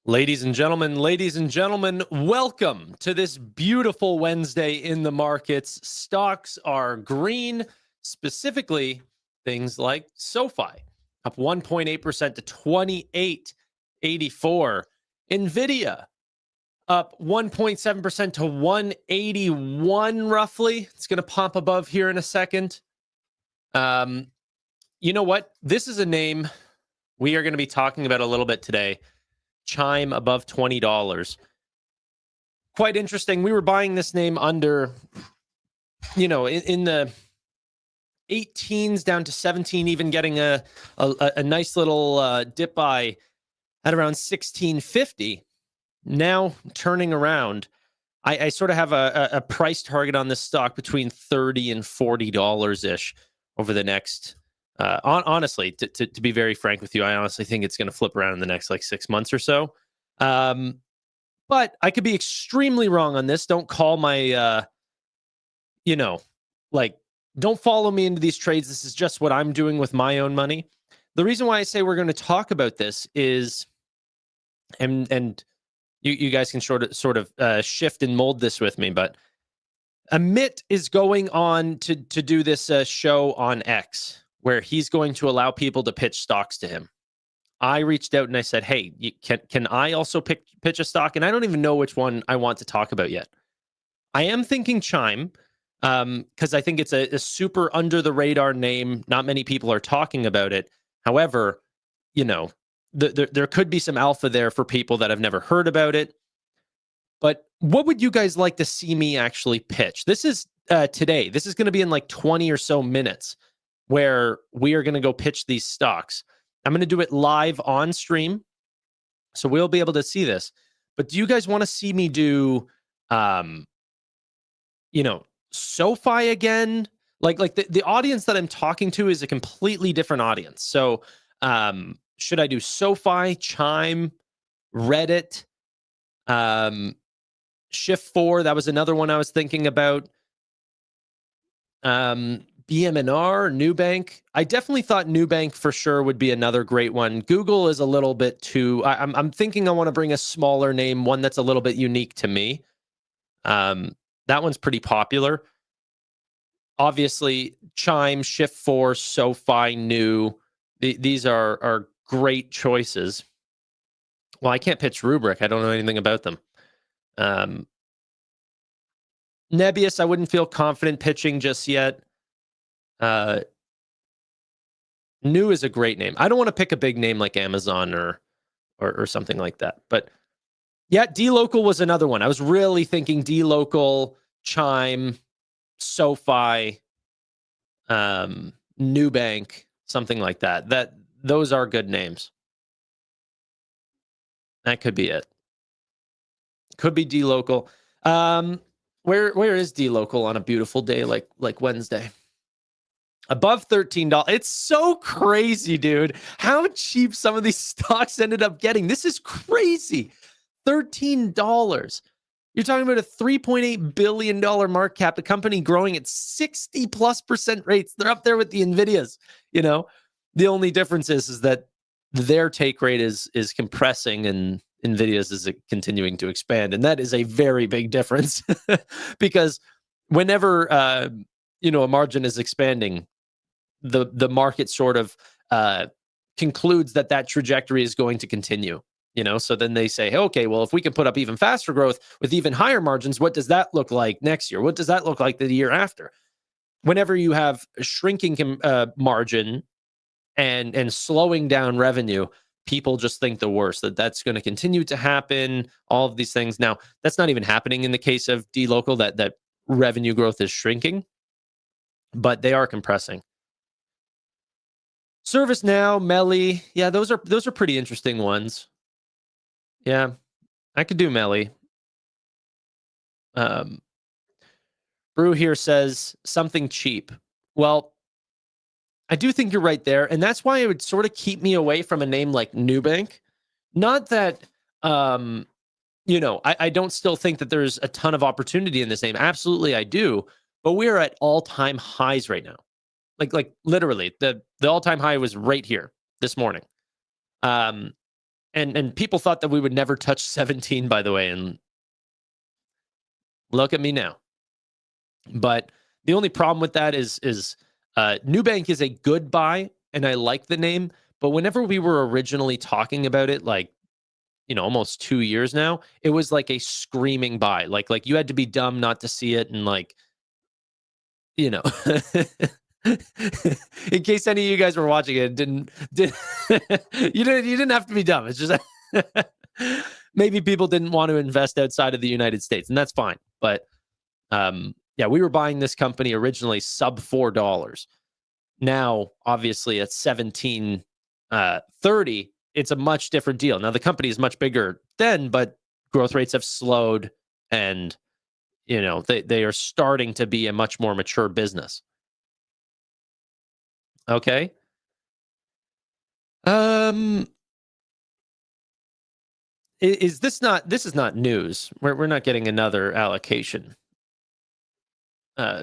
Ladies and gentlemen, welcome to this beautiful Wednesday in the markets. Stocks are green, specifically things like SoFi, up 1.8% to 28.84. Nvidia, up 1.7% to 181 roughly. It's going to pop above here in a second. You know what? This is a name we are going to be talking about a little bit today. Chime above $20. Quite interesting. We were buying this name under, in the 18s down to 17, even getting a nice little dip buy at around 1650. Now turning around, I sort of have a price target on this stock between $30 and $40 ish over the next. Honestly, to be very frank with you, I honestly think it's going to flip around in the next 6 months or so. But I could be extremely wrong on this. Don't call my, don't follow me into these trades. This is just what I'm doing with my own money. The reason why I say we're going to talk about this is, and you guys can sort of shift and mold this with me, but Amit is going on to do this show on X, where he's going to allow people to pitch stocks to him. I reached out and I said, hey, can I also pitch a stock? And I don't even know which one I want to talk about yet. I am thinking Chime, because I think it's a super under the radar name. Not many people are talking about it. However, there could be some alpha there for people that have never heard about it. But what would you guys like to see me actually pitch? This is today. This is going to be in 20 or so minutes, where we are going to go pitch these stocks. I'm going to do it live on stream, so we'll be able to see this. But do you guys want to see me do, SoFi again? Like the audience that I'm talking to is a completely different audience. So should I do SoFi, Chime, Reddit, Shift 4? That was another one I was thinking about. BMNR, Nubank. I definitely thought Nubank for sure would be another great one. Google is a little bit too. I'm thinking I want to bring a smaller name, one that's a little bit unique to me. That one's pretty popular. Obviously, Chime, Shift 4, SoFi, New. These are great choices. Well, I can't pitch Rubrik. I don't know anything about them. Nebius, I wouldn't feel confident pitching just yet. New is a great name. I don't want to pick a big name like Amazon or something like that. But yeah, dLocal was another one. I was really thinking dLocal, Chime, SoFi, Nubank, something like that. Those are good names. That could be it. Could be dLocal. Where is dLocal on a beautiful day like Wednesday? Above $13. It's so crazy, dude. How cheap some of these stocks ended up getting. This is crazy. $13. You're talking about a $3.8 billion market cap, a company growing at 60+% rates. They're up there with the Nvidias. The only difference is that their take rate is compressing and Nvidia's is continuing to expand. And that is a very big difference because whenever, a margin is expanding, the market sort of concludes that trajectory is going to continue, so then they say, hey, okay, well, if we can put up even faster growth with even higher margins, what does that look like next year? What does that look like the year after? Whenever you have a shrinking margin and slowing down revenue, people just think the worst, that's going to continue to happen, all of these things. Now, that's not even happening in the case of dLocal, that revenue growth is shrinking, but they are compressing. ServiceNow, Melly, yeah, those are pretty interesting ones. Yeah, I could do Melly. Brew here says something cheap. Well, I do think you're right there, and that's why it would sort of keep me away from a name like Nubank. Not that, I don't still think that there's a ton of opportunity in this name. Absolutely, I do. But we are at all-time highs right now. Like literally, the all-time high was right here this morning. And And people thought that we would never touch 17, by the way, and look at me now. But the only problem with that is Nubank is a good buy, and I like the name. But whenever we were originally talking about it, like, almost 2 years now, it was like a screaming buy. Like you had to be dumb not to see it, and like, you know, in case any of you guys were watching it, you didn't have to be dumb. It's just maybe people didn't want to invest outside of the United States, and that's fine. But yeah, we were buying this company originally sub $4. Now, obviously, at 17.30, it's a much different deal. Now, the company is much bigger then, but growth rates have slowed, and they are starting to be a much more mature business. Okay. Is this not? This is not news. We're not getting another allocation.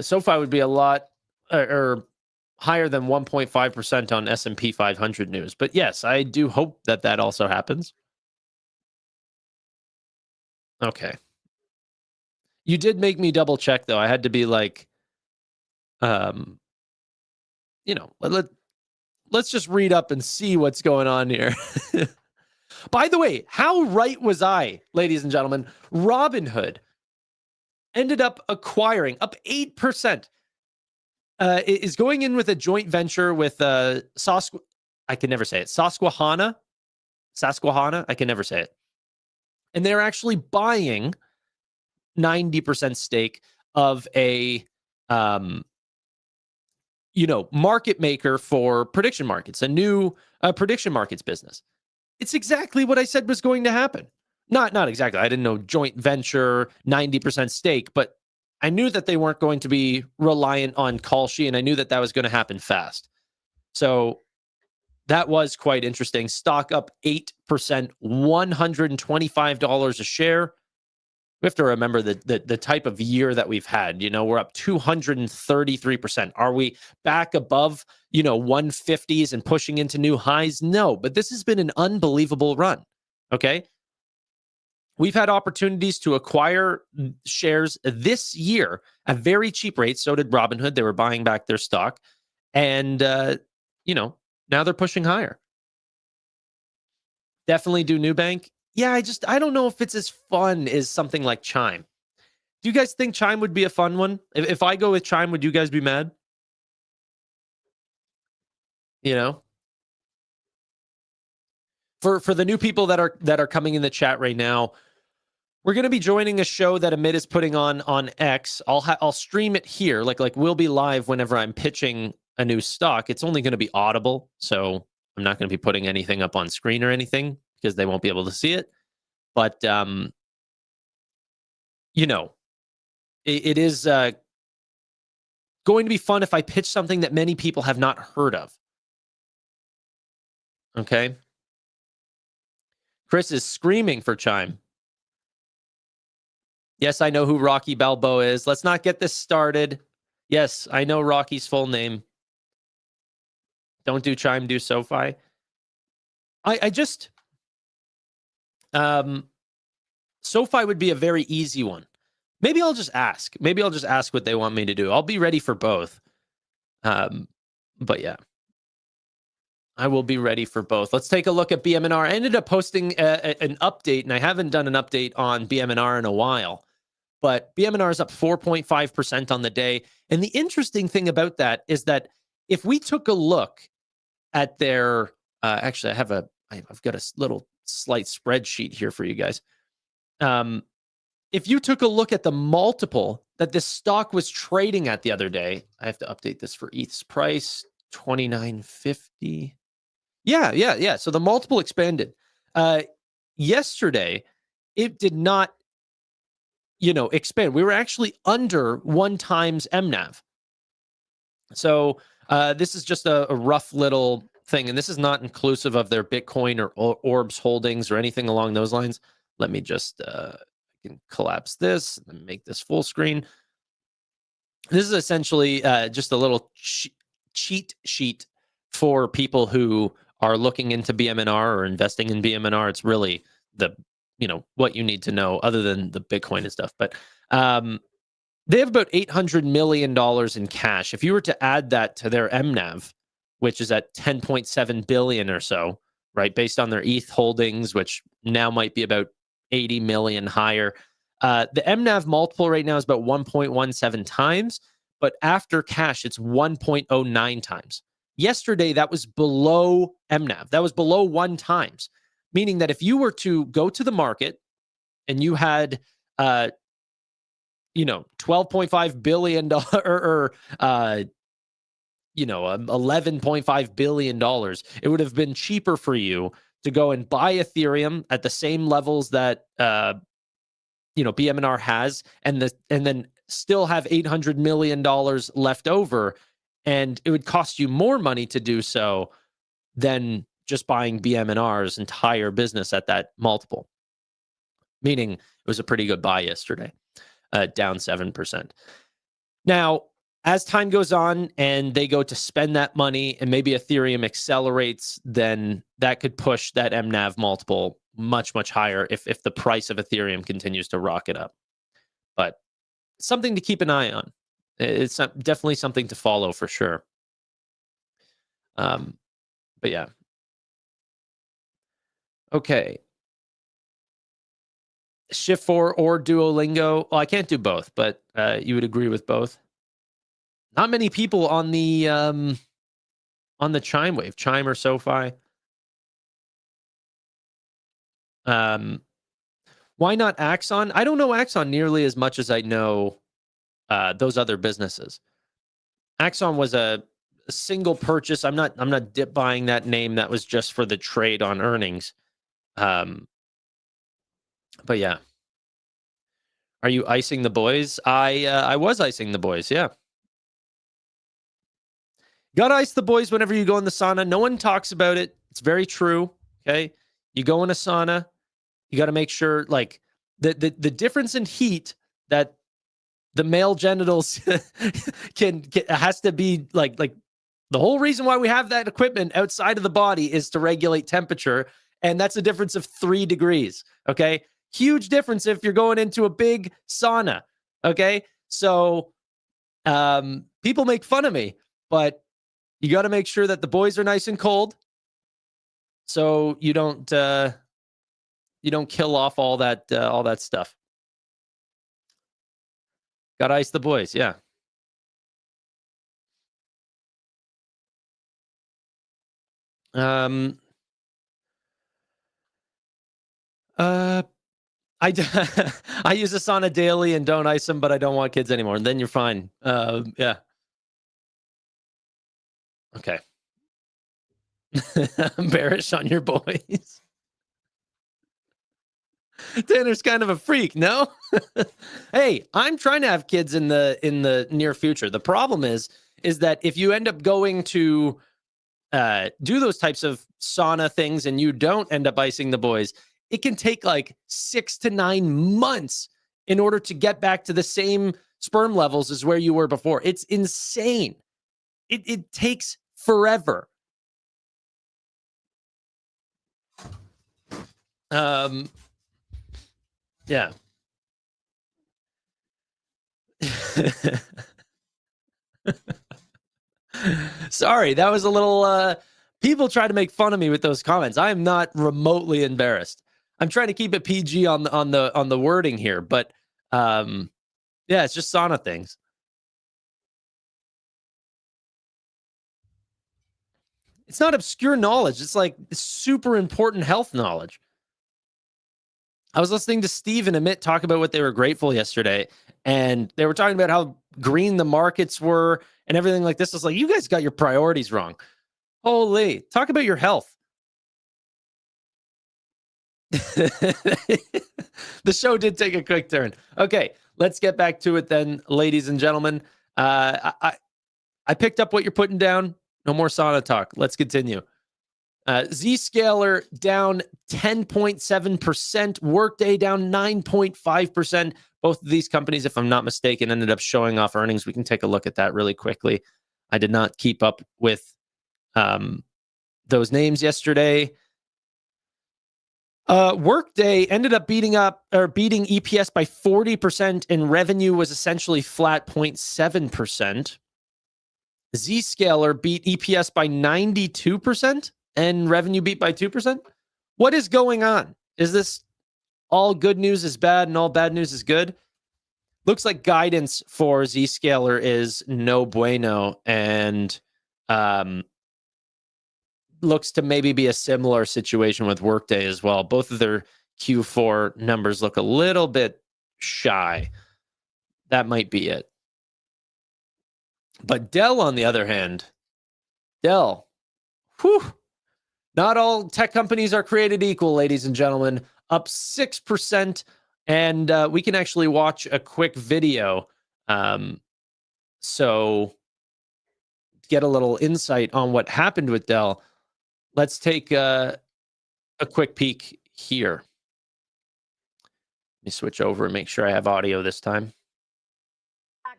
SoFi would be a lot or higher than 1.5% on S&P 500 news. But yes, I do hope that also happens. Okay. You did make me double check, though. I had to be like, let's just read up and see what's going on here. By the way, how right was I, ladies and gentlemen? Robinhood ended up acquiring up 8%. Is going in with a joint venture with I can never say it. Susquehanna. I can never say it. And they're actually buying 90% stake of a market maker for prediction markets, a new prediction markets business. It's exactly what I said was going to happen. Not exactly. I didn't know joint venture, 90% stake, but I knew that they weren't going to be reliant on Kalshi, and I knew that was going to happen fast. So that was quite interesting. Stock up 8%, $125 a share. We have to remember the type of year that we've had. We're up 233%. Are we back above, 150s and pushing into new highs? No, but this has been an unbelievable run. Okay. We've had opportunities to acquire shares this year at very cheap rates. So did Robinhood. They were buying back their stock. And, now they're pushing higher. Definitely do Nubank. Yeah, I don't know if it's as fun as something like Chime. Do you guys think Chime would be a fun one? If I go with Chime, would you guys be mad? For the new people that are coming in the chat right now, we're going to be joining a show that Amit is putting on X. I'll stream it here. Like we'll be live whenever I'm pitching a new stock. It's only going to be audible, so I'm not going to be putting anything up on screen or anything because they won't be able to see it. But it is going to be fun if I pitch something that many people have not heard of. Okay. Chris is screaming for Chime. Yes, I know who Rocky Balboa is. Let's not get this started. Yes, I know Rocky's full name. Don't do Chime, do SoFi. I just SoFi would be a very easy one. Maybe I'll just ask. Maybe I'll just ask what they want me to do. I'll be ready for both. But yeah, I will be ready for both. Let's take a look at BM&R. I ended up posting an update, and I haven't done an update on BM&R in a while. But BM&R is up 4.5% on the day. And the interesting thing about that is that if we took a look at their, actually, I've got a little slight spreadsheet here for you guys. If you took a look at the multiple that this stock was trading at the other day, I have to update this for ETH's price, $29.50. Yeah. So the multiple expanded. Yesterday, it did not, expand. We were actually under 1 times MNAV. So this is just a rough little thing, and this is not inclusive of their Bitcoin or Orbs holdings or anything along those lines. Let me just can collapse this and make this full screen. This is essentially just a little cheat sheet for people who are looking into BM&R or investing in BM&R, it's really the, what you need to know other than the Bitcoin and stuff. But they have about $800 million in cash. If you were to add that to their MNAV, which is at 10.7 billion or so, right, based on their ETH holdings, which now might be about 80 million higher. The MNAV multiple right now is about 1.17 times, but after cash, it's 1.09 times. Yesterday, that was below MNAV. That was below 1 times, meaning that if you were to go to the market and you had, $12.5 billion or $11.5 billion, it would have been cheaper for you to go and buy Ethereum at the same levels that BM&R has, and then still have $800 million left over, and it would cost you more money to do so than just buying BM&R's entire business at that multiple. Meaning it was a pretty good buy yesterday, down 7%. Now, as time goes on and they go to spend that money and maybe Ethereum accelerates, then that could push that MNAV multiple much, much higher if the price of Ethereum continues to rocket up. But something to keep an eye on. It's definitely something to follow for sure. But yeah. Okay. Shift4 or Duolingo. Well, I can't do both, but you would agree with both. Not many people on the Chime wave, Chime or SoFi. Why not Axon? I don't know Axon nearly as much as I know those other businesses. Axon was a single purchase. I'm not dip buying that name. That was just for the trade on earnings. But yeah. Are you icing the boys? I was icing the boys, yeah. Gotta ice the boys whenever you go in the sauna. No one talks about it. It's very true. Okay. You go in a sauna, you got to make sure, like, the difference in heat that the male genitals can has to be like the whole reason why we have that equipment outside of the body is to regulate temperature. And that's a difference of 3 degrees. Okay. Huge difference if you're going into a big sauna. Okay. So people make fun of me, but you got to make sure that the boys are nice and cold, so you don't kill off all that stuff. Got to ice the boys, yeah. I I use a sauna daily and don't ice them, but I don't want kids anymore. And then you're fine. Yeah. Okay. I'm bearish on your boys. Tanner's kind of a freak, no? Hey, I'm trying to have kids in the near future. The problem is that if you end up going to do those types of sauna things and you don't end up icing the boys, it can take like 6 to 9 months in order to get back to the same sperm levels as where you were before. It's insane. It takes forever. Yeah. Sorry, that was a little people try to make fun of me with those comments. I am not remotely embarrassed. I'm trying to keep it PG on the wording here, but yeah, it's just sauna things. It's not obscure knowledge. It's like super important health knowledge. I was listening to Steve and Amit talk about what they were grateful yesterday, and they were talking about how green the markets were and everything like this. It's like, you guys got your priorities wrong. Holy, talk about your health. The show did take a quick turn. Okay, let's get back to it then, ladies and gentlemen. I picked up what you're putting down. No more sauna talk. Let's continue. Zscaler down 10.7%. Workday down 9.5%. Both of these companies, if I'm not mistaken, ended up showing off earnings. We can take a look at that really quickly. I did not keep up with those names yesterday. Workday ended up beating EPS by 40%, and revenue was essentially flat 0.7%. Zscaler beat EPS by 92% and revenue beat by 2%. What is going on? Is this all good news is bad and all bad news is good? Looks like guidance for Zscaler is no bueno, and looks to maybe be a similar situation with Workday as well. Both of their Q4 numbers look a little bit shy. That might be it. But Dell, on the other hand, Dell, not all tech companies are created equal, ladies and gentlemen. Up 6%. And we can actually watch a quick video. So get a little insight on what happened with Dell. Let's take a quick peek here. Let me switch over and make sure I have audio this time.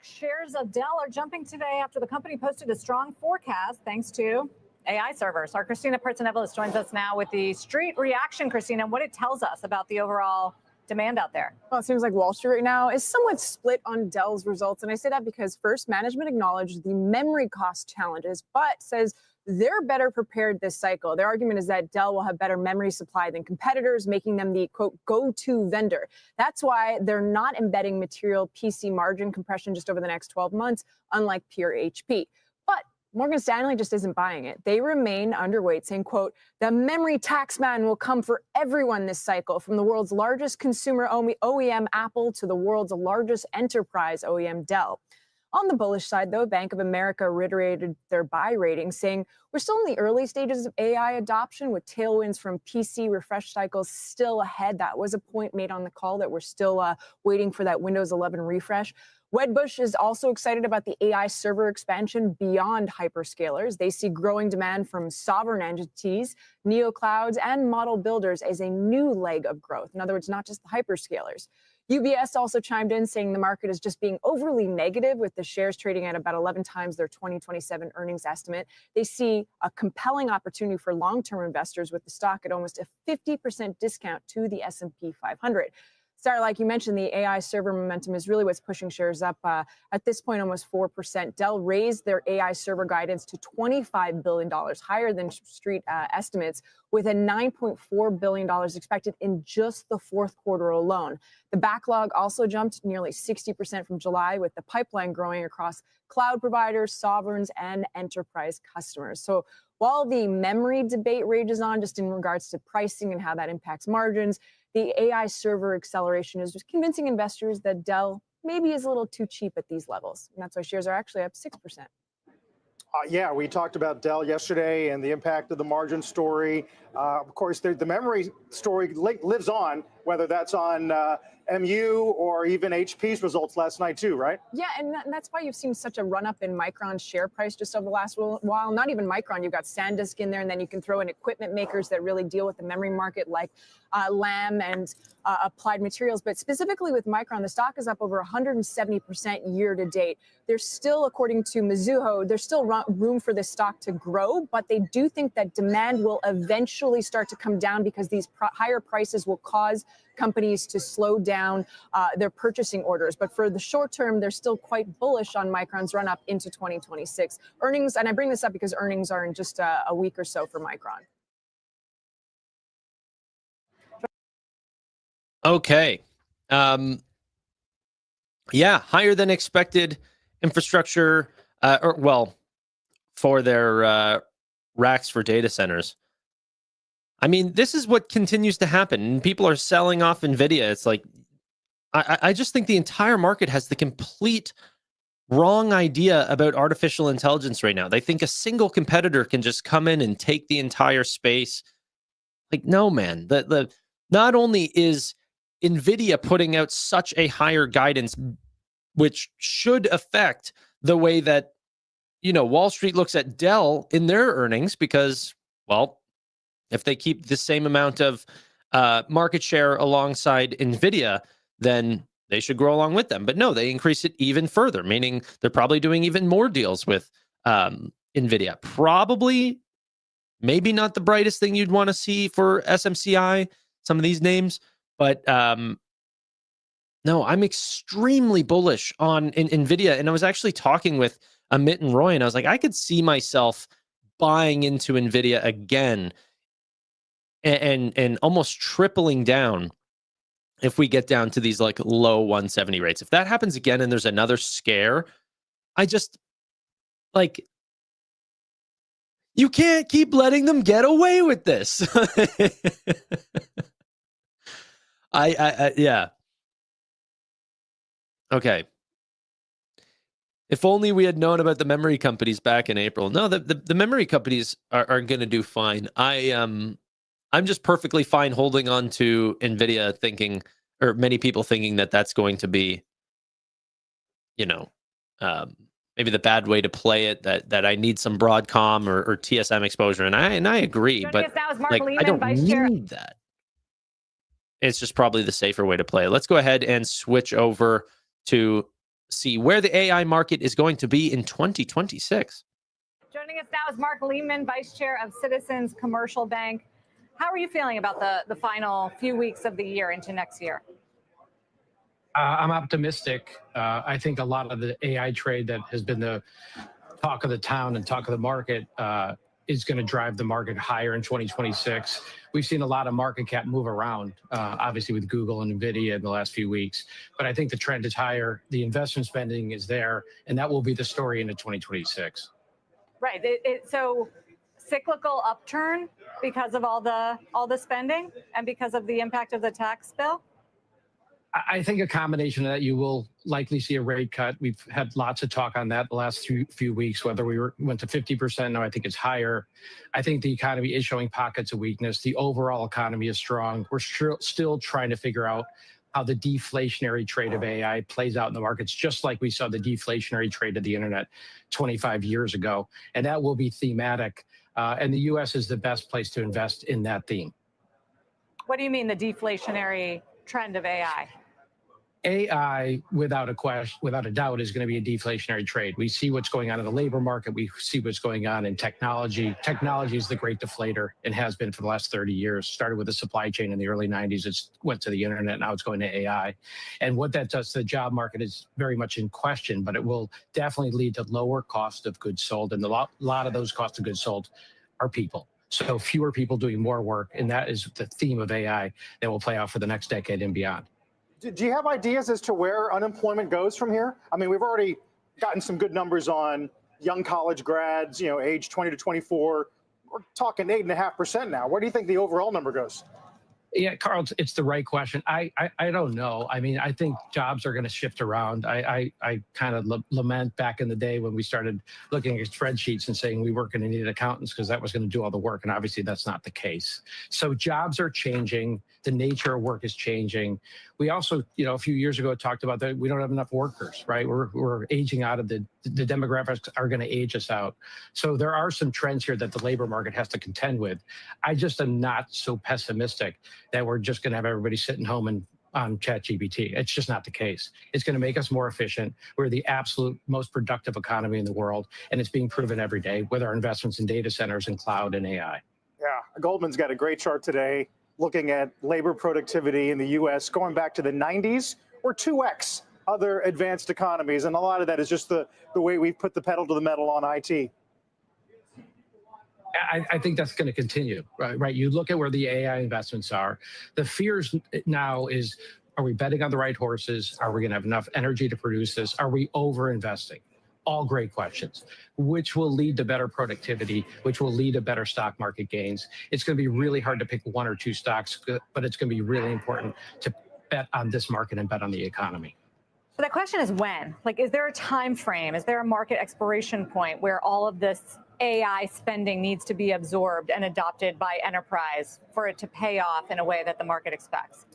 Shares of Dell are jumping today after the company posted a strong forecast thanks to AI servers. Our Christina Pertsenevelis joins us now with the street reaction, Christina, what it tells us about the overall demand out there. Well, it seems like Wall Street right now is somewhat split on Dell's results. And I say that because first, management acknowledged the memory cost challenges, but says they're better prepared this cycle. Their argument is that Dell will have better memory supply than competitors, making them the, quote, go-to vendor. That's why they're not embedding material PC margin compression just over the next 12 months, unlike pure HP. But Morgan Stanley just isn't buying it. They remain underweight, saying, quote, the memory tax man will come for everyone this cycle, from the world's largest consumer OEM, Apple, to the world's largest enterprise OEM, Dell. On the bullish side, though, Bank of America reiterated their buy rating, saying we're still in the early stages of AI adoption, with tailwinds from PC refresh cycles still ahead. That was a point made on the call, that we're still waiting for that Windows 11 refresh. Wedbush is also excited about the AI server expansion beyond hyperscalers. They see growing demand from sovereign entities, neoclouds, and model builders as a new leg of growth. In other words, not just the hyperscalers. UBS also chimed in, saying the market is just being overly negative, with the shares trading at about 11 times their 2027 earnings estimate. They see a compelling opportunity for long-term investors, with the stock at almost a 50% discount to the S&P 500. Sarah, like you mentioned, the AI server momentum is really what's pushing shares up. At this point, almost 4%. Dell raised their AI server guidance to $25 billion, higher than street estimates, with a $9.4 billion expected in just the fourth quarter alone. The backlog also jumped nearly 60% from July, with the pipeline growing across cloud providers, sovereigns, and enterprise customers. So while the memory debate rages on, just in regards to pricing and how that impacts margins, the AI server acceleration is just convincing investors that Dell maybe is a little too cheap at these levels. And that's why shares are actually up 6%. Yeah, we talked about Dell yesterday and the impact of the margin story. Of course, the memory story lives on, whether that's on MU or even HP's results last night too, right? Yeah, and that's why you've seen such a run-up in Micron's share price just over the last while. Not even Micron, you've got SanDisk in there, and then you can throw in equipment makers that really deal with the memory market, like Lam and Applied Materials. But specifically with Micron, the stock is up over 170% year to date. There's still, according to Mizuho, there's still room for this stock to grow, but they do think that demand will eventually start to come down, because these higher prices will cause companies to slow down their purchasing orders. But for the short term, they're still quite bullish on Micron's run up into 2026. Earnings, and I bring this up because earnings are in just a week or so for Micron. Okay. Yeah, higher than expected infrastructure, for their racks for data centers. I mean, this is what continues to happen. People are selling off Nvidia. It's like, I just think the entire market has the complete wrong idea about artificial intelligence right now. They think a single competitor can just come in and take the entire space. Like, no, man. Not only is Nvidia putting out such a higher guidance, which should affect the way that, Wall Street looks at Dell in their earnings, because, well, if they keep the same amount of market share alongside Nvidia, then they should grow along with them. But no, they increase it even further, meaning they're probably doing even more deals with Nvidia. Probably Maybe not the brightest thing you'd want to see for SMCI, some of these names, but no, I'm extremely bullish on Nvidia. And I was actually talking with Amit and Roy, and I was like, I could see myself buying into Nvidia again and almost tripling down if we get down to these like low 170 rates. If that happens again and there's another scare, I just like, you can't keep letting them get away with this. Yeah. Okay. If only we had known about the memory companies back in April. No, the memory companies are going to do fine. I'm just perfectly fine holding on to Nvidia, thinking, or many people thinking that that's going to be, you know, maybe the bad way to play it. That I need some Broadcom or TSM exposure, and I agree, Joining but us now is Mark like Lehman, I don't Vice Chair. need that. It's just probably the safer way to play it. Let's go ahead and switch over to see where the AI market is going to be in 2026. Joining us now is Mark Lehman, Vice Chair of Citizens Commercial Bank. How are you feeling about the final few weeks of the year into next year? I'm optimistic. I think a lot of the AI trade that has been the talk of the town and talk of the market is going to drive the market higher in 2026. We've seen a lot of market cap move around, obviously with Google and Nvidia in the last few weeks. But I think the trend is higher. The investment spending is there, and that will be the story into 2026. Right. So cyclical upturn because of all the spending and because of the impact of the tax bill? I think a combination of that. You will likely see a rate cut. We've had lots of talk on that the last few weeks, whether we went to 50%. Now I think it's higher. I think the economy is showing pockets of weakness. The overall economy is strong. We're still trying to figure out how the deflationary trade of AI plays out in the markets, just like we saw the deflationary trade of the internet 25 years ago. And that will be thematic. And the U.S. is the best place to invest in that theme. What do you mean the deflationary trend of AI? AI, without a doubt, is going to be a deflationary trade. We see what's going on in the labor market. We see what's going on in technology. Technology is the great deflator and has been for the last 30 years. Started with the supply chain in the early 90s. It went to the internet. Now it's going to AI. And what that does to the job market is very much in question, but it will definitely lead to lower cost of goods sold. And a lot of those cost of goods sold are people. So fewer people doing more work. And that is the theme of AI that will play out for the next decade and beyond. Do you have ideas as to where unemployment goes from here? I mean, we've already gotten some good numbers on young college grads, age 20 to 24. We're talking 8.5% now. Where do you think the overall number goes? Yeah, Carl, it's the right question. I don't know. I mean, I think jobs are going to shift around. I kind of lament back in the day when we started looking at spreadsheets and saying we weren't going to need accountants because that was going to do all the work. And obviously that's not the case. So jobs are changing. The nature of work is changing. We also, a few years ago talked about that we don't have enough workers, right? We're aging out of the demographics are going to age us out. So there are some trends here that the labor market has to contend with. I just am not so pessimistic that we're just going to have everybody sitting home and on ChatGPT. It's just not the case. It's going to make us more efficient. We're the absolute most productive economy in the world, and it's being proven every day with our investments in data centers and cloud and AI. Yeah, Goldman's got a great chart today looking at labor productivity in the U.S. going back to the 90s or 2x other advanced economies. And a lot of that is just the way we've put the pedal to the metal on IT. I think that's going to continue, right? You look at where the AI investments are. The fears now is, are we betting on the right horses? Are we going to have enough energy to produce this? Are we over-investing? All great questions, which will lead to better productivity, which will lead to better stock market gains. It's going to be really hard to pick one or two stocks, but it's going to be really important to bet on this market and bet on the economy. But the question is when? Like, is there a time frame? Is there a market expiration point where all of this AI spending needs to be absorbed and adopted by enterprise for it to pay off in a way that the market expects?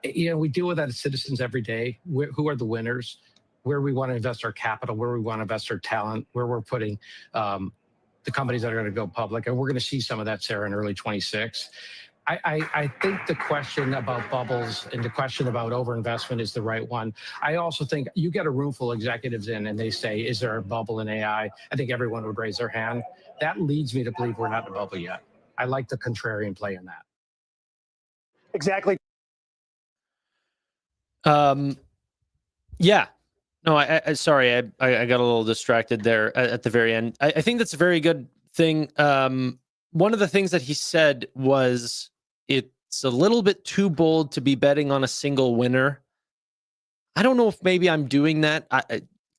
We deal with that as citizens every day. Who are the winners? Where we want to invest our capital, where we want to invest our talent, where we're putting the companies that are going to go public. And we're going to see some of that, Sarah, in early 26. I think the question about bubbles and the question about overinvestment is the right one. I also think you get a room full of executives in and they say, is there a bubble in AI? I think everyone would raise their hand. that leads me to believe we're not in a bubble yet. I like the contrarian play in that. Exactly. Yeah. No, sorry, I got a little distracted there at the very end. I think that's a very good thing. One of the things that he said was it's a little bit too bold to be betting on a single winner. I don't know if maybe I'm doing that.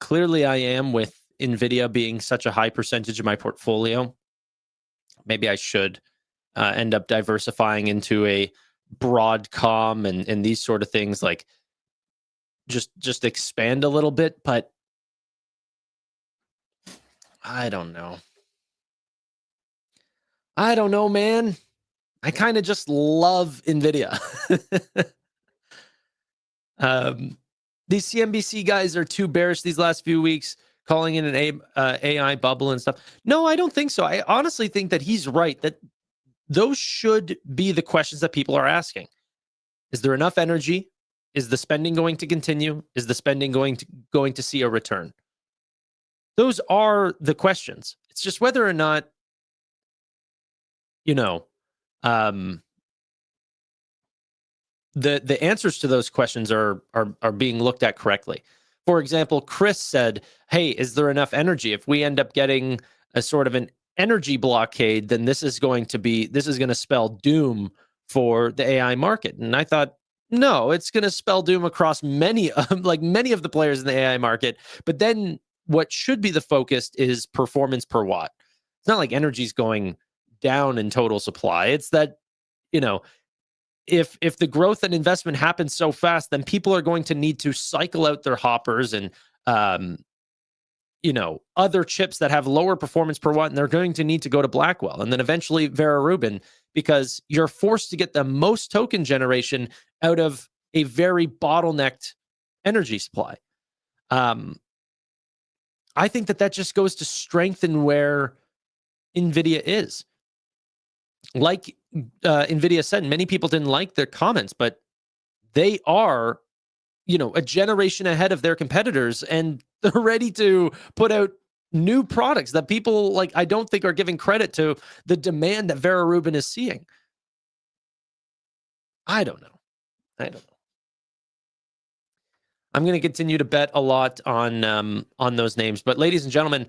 Clearly I am, with Nvidia being such a high percentage of my portfolio. Maybe I should end up diversifying into a Broadcom and these sort of things, like just expand a little bit, but I don't know. I don't know, man. I kind of just love Nvidia. These CNBC guys are too bearish these last few weeks, calling it an AI bubble and stuff. No, I don't think so. I honestly think that he's right, that those should be the questions that people are asking. Is there enough energy? Is the spending going to continue? Is the spending going to see a return? Those are the questions. It's just whether or not, the answers to those questions are being looked at correctly. For example, Chris said, "Hey, is there enough energy? If we end up getting a sort of an energy blockade, then this is going to spell doom for the AI market." And I thought, no, it's going to spell doom across many of the players in the AI market. But then what should be the focus is performance per watt. It's not like energy's going down in total supply. It's that, if the growth and investment happens so fast, then people are going to need to cycle out their hoppers and other chips that have lower performance per watt, and they're going to need to go to Blackwell and then eventually Vera Rubin, because you're forced to get the most token generation out of a very bottlenecked energy supply. I think that just goes to strengthen where Nvidia is. Like Nvidia said, many people didn't like their comments, but they are, a generation ahead of their competitors, and they're ready to put out new products that people, I don't think, are giving credit to the demand that Vera Rubin is seeing. I don't know. I'm going to continue to bet a lot on those names. But ladies and gentlemen,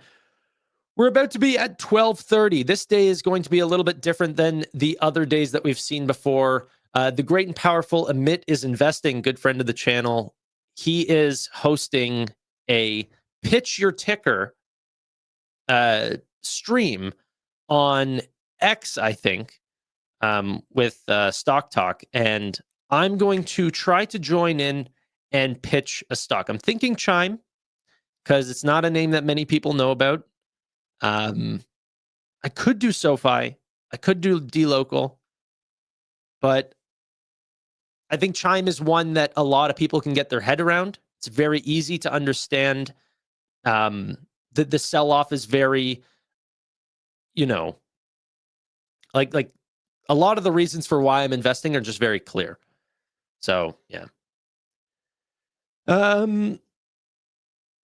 we're about to be at 12:30. This day is going to be a little bit different than the other days that we've seen before. The great and powerful Amit is Investing, good friend of the channel. He is hosting a Pitch Your Ticker stream on X, I think, with Stock Talk. And I'm going to try to join in and pitch a stock. I'm thinking Chime, because it's not a name that many people know about. I could do SoFi. I could do DLocal. But I think Chime is one that a lot of people can get their head around. It's very easy to understand. The sell-off is very, like a lot of the reasons for why I'm investing are just very clear. So, yeah.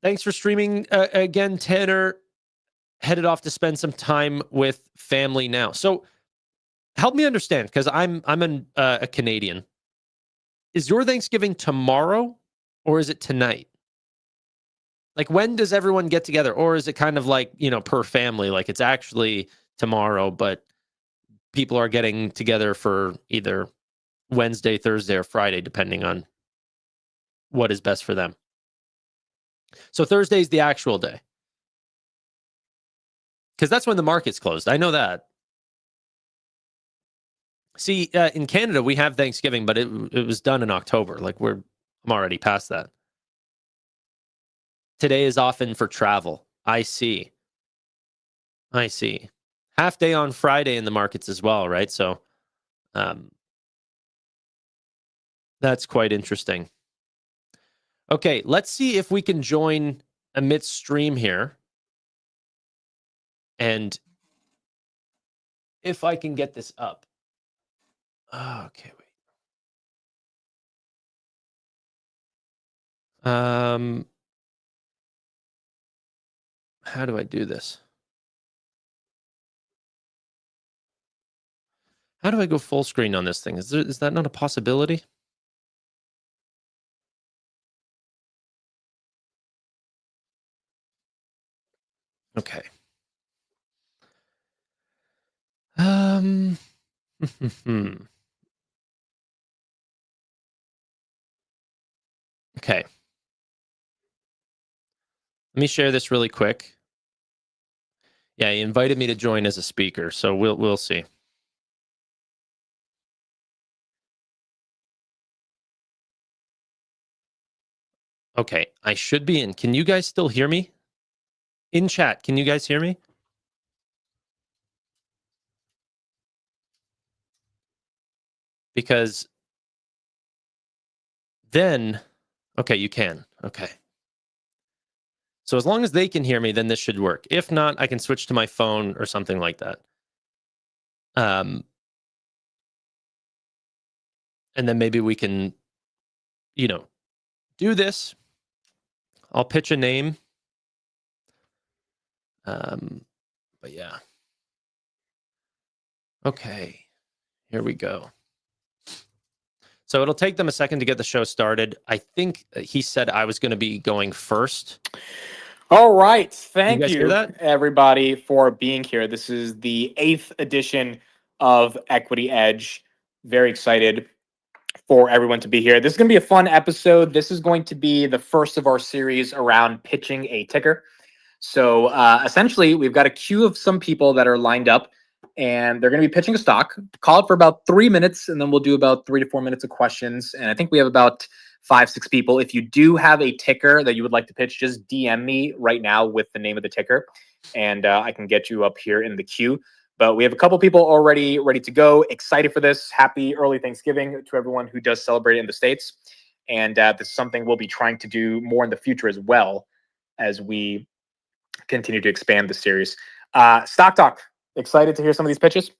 Thanks for streaming again, Tanner. Headed off to spend some time with family now. So help me understand, because I'm a Canadian. Is your Thanksgiving tomorrow or is it tonight? Like, when does everyone get together? Or is it kind of like, per family, like it's actually tomorrow, but people are getting together for either Wednesday, Thursday, or Friday, depending on what is best for them. So Thursday is the actual day, because that's when the market's closed. I know that. See, in Canada, we have Thanksgiving, but it was done in October. I'm already past that. Today is often for travel. I see. Half day on Friday in the markets as well, right? So that's quite interesting. Okay, let's see if we can join Amit's stream here. And if I can get this up. Okay, wait. How do I do this? How do I go full screen on this thing? Is that not a possibility? Okay. Okay. Let me share this really quick. Yeah, he invited me to join as a speaker, so we'll see. Okay, I should be in. Can you guys still hear me? In chat, can you guys hear me? Because then, okay, you can. Okay. So as long as they can hear me, then this should work. If not, I can switch to my phone or something like that. And then maybe we can, do this. I'll pitch a name. But yeah. Okay, here we go. So it'll take them a second to get the show started. I think he said I was going to be going first. All right. You guys hear that? Everybody, for being here. This is the 8th edition of Equity Edge. Very excited for everyone to be here. This is going to be a fun episode. This is going to be the first of our series around pitching a ticker. So essentially, we've got a queue of some people that are lined up, and they're going to be pitching a stock. Call it for about 3 minutes, and then we'll do about 3 to 4 minutes of questions. And I think we have about 5-6 people. If you do have a ticker that you would like to pitch, just DM me right now with the name of the ticker, and I can get you up here in the queue. But we have a couple people already ready to go. Excited for this. Happy early Thanksgiving to everyone who does celebrate in the States. And this is something we'll be trying to do more in the future as well as we continue to expand the series. Stock Talk, excited to hear some of these pitches?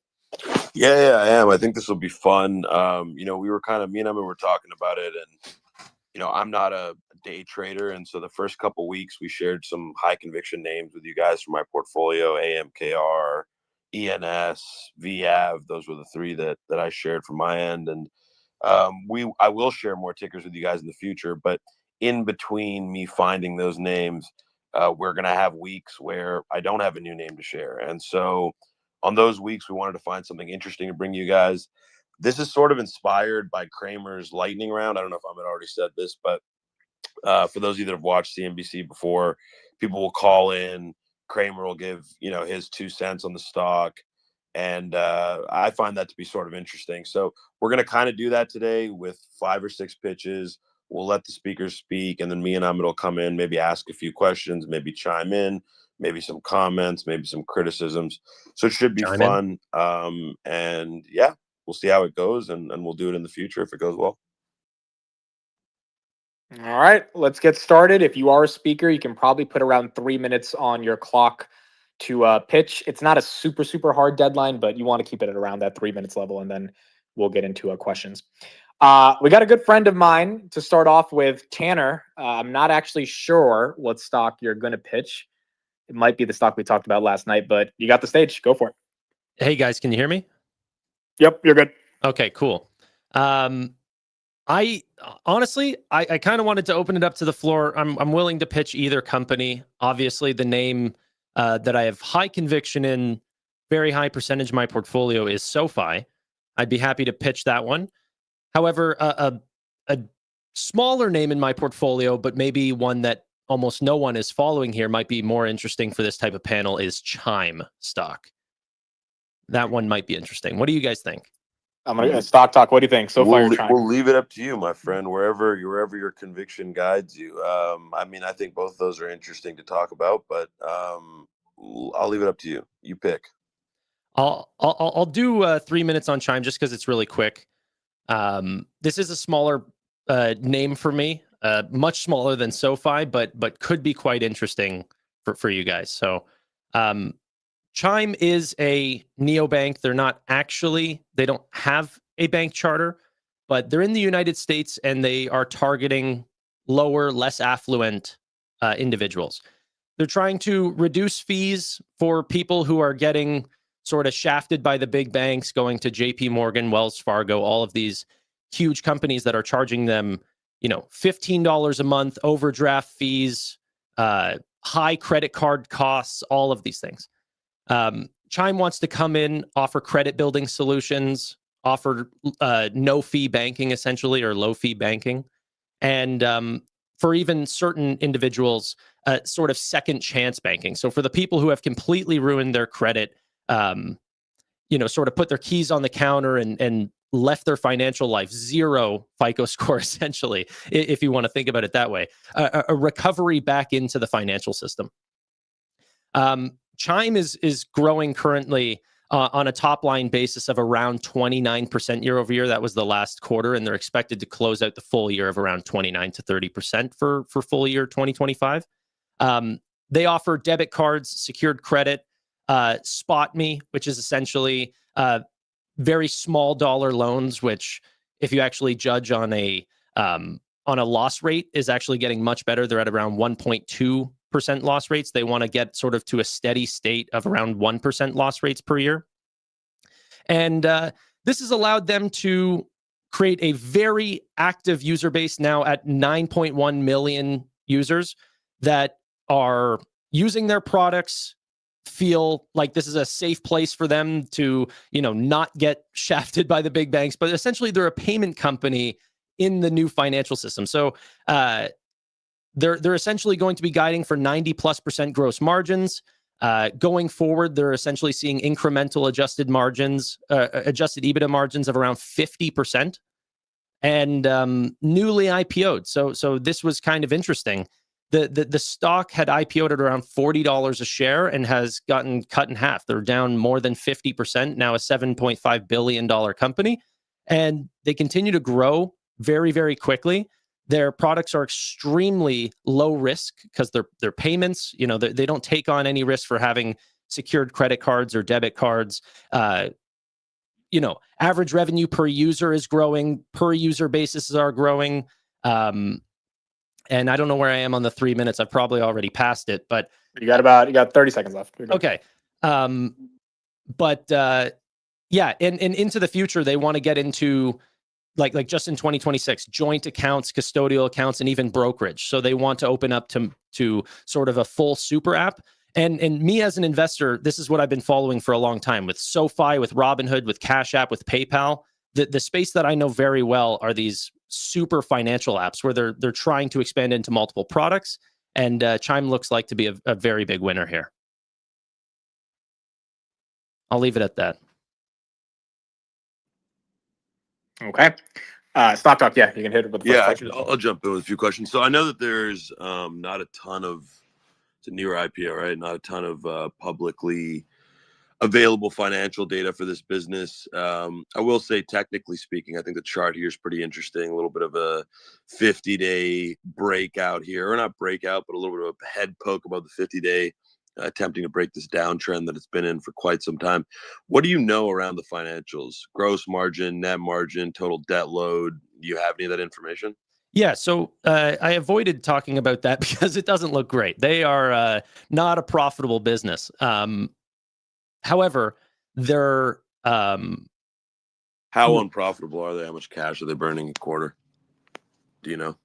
Yeah, I am. I think this will be fun. We were me and Emma were talking about it, and I'm not a day trader, and so the first couple weeks we shared some high conviction names with you guys from my portfolio: AMKR, ENS, VAV. Those were the three that I shared from my end, and I will share more tickers with you guys in the future. But in between me finding those names, we're going to have weeks where I don't have a new name to share. And so on those weeks, we wanted to find something interesting to bring you guys. This is sort of inspired by Kramer's lightning round. I don't know if Ahmed already said this, but for those of you that have watched CNBC before, people will call in. Kramer will give, his 2 cents on the stock. And I find that to be sort of interesting. So we're going to kind of do that today with 5 or 6 pitches. We'll let the speakers speak, and then me and Ahmed will come in, maybe ask a few questions, maybe chime in, maybe some comments, maybe some criticisms. So it should be fun. And yeah, we'll see how it goes, and we'll do it in the future if it goes well. All right, let's get started. If you are a speaker, you can probably put around 3 minutes on your clock to pitch. It's not a super, super hard deadline, but you want to keep it at around that 3 minutes level, and then we'll get into questions. We got a good friend of mine to start off with, Tanner. I'm not actually sure what stock you're going to pitch. It might be the stock we talked about last night, but you got the stage. Go for it. Hey guys, can you hear me? Yep, you're good. Okay, cool. I honestly kind of wanted to open it up to the floor. I'm willing to pitch either company. Obviously, the name that I have high conviction in, very high percentage of my portfolio is SoFi. I'd be happy to pitch that one. However, a smaller name in my portfolio, but maybe one that almost no one is following here, might be more interesting for this type of panel, is Chime stock. That one might be interesting. What do you guys think? I'm gonna Stock Talk. What do you think? We'll leave it up to you, my friend. Wherever your conviction guides you. I think both of those are interesting to talk about, but I'll leave it up to you. You pick. I'll do 3 minutes on Chime just because it's really quick. This is a smaller name for me, much smaller than SoFi, but could be quite interesting for you guys. So Chime is a neobank. They don't have a bank charter, but they're in the United States, and they are targeting lower, less affluent individuals. They're trying to reduce fees for people who are getting sort of shafted by the big banks, going to JP Morgan, Wells Fargo, all of these huge companies that are charging them, $15 a month, overdraft fees, high credit card costs, all of these things. Chime wants to come in, offer credit building solutions, offer no fee banking essentially, or low fee banking. And for even certain individuals, sort of second chance banking. So for the people who have completely ruined their credit, sort of put their keys on the counter and left their financial life zero FICO score, essentially, if you want to think about it that way, a recovery back into the financial system. Chime is growing currently on a top line basis of around 29% year over year. That was the last quarter, and they're expected to close out the full year of around 29 to 30% for full year 2025. They offer debit cards, secured credit, Spot Me, which is essentially very small dollar loans, which if you actually judge on a loss rate is actually getting much better. They're at around 1.2% loss rates. They want to get sort of to a steady state of around 1% loss rates per year. And this has allowed them to create a very active user base now at 9.1 million users that are using their products, feel like this is a safe place for them to, not get shafted by the big banks, but essentially they're a payment company in the new financial system. So they're essentially going to be guiding for 90+% gross margins. Going forward, they're essentially seeing incremental adjusted EBITDA margins of around 50%, and newly IPO'd. So this was kind of interesting. The stock had IPO'd at around $40 a share and has gotten cut in half. They're down more than 50%, now a $7.5 billion company, and they continue to grow very, very quickly. Their products are extremely low risk because they're payments. They don't take on any risk for having secured credit cards or debit cards. Average revenue per user is growing. Per user bases are growing. And I don't know where I am on the 3 minutes. I've probably already passed it, but You got 30 seconds left. okay. Yeah, and into the future, they want to get into like just in 2026, joint accounts, custodial accounts, and even brokerage. So they want to open up to sort of a full super app. And me as an investor, this is what I've been following for a long time with SoFi, with Robinhood, with Cash App, with PayPal. The space that I know very well are these super financial apps where they're trying to expand into multiple products. And Chime looks like to be a very big winner here. I'll leave it at that. Okay. Stock talk. Yeah, you can hit it with the first question. I'll jump in with a few questions. So I know that there's not a ton of, it's a newer IPO, right? Not a ton of publicly available financial data for this business. I will say, technically speaking, I think the chart here is pretty interesting. A little bit of a 50-day breakout here, or not breakout, but a little bit of a head poke above the 50-day, attempting to break this downtrend that it's been in for quite some time. What do you know around the financials? Gross margin, net margin, total debt load? Do you have any of that information? Yeah, so I avoided talking about that because it doesn't look great. They are not a profitable business. However, they're how unprofitable are they? How much cash are they burning a quarter? Do you know?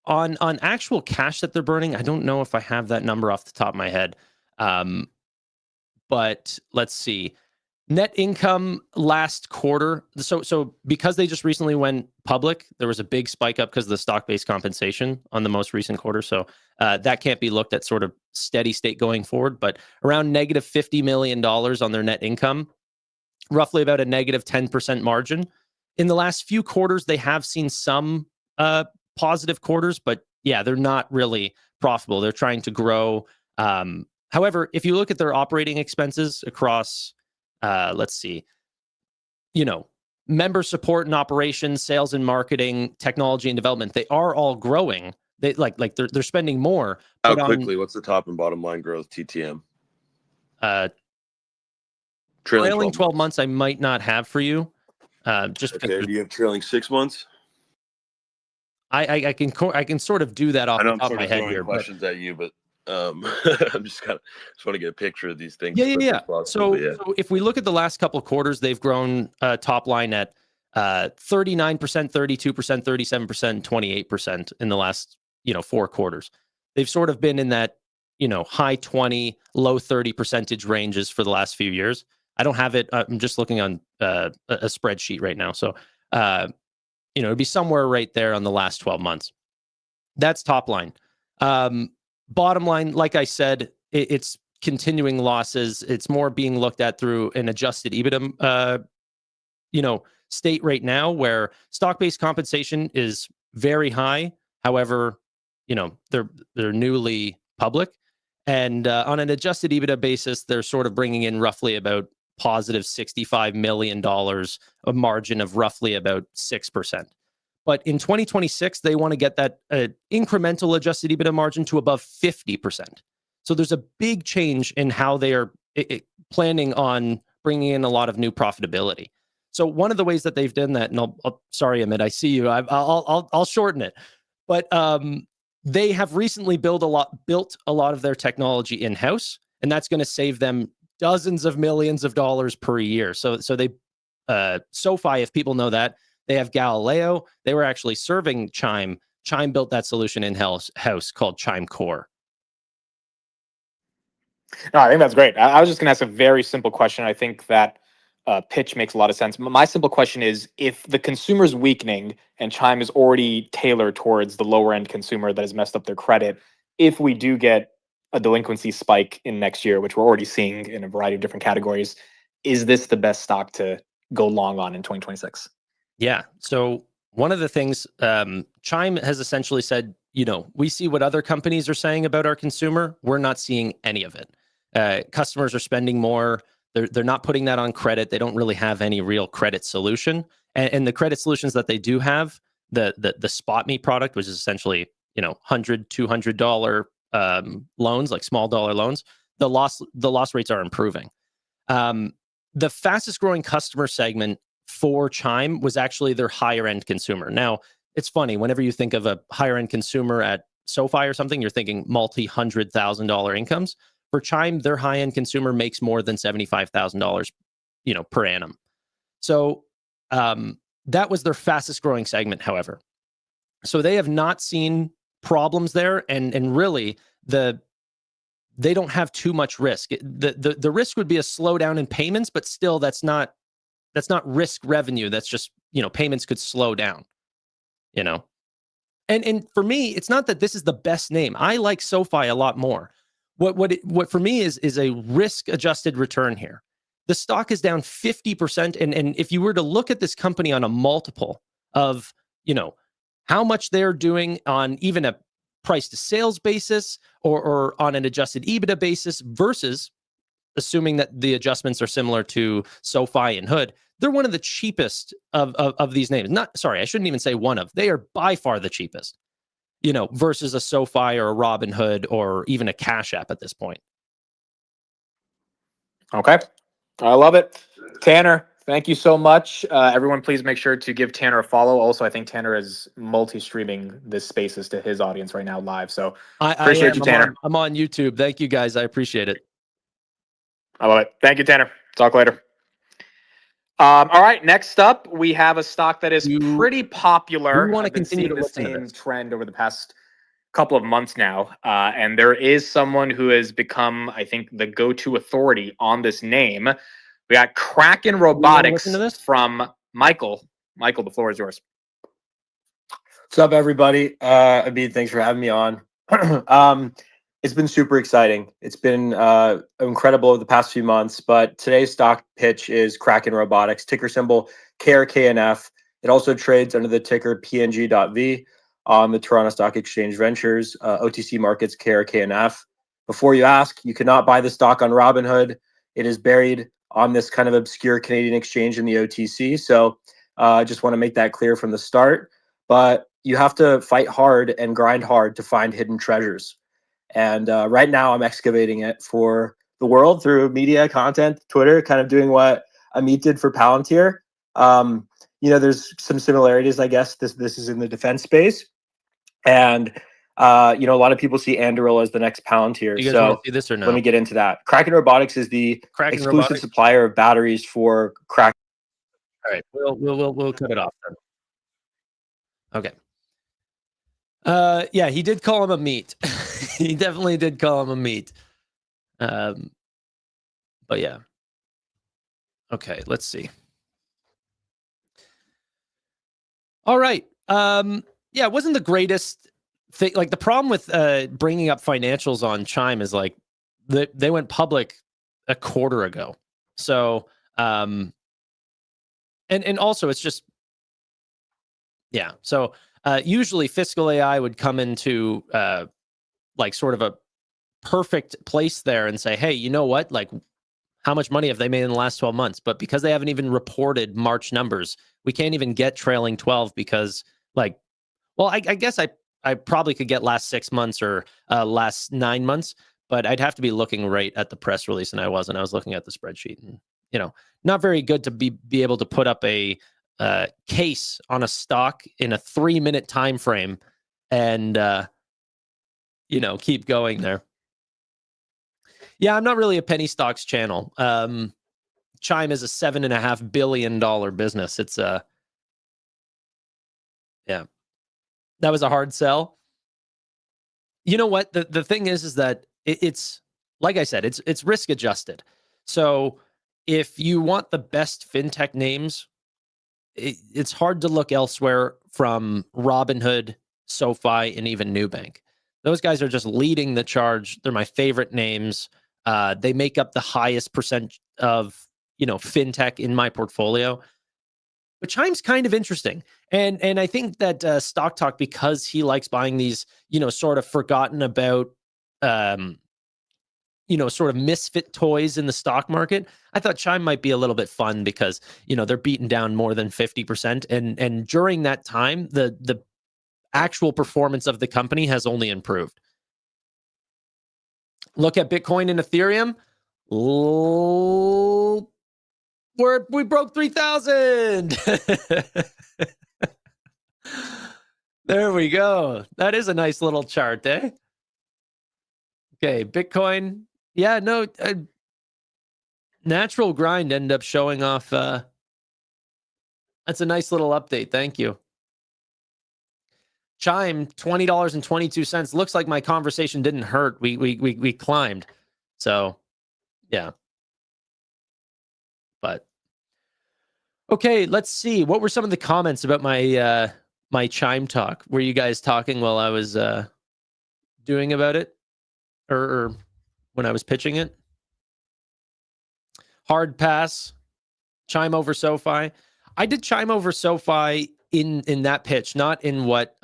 On actual cash that they're burning, I don't know if I have that number off the top of my head. But let's see. Net income last quarter. So because they just recently went public, there was a big spike up because of the stock-based compensation on the most recent quarter. So that can't be looked at sort of steady state going forward, but around negative $50 million on their net income, roughly about a negative 10% margin. In the last few quarters, they have seen some positive quarters, but yeah, they're not really profitable. They're trying to grow. However, if you look at their operating expenses across, let's see, member support and operations, sales and marketing, technology and development, they are all growing. They they're spending more. How quickly? What's the top and bottom line growth TTM? Trailing 12 months, I might not have for you. Just okay. Do you have trailing 6 months? I can sort of do that off the top of my head here. Questions at you, but I'm just want to get a picture of these things. Yeah, as yeah, quick yeah. as possible, but So if we look at the last couple of quarters, they've grown top line at 39%, 32%, 37%, 28% in the last 4 quarters. They've sort of been in that high 20, low 30% ranges for the last few years. I don't have it. I'm just looking on a spreadsheet right now. So it'd be somewhere right there on the last 12 months. That's top line. Bottom line, like I said, it's continuing losses. It's more being looked at through an adjusted EBITDA, state right now, where stock-based compensation is very high. However, they're newly public, and on an adjusted EBITDA basis, they're sort of bringing in roughly about positive $65 million, a margin of roughly about 6%. But in 2026, they want to get that incremental adjusted EBITDA margin to above 50%. So there's a big change in how they are planning on bringing in a lot of new profitability. So one of the ways that they've done that, and sorry, Amit, I see you. I'll shorten it, but they have recently built a lot of their technology in house, and that's going to save them dozens of millions of dollars per year. So they SoFi, if people know that, they have Galileo. They were actually serving Chime. Chime built that solution in house called Chime Core. No, I think that's great. I was just going to ask a very simple question. I think that pitch makes a lot of sense. My simple question is, if the consumer's weakening and Chime is already tailored towards the lower end consumer that has messed up their credit, if we do get a delinquency spike in next year, which we're already seeing in a variety of different categories, is this the best stock to go long on in 2026? Yeah. So one of the things Chime has essentially said, we see what other companies are saying about our consumer. We're not seeing any of it. Customers are spending more. They're not putting that on credit. They don't really have any real credit solution. And the credit solutions that they do have, the Spot Me product, which is essentially $100, $200 loans, like small dollar loans, the loss rates are improving. The fastest growing customer segment for Chime was actually their higher end consumer. Now, it's funny, whenever you think of a higher end consumer at SoFi or something, you're thinking multi-$100,000 incomes. For Chime, their high end consumer makes more than $75,000, per annum. So that was their fastest growing segment, however. So they have not seen problems there, and really they don't have too much risk. The risk would be a slowdown in payments, but still that's not risk revenue. That's just, payments could slow down, And for me, it's not that this is the best name. I like SoFi a lot more. What for me is a risk adjusted return here. The stock is down 50%. And if you were to look at this company on a multiple of, how much they're doing on even a price to sales basis or on an adjusted EBITDA basis versus assuming that the adjustments are similar to SoFi and Hood, they're one of the cheapest of these names. I shouldn't even say one of. They are by far the cheapest, versus a SoFi or a Robinhood or even a Cash App at this point. Okay. I love it. Tanner, thank you so much. Everyone, please make sure to give Tanner a follow. Also, I think Tanner is multi-streaming this Spaces to his audience right now live. So appreciate you, Tanner. I'm on YouTube. Thank you, guys. I appreciate it. I love it. Thank you, Tanner. Talk later. All right. Next up, we have a stock that is pretty popular. We want to I've been continue seeing to the listen to same this trend over the past couple of months now. And there is someone who has become, I think, the go-to authority on this name. We got Kraken Robotics from Michael. Michael, the floor is yours. What's up, everybody? Abid, thanks for having me on. It's been super exciting. It's been incredible over the past few months, but today's stock pitch is Kraken Robotics, ticker symbol KRKNF. It also trades under the ticker PNG.V on the Toronto Stock Exchange Ventures, OTC Markets KRKNF. Before you ask, you cannot buy the stock on Robinhood. It is buried on this kind of obscure Canadian exchange in the OTC. So I just want to make that clear from the start. But you have to fight hard and grind hard to find hidden treasures. And right now I'm excavating it for the world through media, content, Twitter, kind of doing what Amit did for Palantir. There's some similarities, I guess. This is in the defense space. And You know, a lot of people see Anduril as the next Palantir. You guys So want to see this or no? let me get into that. Kraken Robotics is the Kraken exclusive Robotics? supplier of batteries for Kraken. All right, we'll cut it off then. Okay. Yeah, he did call him a meat. He definitely did call him a meat. But yeah. Okay, let's see. All right. Yeah, it wasn't the greatest thing. Like the problem with bringing up financials on Chime is like they went public a quarter ago. So, and also it's just, yeah. So usually Fiscal AI would come into like sort of a perfect place there and say, hey, you know what? Like, how much money have they made in the last 12 months? But because they haven't even reported March numbers, we can't even get trailing 12 because, like, well, I guess I probably could get last 6 months or last 9 months, but I'd have to be looking right at the press release, and I wasn't. I was looking at the spreadsheet, and not very good to be able to put up a case on a stock in a 3-minute time frame and keep going there. Yeah, I'm not really a penny stocks channel. Chime is a $7.5 billion business. It's yeah, that was a hard sell. You know what? The thing is that it's like I said, it's risk adjusted. So if you want the best fintech names, it's hard to look elsewhere from Robinhood, SoFi, and even Nubank. Those guys are just leading the charge. They're my favorite names. They make up the highest percent of fintech in my portfolio. But Chime's kind of interesting, and I think that Stock Talk, because he likes buying these sort of forgotten about sort of misfit toys in the stock market. I thought Chime might be a little bit fun because they're beaten down more than 50%, and during that time the actual performance of the company has only improved. Look at Bitcoin and Ethereum. We broke 3,000. There we go. That is a nice little chart, eh? Okay, Bitcoin. Yeah, no, natural grind ended up showing off. That's a nice little update. Thank you. Chime, $20.22. Looks like my conversation didn't hurt. We climbed. So, yeah. But okay, let's see. What were some of the comments about my my Chime talk? Were you guys talking while I was doing about it, or when I was pitching it? Hard pass. Chime over SoFi. I did Chime over SoFi in that pitch, not in what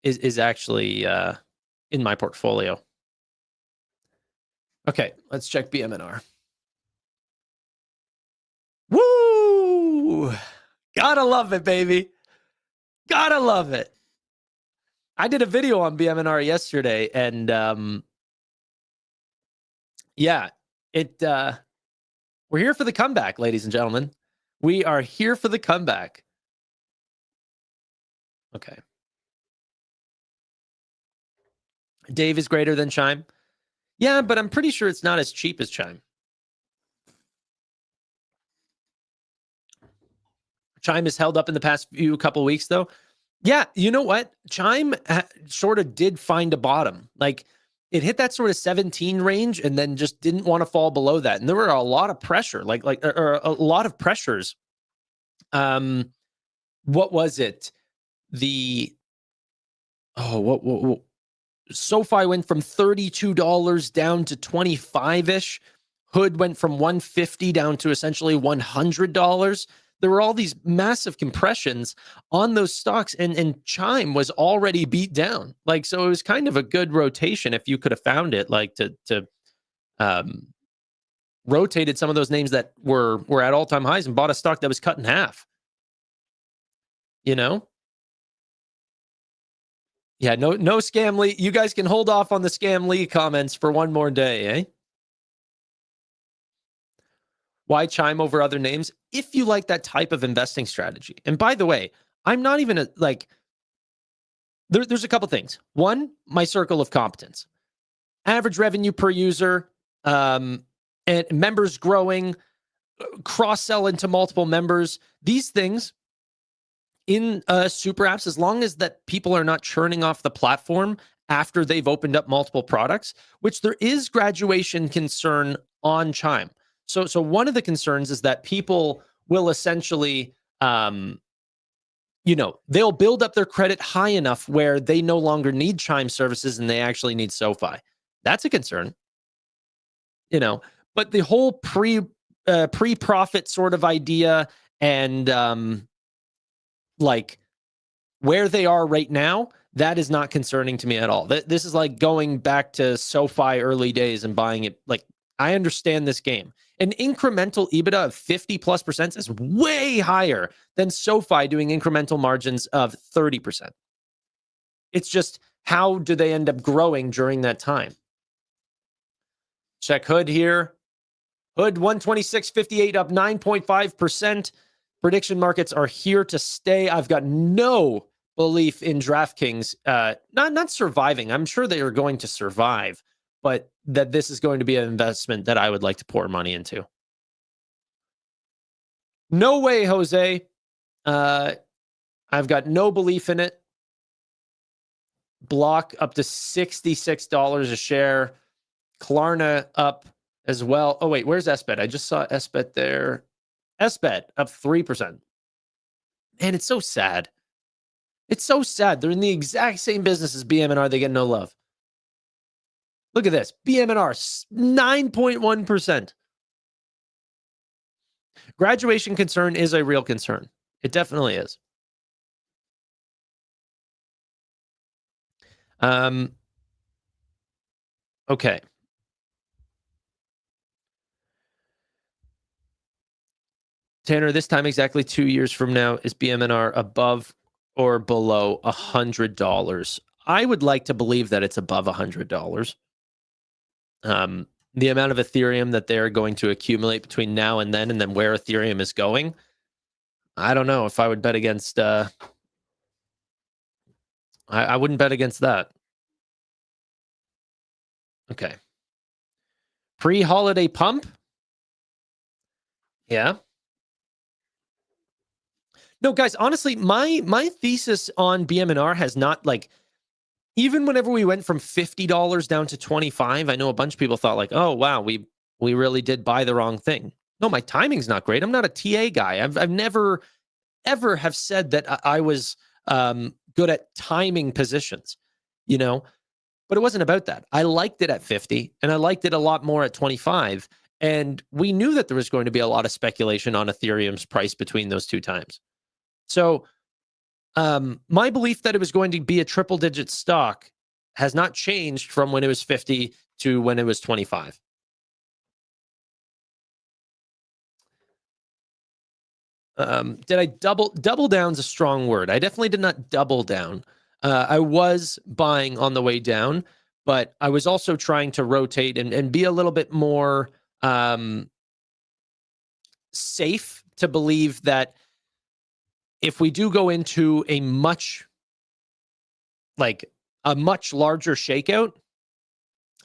is actually in my portfolio. Okay, let's check BMNR. Woo! Gotta love it, baby. Gotta love it. I did a video on BMNR yesterday, and yeah, we're here for the comeback, ladies and gentlemen. We are here for the comeback. Okay. Dave is greater than Chime. Yeah, but I'm pretty sure it's not as cheap as Chime. Chime has held up in the past couple weeks, though. Yeah, you know what? Chime sort of did find a bottom. Like, it hit that sort of 17 range and then just didn't want to fall below that. And there were a lot of pressure, or a lot of pressures. What was it? What SoFi went from $32 down to 25-ish. Hood went from 150 down to essentially $100. There were all these massive compressions on those stocks, and Chime was already beat down. Like, so it was kind of a good rotation if you could have found it, like to rotated some of those names that were at all-time highs and bought a stock that was cut in half. Yeah, no Scam Lee. You guys can hold off on the Scam Lee comments for one more day, eh? Why Chime over other names? If you like that type of investing strategy. And by the way, I'm not even there's a couple things. One, my circle of competence, average revenue per user, and members growing, cross-sell into multiple members. These things in super apps, as long as that people are not churning off the platform after they've opened up multiple products, which there is graduation concern on Chime. So one of the concerns is that people will essentially, they'll build up their credit high enough where they no longer need Chime services and they actually need SoFi. That's a concern, but the whole pre-profit sort of idea and where they are right now, that is not concerning to me at all. This is like going back to SoFi early days and buying it. Like, I understand this game. An incremental EBITDA of 50+% is way higher than SoFi doing incremental margins of 30%. It's just, how do they end up growing during that time? Check Hood here. Hood 126.58 up 9.5%. Prediction markets are here to stay. I've got no belief in DraftKings not surviving. I'm sure they are going to survive, but that this is going to be an investment that I would like to pour money into. No way, Jose. I've got no belief in it. Block up to $66 a share. Klarna up as well. Oh, wait, where's SBET? I just saw SBET there. SBET up 3%. Man, it's so sad. It's so sad. They're in the exact same business as BM&R. They get no love. Look at this. BM&R, 9.1%. Graduation concern is a real concern. It definitely is. Okay. Tanner, this time exactly 2 years from now, is BM&R above or below $100? I would like to believe that it's above $100. The amount of Ethereum that they're going to accumulate between now and then where Ethereum is going, I don't know if I would bet against. I wouldn't bet against that. Okay. Pre-holiday pump. Yeah. No, guys, honestly, my thesis on BM&R has not, even whenever we went from $50 down to $25, I know a bunch of people thought oh, wow, we really did buy the wrong thing. No, my timing's not great. I'm not a TA guy. I've never, ever have said that I was good at timing positions, but it wasn't about that. I liked it at 50 and I liked it a lot more at 25. And we knew that there was going to be a lot of speculation on Ethereum's price between those two times. So my belief that it was going to be a triple-digit stock has not changed from when it was 50 to when it was 25. Did I double down's a strong word. I definitely did not double down. I was buying on the way down, but I was also trying to rotate and be a little bit more safe to believe that if we do go into a much larger shakeout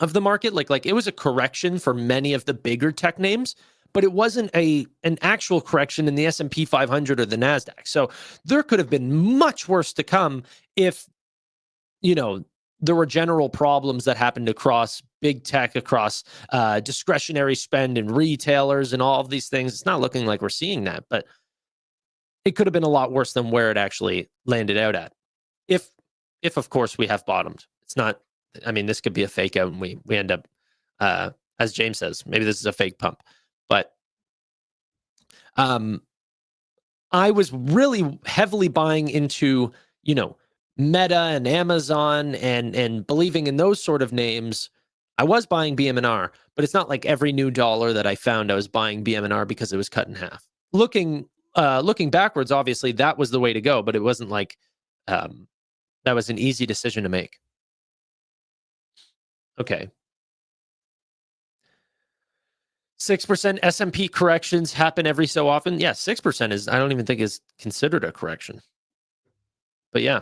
of the market, like it was a correction for many of the bigger tech names, but it wasn't an actual correction in the S&P 500 or the NASDAQ. So there could have been much worse to come if, there were general problems that happened across big tech, across discretionary spend and retailers and all of these things. It's not looking like we're seeing that, but it could have been a lot worse than where it actually landed out at. If of course we have bottomed. It's not, this could be a fake out and we end up, as James says, maybe this is a fake pump. But I was really heavily buying into, Meta and Amazon and believing in those sort of names. I was buying BM&R, but it's not like every new dollar that I found I was buying BM&R because it was cut in half. Looking backwards, obviously that was the way to go, but it wasn't like that was an easy decision to make. Okay. 6% S&P corrections happen every so often. Yeah, 6% I don't even think is considered a correction. yeah.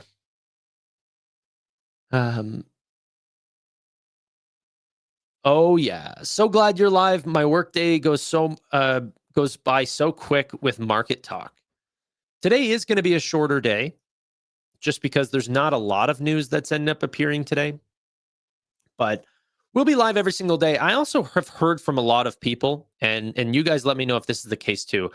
Oh yeah. So glad you're live. My workday goes by so quick with market talk. Today is going to be a shorter day just because there's not a lot of news that's ended up appearing today. But we'll be live every single day. I also have heard from a lot of people, and you guys let me know if this is the case too.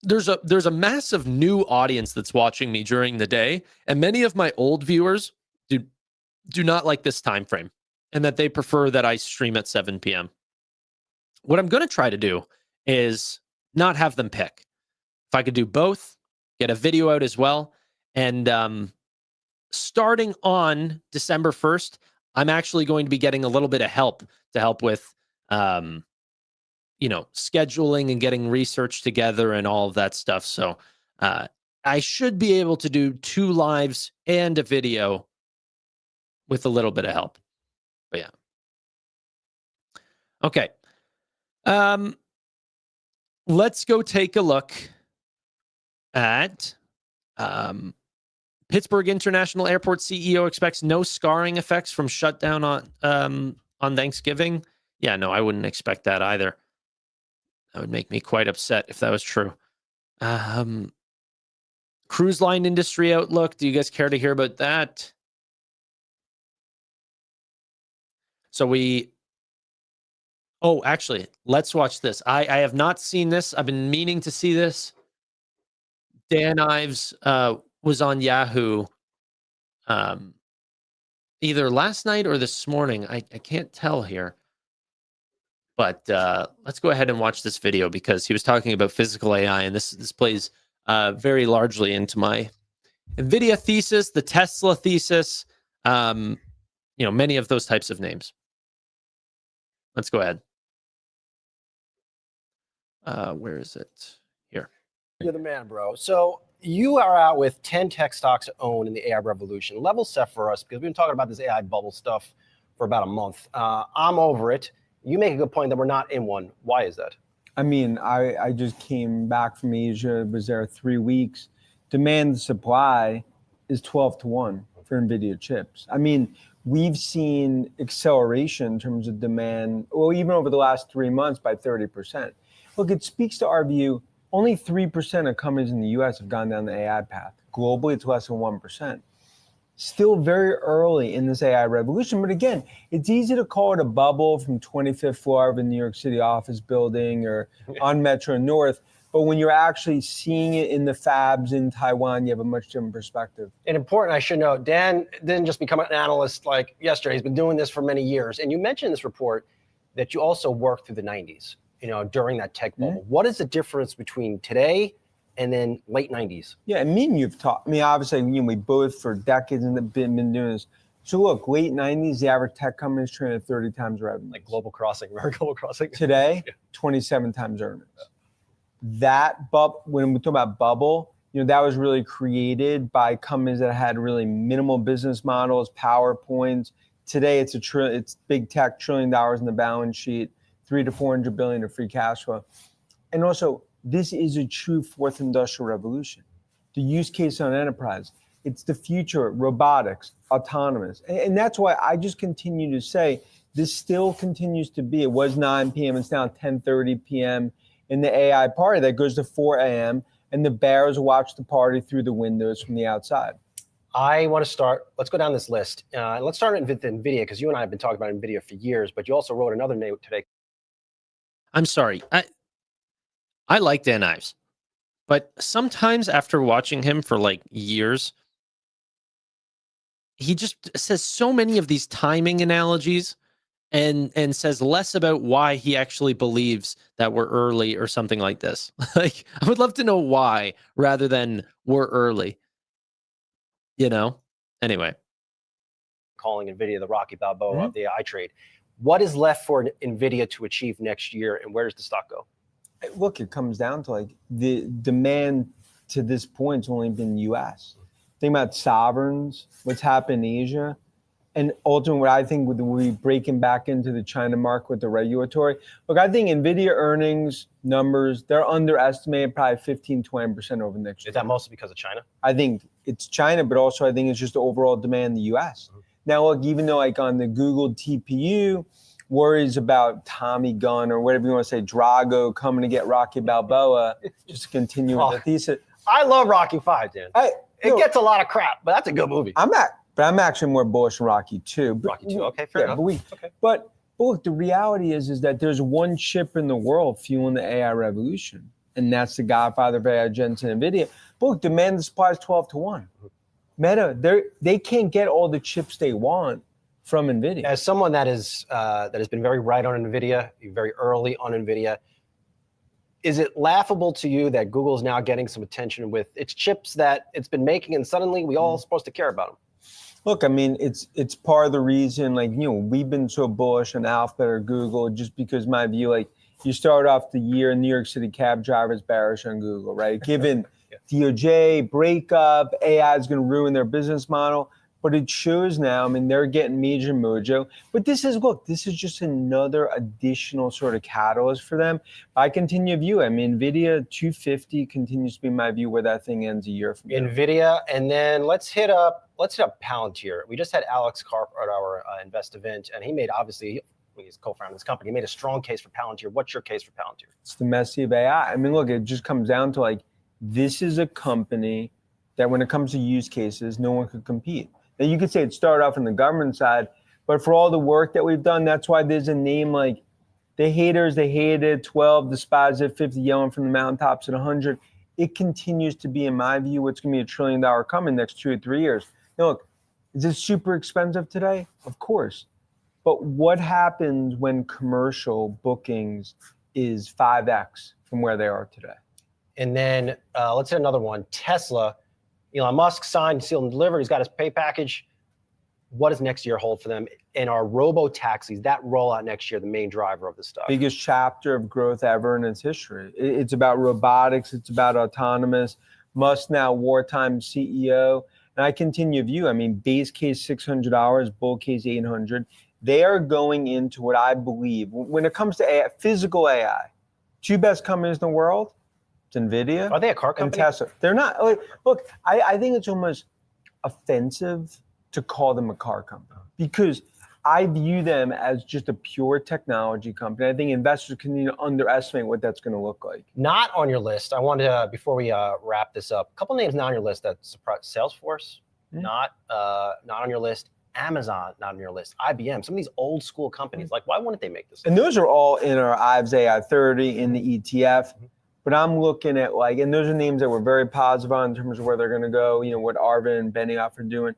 There's a massive new audience that's watching me during the day, and many of my old viewers do not like this time frame, and that they prefer that I stream at 7 p.m. What I'm going to try to do is not have them pick. If I could do both, get a video out as well, and starting on December 1st, I'm actually going to be getting a little bit of help to help with scheduling and getting research together and all of that stuff. So I should be able to do 2 lives and a video with a little bit of help. But yeah. Okay. Let's go take a look at Pittsburgh International Airport CEO expects no scarring effects from shutdown on Thanksgiving. Yeah, no, I wouldn't expect that either. That would make me quite upset if that was true. Cruise line industry outlook. Do you guys care to hear about that? So actually, let's watch this. I have not seen this. I've been meaning to see this. Dan Ives was on Yahoo either last night or this morning. I can't tell here. But let's go ahead and watch this video because he was talking about physical AI, and this plays very largely into my Nvidia thesis, the Tesla thesis, many of those types of names. Let's go ahead. Where is it? Here. You're the man, bro. So you are out with 10 tech stocks to own in the AI revolution. Level set for us because we've been talking about this AI bubble stuff for about a month. I'm over it. You make a good point that we're not in one. Why is that? I mean, I just came back from Asia, was there 3 weeks. Demand to supply is 12-1 for NVIDIA chips. I mean, we've seen acceleration in terms of demand, well, even over the last 3 months by 30%. Look, it speaks to our view. Only 3% of companies in the US have gone down the AI path. Globally, it's less than 1%. Still very early in this AI revolution. But again, it's easy to call it a bubble from 25th floor of a New York City office building or on Metro North. But when you're actually seeing it in the fabs in Taiwan, you have a much different perspective. And important, I should know, Dan didn't just become an analyst like yesterday. He's been doing this for many years. And you mentioned in this report that you also worked through the 90s, during that tech bubble. Mm-hmm. What is the difference between today and then late 90s? Yeah, you've talked. I mean, obviously, we both for decades have been doing this. So look, late 90s, the average tech company is trading at 30 times revenue. Like Global Crossing, remember Global Crossing? Today, 27 times earnings. That when we talk about bubble, that was really created by companies that had really minimal business models, PowerPoints. Today, it's big tech, $1 trillion in the balance sheet, $300 to $400 billion of free cash flow. And also, this is a true fourth industrial revolution. The use case on enterprise, it's the future, robotics, autonomous. And that's why I just continue to say this still continues to be. It was 9 p.m. It's now 10:30 p.m. in the AI party that goes to 4 a.m. and the bears watch the party through the windows from the outside. I want to start. Let's go down this list. Let's start with NVIDIA because you and I have been talking about NVIDIA for years, but you also wrote another note today. I'm sorry. I like Dan Ives, but sometimes after watching him for like years, he just says so many of these timing analogies and says less about why he actually believes that we're early or something like this. Like, I would love to know why rather than we're early, Anyway. Calling NVIDIA the Rocky Balboa of the AI trade. What is left for NVIDIA to achieve next year, and where does the stock go? Look, it comes down to the demand to this point has only been U.S. Think about sovereigns, what's happened in Asia. And ultimately, what I think we'll be breaking back into the China market with the regulatory. Look, I think Nvidia earnings numbers, they're underestimated probably 15-20% over next year. Is that mostly because of China? I think it's China, but also I think it's just the overall demand in the US. Now, look, even though like on the Google TPU, worries about Tommy Gunn or whatever you want to say, Drago coming to get Rocky Balboa, just to continue with the thesis. I love Rocky V, Dan. It gets a lot of crap, but that's a good movie. I'm actually more bullish on Rocky 2. Rocky 2, okay, fair enough. But look, the reality is that there's one chip in the world fueling the AI revolution, and that's the godfather of AI, Jensen, Nvidia. But look, demand and supply is 12-1. Meta, they can't get all the chips they want from Nvidia. As someone that has been very right on Nvidia, very early on Nvidia, is it laughable to you that Google's now getting some attention with its chips that it's been making, and suddenly we all supposed to care about them? Look, I mean, it's part of the reason, like, we've been so bullish on Alphabet or Google just because my view, like, you start off the year in New York City cab drivers bearish on Google, right? Given DOJ breakup, AI is going to ruin their business model. But it shows now, I mean, they're getting major mojo. But this is just another additional sort of catalyst for them. I continue to view, I mean, Nvidia 250 continues to be my view where that thing ends a year from now. Nvidia, and then let's hit up Palantir. We just had Alex Karp at our Invest event, and he made, obviously, he's co-founder of this company, he made a strong case for Palantir. What's your case for Palantir? It's the Messi of AI. I mean, look, it just comes down to, like, this is a company that when it comes to use cases, no one could compete. Now, you could say it started off on the government side, but for all the work that we've done, that's why there's a name like the haters, they hated 12, despise it, 50, yelling from the mountaintops at 100. It continues to be, in my view, what's going to be $1 trillion coming next 2 or 3 years. Now, look, is it super expensive today? Of course. But what happens when commercial bookings is 5x from where they are today? And then let's hit another one. Tesla. Elon Musk signed, sealed, and delivered. He's got his pay package. What does next year hold for them? And are robo-taxis, that rollout next year, the main driver of the stock? Biggest chapter of growth ever in its history. It's about robotics. It's about autonomous. Musk now wartime CEO. And I continue to view, I mean, base case $600, bull case $800. They are going into what I believe, when it comes to AI, physical AI, 2 best companies in the world, Nvidia. Are they a car company? And Tesla. They're not. Look, I think it's almost offensive to call them a car company because I view them as just a pure technology company. I think investors continue to underestimate what that's going to look like. Not on your list. I wanted to, before we wrap this up, a couple names not on your list that surprised. Salesforce, not on your list. Amazon, not on your list. IBM, some of these old school companies. Like, why wouldn't they make this? And those are all in our Ives AI 30 in the ETF. But I'm looking at and those are names that we're very positive on in terms of where they're going to go, what Arvind and Benioff are doing.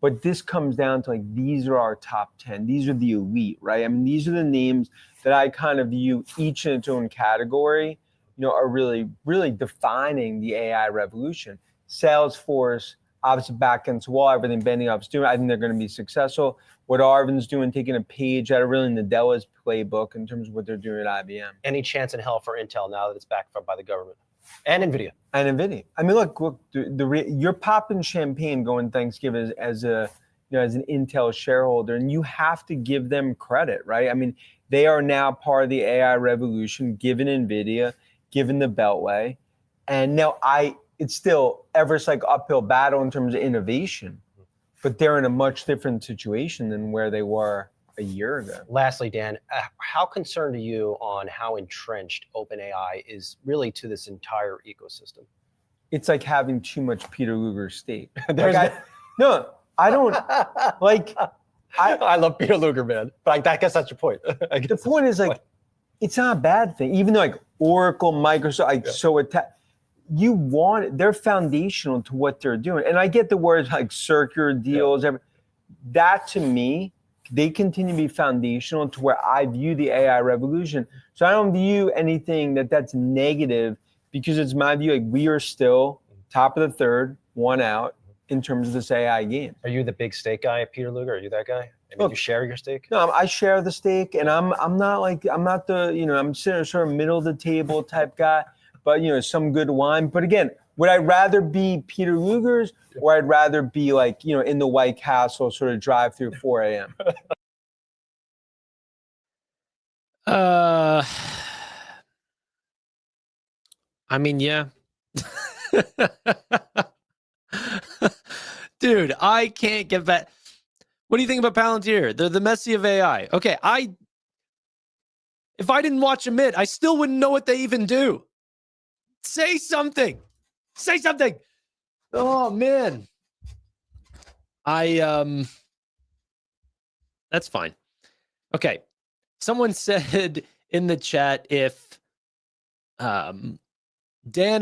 But this comes down to these are our top 10. These are the elite, right? I mean, these are the names that I kind of view each in its own category, are really, really defining the AI revolution. Salesforce, obviously back against the wall, everything Benioff's doing, I think they're going to be successful. What Arvind's doing, taking a page out of really Nadella's playbook in terms of what they're doing at IBM. Any chance in hell for Intel now that it's backed up by the government? And Nvidia. I mean, look, you're popping champagne going Thanksgiving as an Intel shareholder, and you have to give them credit, right? I mean, they are now part of the AI revolution, given Nvidia, given the Beltway, and now it's still Everest uphill battle in terms of innovation. But they're in a much different situation than where they were a year ago. Lastly, Dan, how concerned are you on how entrenched OpenAI is really to this entire ecosystem? It's like having too much Peter Luger steak. I don't I love Peter Luger, man. But I guess that's your point. The point is it's not a bad thing. Even though Oracle, Microsoft, you want it. They're foundational to what they're doing. And I get the words circular deals. That to me, they continue to be foundational to where I view the AI revolution. So I don't view anything that's negative because it's my view, we are still top of the third, one out in terms of this AI game. Are you the big steak guy, Peter Luger? Are you that guy? Do you share your steak? No, I share the steak, and I'm not the I'm sort of middle of the table type guy. but some good wine. But again, would I rather be Peter Luger's, or I'd rather be like in the White Castle sort of drive through 4 a.m. I mean, yeah. Dude, I can't get back. What do you think about Palantir? They're the Messi of AI. Okay, if I didn't watch a mid, I still wouldn't know what they even do. Say something. Say something. Oh man. That's fine. Okay. Someone said in the chat if Dan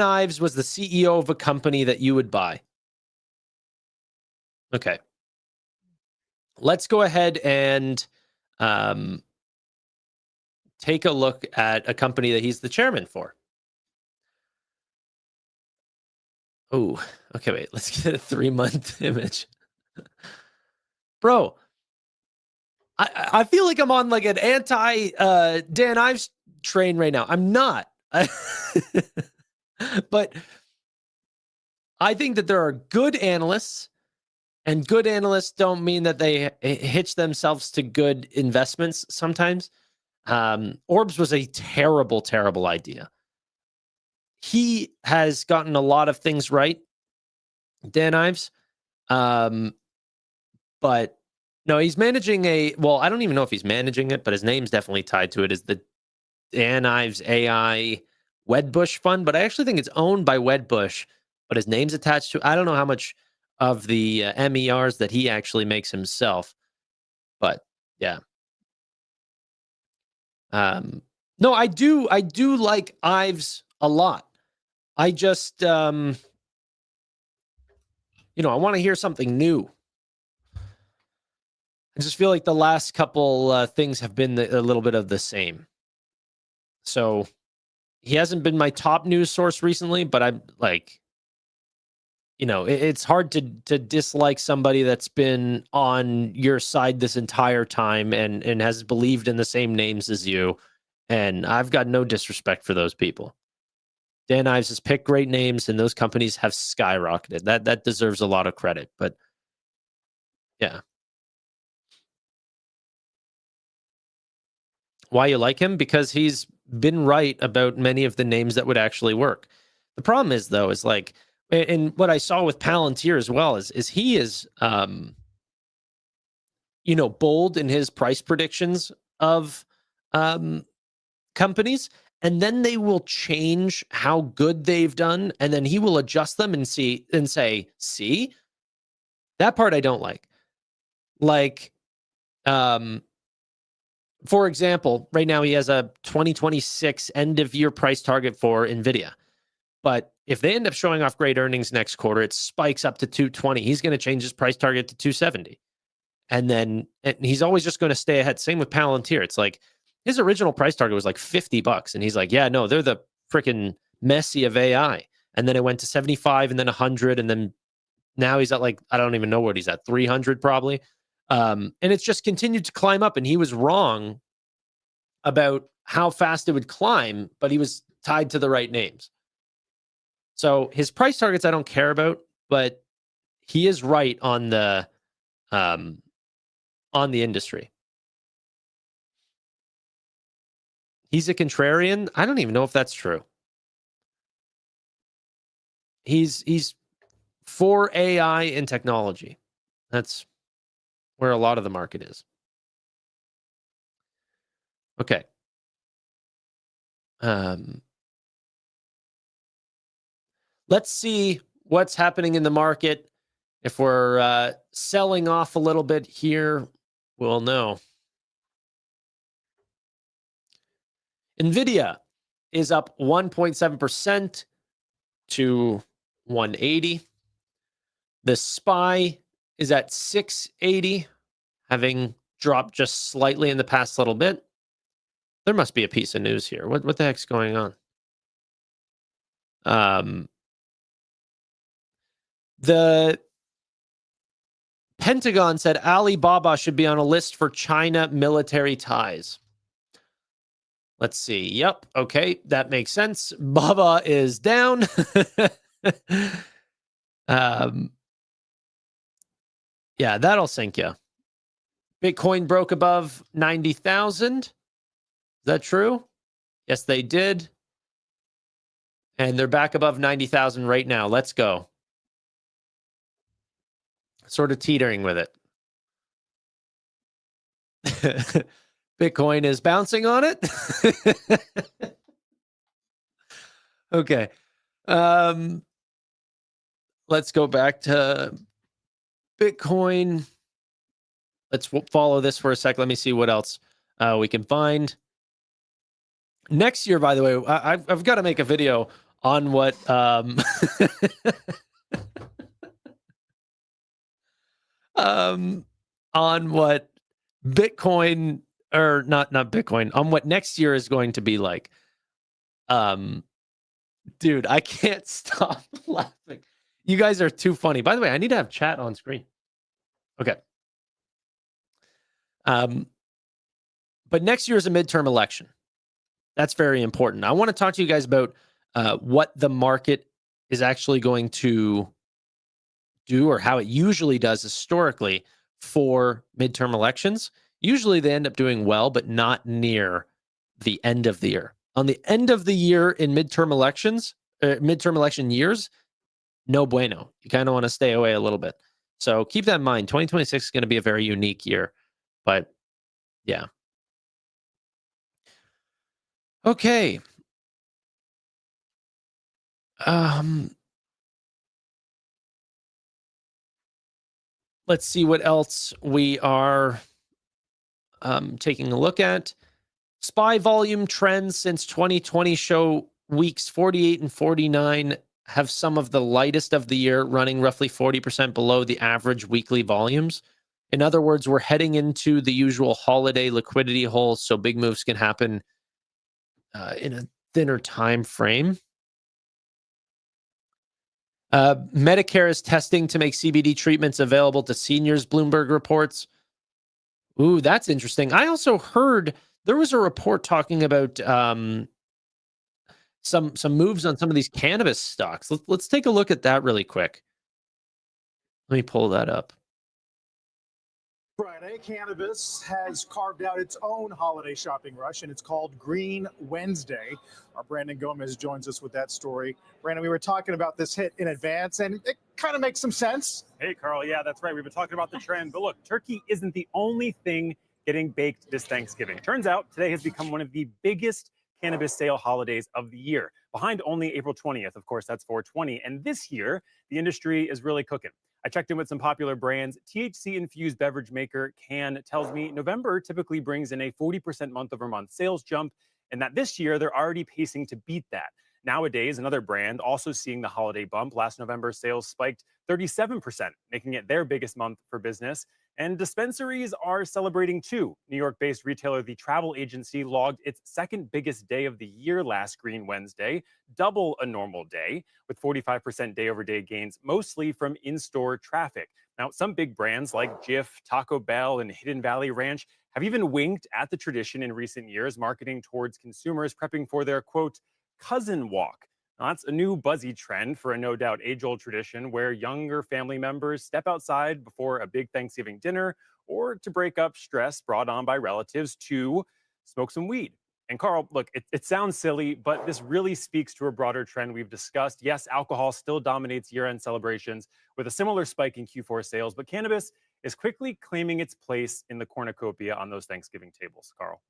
Ives was the CEO of a company that you would buy. Okay. Let's go ahead and take a look at a company that he's the chairman for. Oh, okay, wait. Let's get a 3-month image. Bro, I feel like I'm on like an anti Dan Ives train right now. I'm not. But I think that there are good analysts, and good analysts don't mean that they hitch themselves to good investments sometimes. Orbs was a terrible, terrible idea. He has gotten a lot of things right, Dan Ives. But no, he's managing I don't even know if he's managing it, but his name's definitely tied to it, is the Dan Ives AI Wedbush Fund. But I actually think it's owned by Wedbush, but his name's attached to, I don't know how much of the MERs that he actually makes himself. But yeah. No, I do like Ives a lot. I just, I want to hear something new. I just feel like the last couple things have been a little bit of the same. So he hasn't been my top news source recently, but I'm like, it's hard to dislike somebody that's been on your side this entire time and has believed in the same names as you. And I've got no disrespect for those people. Dan Ives has picked great names, and those companies have skyrocketed. That deserves a lot of credit. But yeah. Why you like him? Because he's been right about many of the names that would actually work. The problem is, though, is like, and what I saw with Palantir as well is he is, bold in his price predictions of companies, and then they will change how good they've done, and then he will adjust them and say, that part I don't like. Like, for example, right now he has a 2026 end of year price target for Nvidia. But if they end up showing off great earnings next quarter, it spikes up to 220. He's going to change his price target to 270. And he's always just going to stay ahead. Same with Palantir. It's like his original price target was like $50. And he's like, yeah, no, they're the freaking Messi of AI. And then it went to 75 and then 100. And then now he's at like, I don't even know what he's at, 300 probably. And it's just continued to climb up. And he was wrong about how fast it would climb, but he was tied to the right names. So his price targets I don't care about, but he is right on the industry. He's a contrarian. I don't even know if that's true. He's for AI and technology. That's where a lot of the market is. Okay. Let's see what's happening in the market. If we're selling off a little bit here, we'll know. Nvidia is up 1.7% to 180. The SPY is at 680, having dropped just slightly in the past little bit. There must be a piece of news here. What the heck's going on? The Pentagon said Alibaba should be on a list for China military ties. Let's see. Yep. Okay. That makes sense. Bubba is down. Yeah, that'll sink you. Bitcoin broke above 90,000. Is that true? Yes, they did. And they're back above 90,000 right now. Let's go. Sort of teetering with it. Bitcoin is bouncing on it. Okay. Let's go back to Bitcoin. Let's follow this for a sec. Let me see what else we can find. Next year, by the way, I've got to make a video on what on what Bitcoin, or not Bitcoin, on what next year is going to be like. Dude, I can't stop laughing. You guys are too funny. By the way, I need to have chat on screen. Okay. But next year is a midterm election. That's very important. I want to talk to you guys about what the market is actually going to do, or how it usually does historically for midterm elections. Usually they end up doing well, but not near the end of the year. On the end of the year in midterm elections, midterm election years, no bueno. You kind of want to stay away a little bit. So keep that in mind. 2026 is going to be a very unique year. But yeah. Okay. Let's see what else we are taking a look at. SPY volume trends since 2020 show weeks 48 and 49 have some of the lightest of the year, running roughly 40% below the average weekly volumes. In other words, we're heading into the usual holiday liquidity hole, so big moves can happen in a thinner time frame. Medicare is testing to make CBD treatments available to seniors, Bloomberg reports. Ooh, that's interesting. I also heard there was a report talking about some moves on some of these cannabis stocks. Let's take a look at that really quick. Let me pull that up. Friday, cannabis has carved out its own holiday shopping rush, and it's called Green Wednesday. Our Brandon Gomez joins us with that story. Brandon, we were talking about this hit in advance, and it kind of makes some sense. Hey, Carl. Yeah, that's right. We've been talking about the trend. But look, turkey isn't the only thing getting baked this Thanksgiving. Turns out today has become one of the biggest cannabis sale holidays of the year, behind only April 20th. Of course, that's 420. And this year, the industry is really cooking. I checked in with some popular brands. THC-infused beverage maker Can tells me November typically brings in a 40% month-over-month sales jump, and that this year they're already pacing to beat that. Nowadays, another brand also seeing the holiday bump. Last November, sales spiked 37%, making it their biggest month for business. And dispensaries are celebrating too. New York-based retailer The Travel Agency logged its second biggest day of the year last Green Wednesday, double a normal day, with 45% day-over-day gains, mostly from in-store traffic. Now, some big brands like Jif, Taco Bell, and Hidden Valley Ranch have even winked at the tradition in recent years, marketing towards consumers prepping for their, quote, cousin walk. Now, that's a new buzzy trend for a no doubt age-old tradition where younger family members step outside before a big Thanksgiving dinner or to break up stress brought on by relatives to smoke some weed. And Carl, look, it sounds silly, but this really speaks to a broader trend we've discussed. Yes, alcohol still dominates year-end celebrations with a similar spike in Q4 sales, but cannabis is quickly claiming its place in the cornucopia on those Thanksgiving tables, Carl.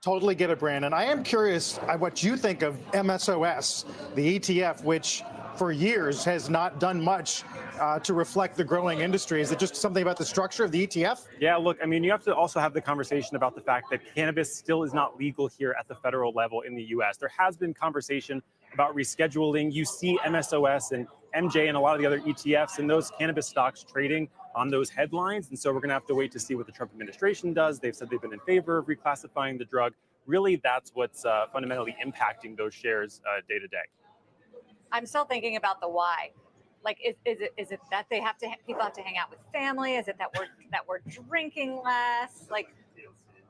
Totally get it, Brandon. I am curious what you think of MSOS, the ETF, which for years has not done much to reflect the growing industry. Is it just something about the structure of the ETF? Yeah, look, I mean, you have to also have the conversation about the fact that cannabis still is not legal here at the federal level in the U.S. There has been conversation about rescheduling. You see MSOS and MJ and a lot of the other ETFs and those cannabis stocks trading on those headlines. And so we're going to have to wait to see what the Trump administration does. They've said they've been in favor of reclassifying the drug. Really, that's what's fundamentally impacting those shares day to day. I'm still thinking about the why. Like, is it that they have to people have to hang out with family? Is it that we're drinking less? Like,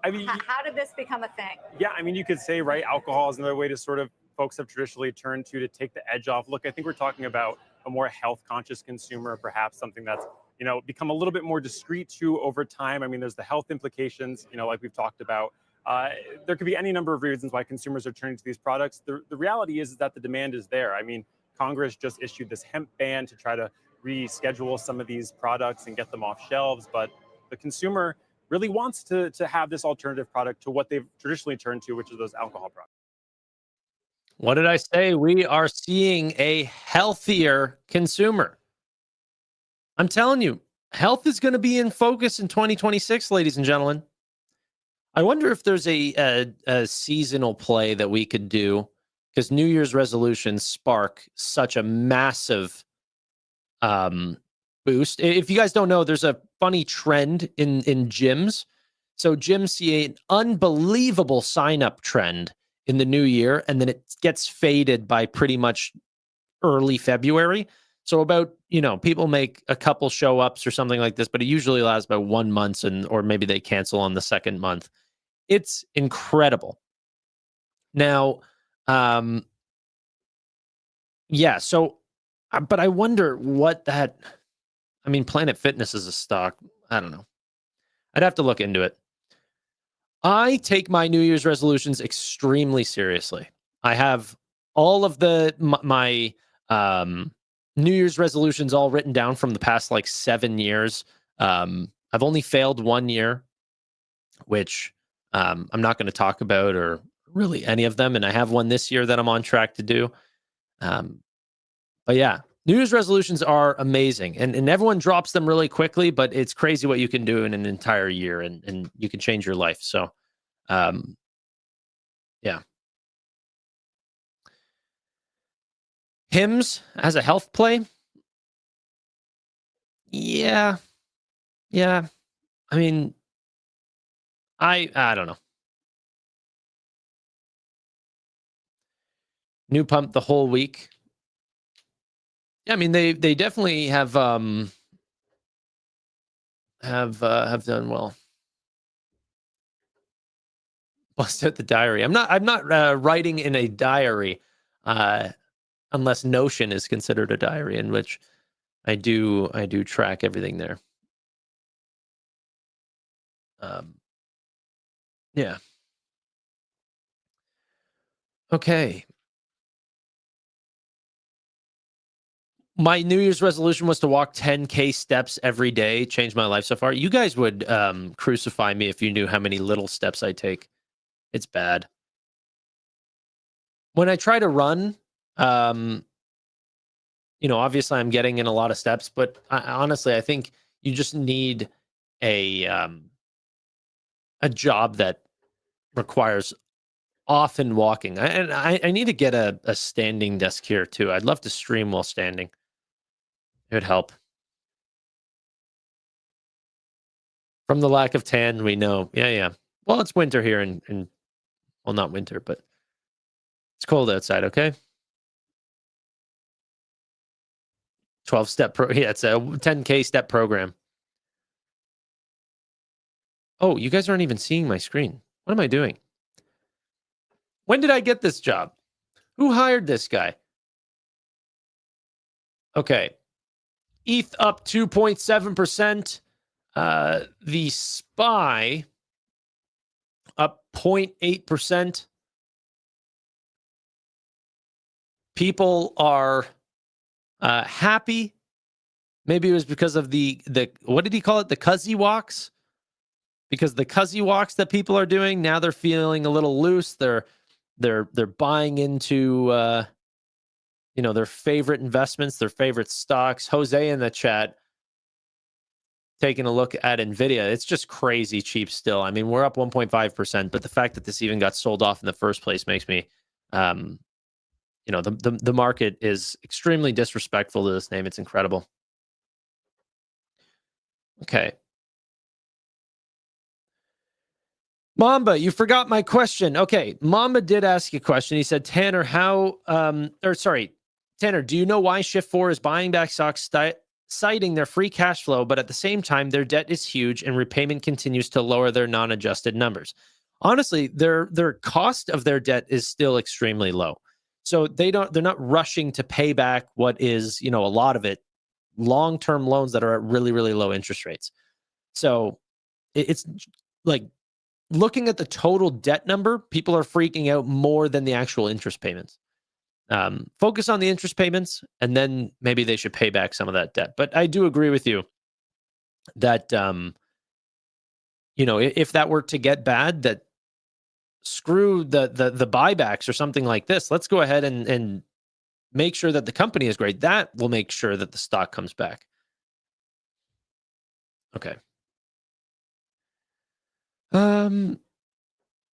I mean, How did this become a thing? yeah, I mean, you could say, right, alcohol is another way to sort of folks have traditionally turned to take the edge off. Look, I think we're talking about a more health conscious consumer, perhaps something that's, become a little bit more discreet to over time. I mean, there's the health implications, like we've talked about. There could be any number of reasons why consumers are turning to these products. The reality is that the demand is there. I mean, Congress just issued this hemp ban to try to reschedule some of these products and get them off shelves, but the consumer really wants to have this alternative product to what they've traditionally turned to, which is those alcohol products. What did I say? We are seeing a healthier consumer. I'm telling you, health is going to be in focus in 2026, ladies and gentlemen. I wonder if there's a seasonal play that we could do, because New Year's resolutions spark such a massive boost. If you guys don't know, there's a funny trend in gyms. So gyms see an unbelievable sign-up trend in the new year, and then it gets faded by pretty much early February. So about, people make a couple show ups or something like this, but it usually lasts about 1 month, or maybe they cancel on the second month. It's incredible. Now, yeah, so, but I wonder what Planet Fitness is a stock. I don't know. I'd have to look into it. I take my New Year's resolutions extremely seriously. I have all of my New Year's resolutions all written down from the past 7 years. I've only failed 1 year, which I'm not going to talk about, or really any of them. And I have one this year that I'm on track to do. But yeah, New Year's resolutions are amazing, and everyone drops them really quickly, but it's crazy what you can do in an entire year, and you can change your life. So, yeah. Hims as a health play. Yeah. I mean, I don't know. New pump the whole week. Yeah, I mean, they definitely have done well. Bust out the diary. I'm not writing in a diary, unless Notion is considered a diary, in which I do track everything there. Yeah. Okay. My New Year's resolution was to walk 10K steps every day. Changed my life so far. You guys would crucify me if you knew how many little steps I take. It's bad. When I try to run, obviously I'm getting in a lot of steps, but honestly, I think you just need a job that requires often walking. I need to get a standing desk here too. I'd love to stream while standing. It would help. From the lack of tan, we know. Yeah. Well, it's winter here, and well, not winter, but it's cold outside. Okay. 12-step yeah, it's a 10K step program. Oh, you guys aren't even seeing my screen. What am I doing? When did I get this job? Who hired this guy? Okay. ETH up 2.7%. The SPY up 0.8%. People are happy. Maybe it was because of the what did he call it? The cuzzy walks. Because the cuzzy walks that people are doing, now they're feeling a little loose. They're buying into their favorite investments, their favorite stocks. Jose in the chat taking a look at Nvidia. It's just crazy cheap still. I mean, we're up 1.5%, but the fact that this even got sold off in the first place makes me the market is extremely disrespectful to this name. It's incredible. Okay. Mamba, you forgot my question. Okay, Mamba did ask a question. He said, Tanner, Tanner, do you know why Shift 4 is buying back stocks citing their free cash flow, but at the same time, their debt is huge and repayment continues to lower their non-adjusted numbers. Honestly, their cost of their debt is still extremely low. So they're not rushing to pay back what is, a lot of it long-term loans that are at really, really low interest rates. So it's like looking at the total debt number, people are freaking out more than the actual interest payments. Focus on the interest payments, and then maybe they should pay back some of that debt. But I do agree with you that, if that were to get bad, that screw the buybacks or something like this. Let's go ahead and make sure that the company is great. That will make sure that the stock comes back. Okay.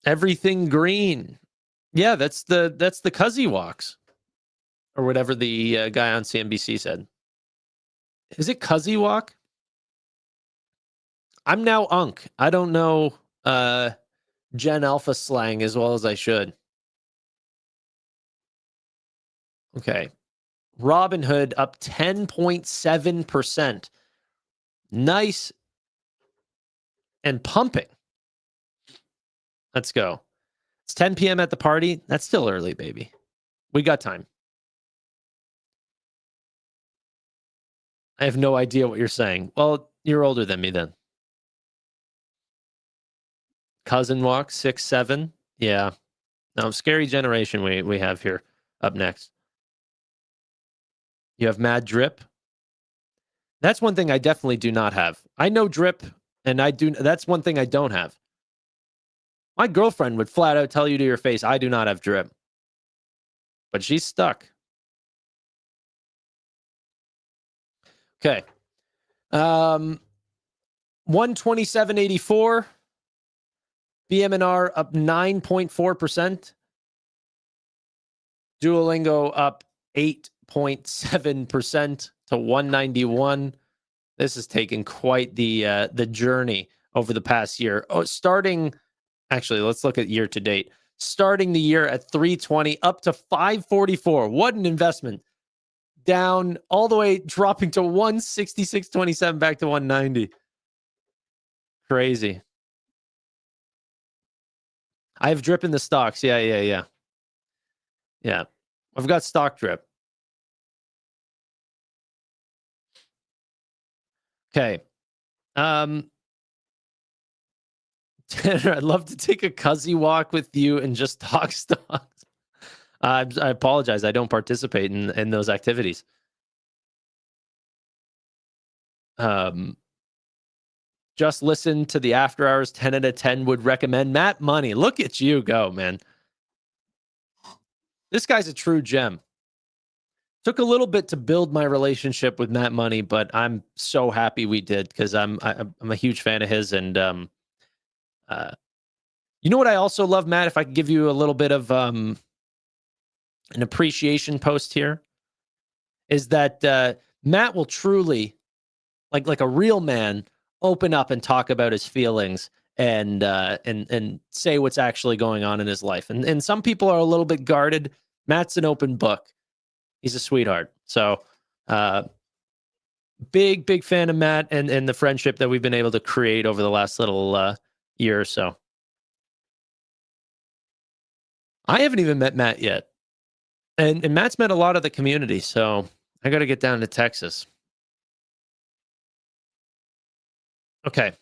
Everything green. Yeah, that's the Cuzzy walks, or whatever the guy on CNBC said. Is it Cuzzy walk? I'm now Unk. I don't know Gen Alpha slang as well as I should. Okay. Robinhood up 10.7%. Nice and pumping. Let's go. It's 10 p.m. at the party. That's still early, baby. We got time. I have no idea what you're saying. Well, you're older than me then. Cousin walk 6-7. Yeah. No, scary generation we have here up next. You have mad drip. That's one thing I definitely do not have. I know drip, and that's one thing I don't have. My girlfriend would flat out tell you to your face, I do not have drip. But she's stuck. Okay. 127.84. BMNR up 9.4%. Duolingo up 8.7% to 191. This has taken quite the journey over the past year. Actually, let's look at year to date. Starting the year at 320 up to 544. What an investment. Down all the way, dropping to 166.27 back to 190. Crazy. I have drip in the stocks. Yeah. I've got stock drip. Okay. Tanner, I'd love to take a Cuzzy walk with you and just talk stocks. I apologize. I don't participate in those activities. Just listen to the after hours. 10 out of 10 would recommend. Matt Money. Look at you go, man. This guy's a true gem. Took a little bit to build my relationship with Matt Money, but I'm so happy we did because I'm a huge fan of his. And you know what I also love, Matt? If I could give you a little bit of an appreciation post here, is that Matt will truly, like a real man, open up and talk about his feelings and say what's actually going on in his life. And some people are a little bit guarded. Matt's an open book. He's a sweetheart. So big fan of Matt and the friendship that we've been able to create over the last little year or so. I haven't even met Matt yet. And Matt's met a lot of the community, so I got to get down to Texas. Okay.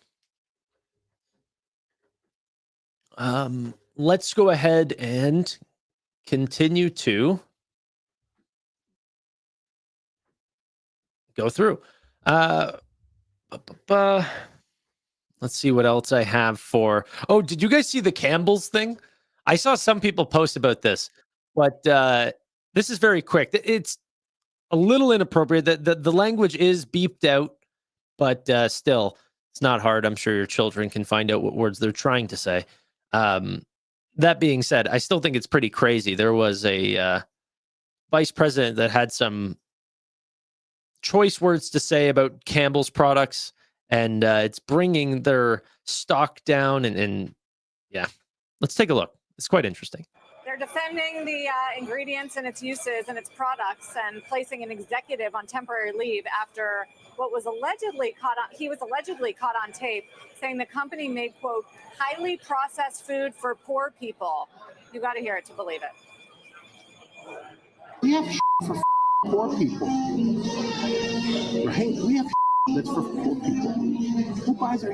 Let's go ahead and continue to go through. Let's see what else I have for. Oh, did you guys see the Campbell's thing? I saw some people post about this, but this is very quick. It's a little inappropriate. The language is beeped out, but still, it's not hard. I'm sure your children can find out what words they're trying to say. That being said, I still think it's pretty crazy. There was a vice president that had some choice words to say about Campbell's products, and it's bringing their stock down. And yeah, let's take a look. It's quite interesting. They're defending the ingredients and its uses and its products and placing an executive on temporary leave after what was allegedly he was allegedly caught on tape saying the company made, quote, highly processed food for poor people. You got to hear it to believe it. We have for poor people, right? We have that's for poor people. Who buys our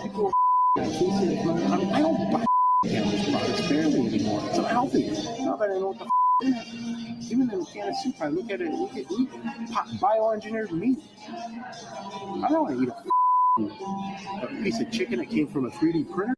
people? I don't buy cannabis products barely anymore. It's unhealthy. Now that I know what the in it. Even in a can of soup, I look at it. We bioengineered meat. I don't want to eat a piece of chicken that came from a 3D printer.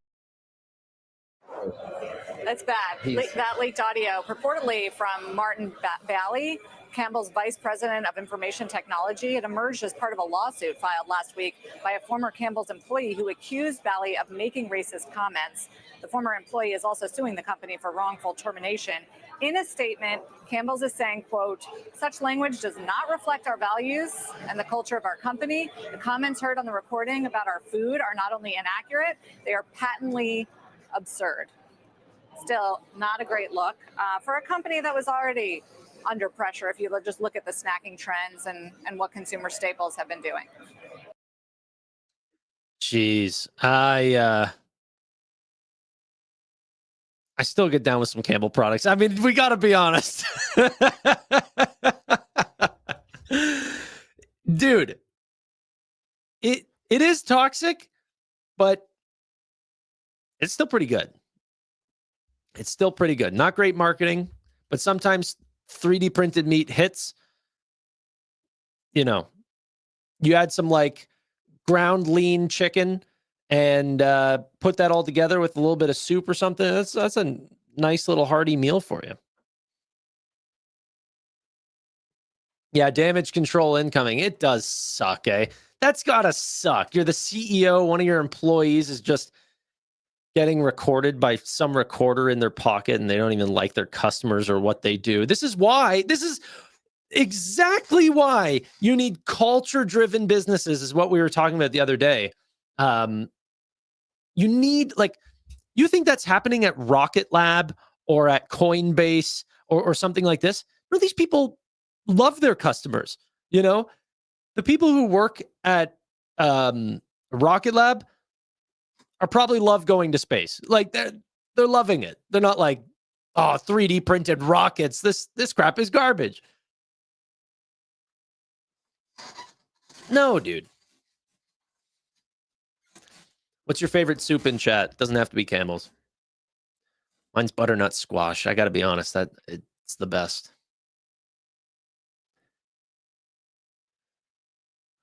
That's bad. That leaked audio, purportedly from Martin Valley, Campbell's vice president of information technology. It emerged as part of a lawsuit filed last week by a former Campbell's employee who accused Valley of making racist comments. The former employee is also suing the company for wrongful termination. In a statement, Campbell's is saying, quote, such language does not reflect our values and the culture of our company. The comments heard on the recording about our food are not only inaccurate, they are patently absurd. Still not a great look for a company that was already under pressure if you just look at the snacking trends and what consumer staples have been doing. Jeez, I still get down with some Campbell products. I mean, we got to be honest. Dude, it is toxic, but it's still pretty good. It's still pretty good. Not great marketing, but sometimes 3D printed meat hits. You know, you add some like ground lean chicken and put that all together with a little bit of soup or something. That's a nice little hearty meal for you. Yeah, damage control incoming. It does suck, eh? That's gotta suck. You're the CEO, one of your employees is just getting recorded by some recorder in their pocket and they don't even like their customers or what they do. This is exactly why you need culture-driven businesses, is what we were talking about the other day. You need, like, you think that's happening at Rocket Lab or at Coinbase or something like this? No, these people love their customers. You know, the people who work at Rocket Lab are probably love going to space. Like they're loving it. They're not like, oh, 3D printed rockets. This crap is garbage. No, dude. What's your favorite soup in chat? Doesn't have to be Campbell's. Mine's butternut squash. I got to be honest, it's the best.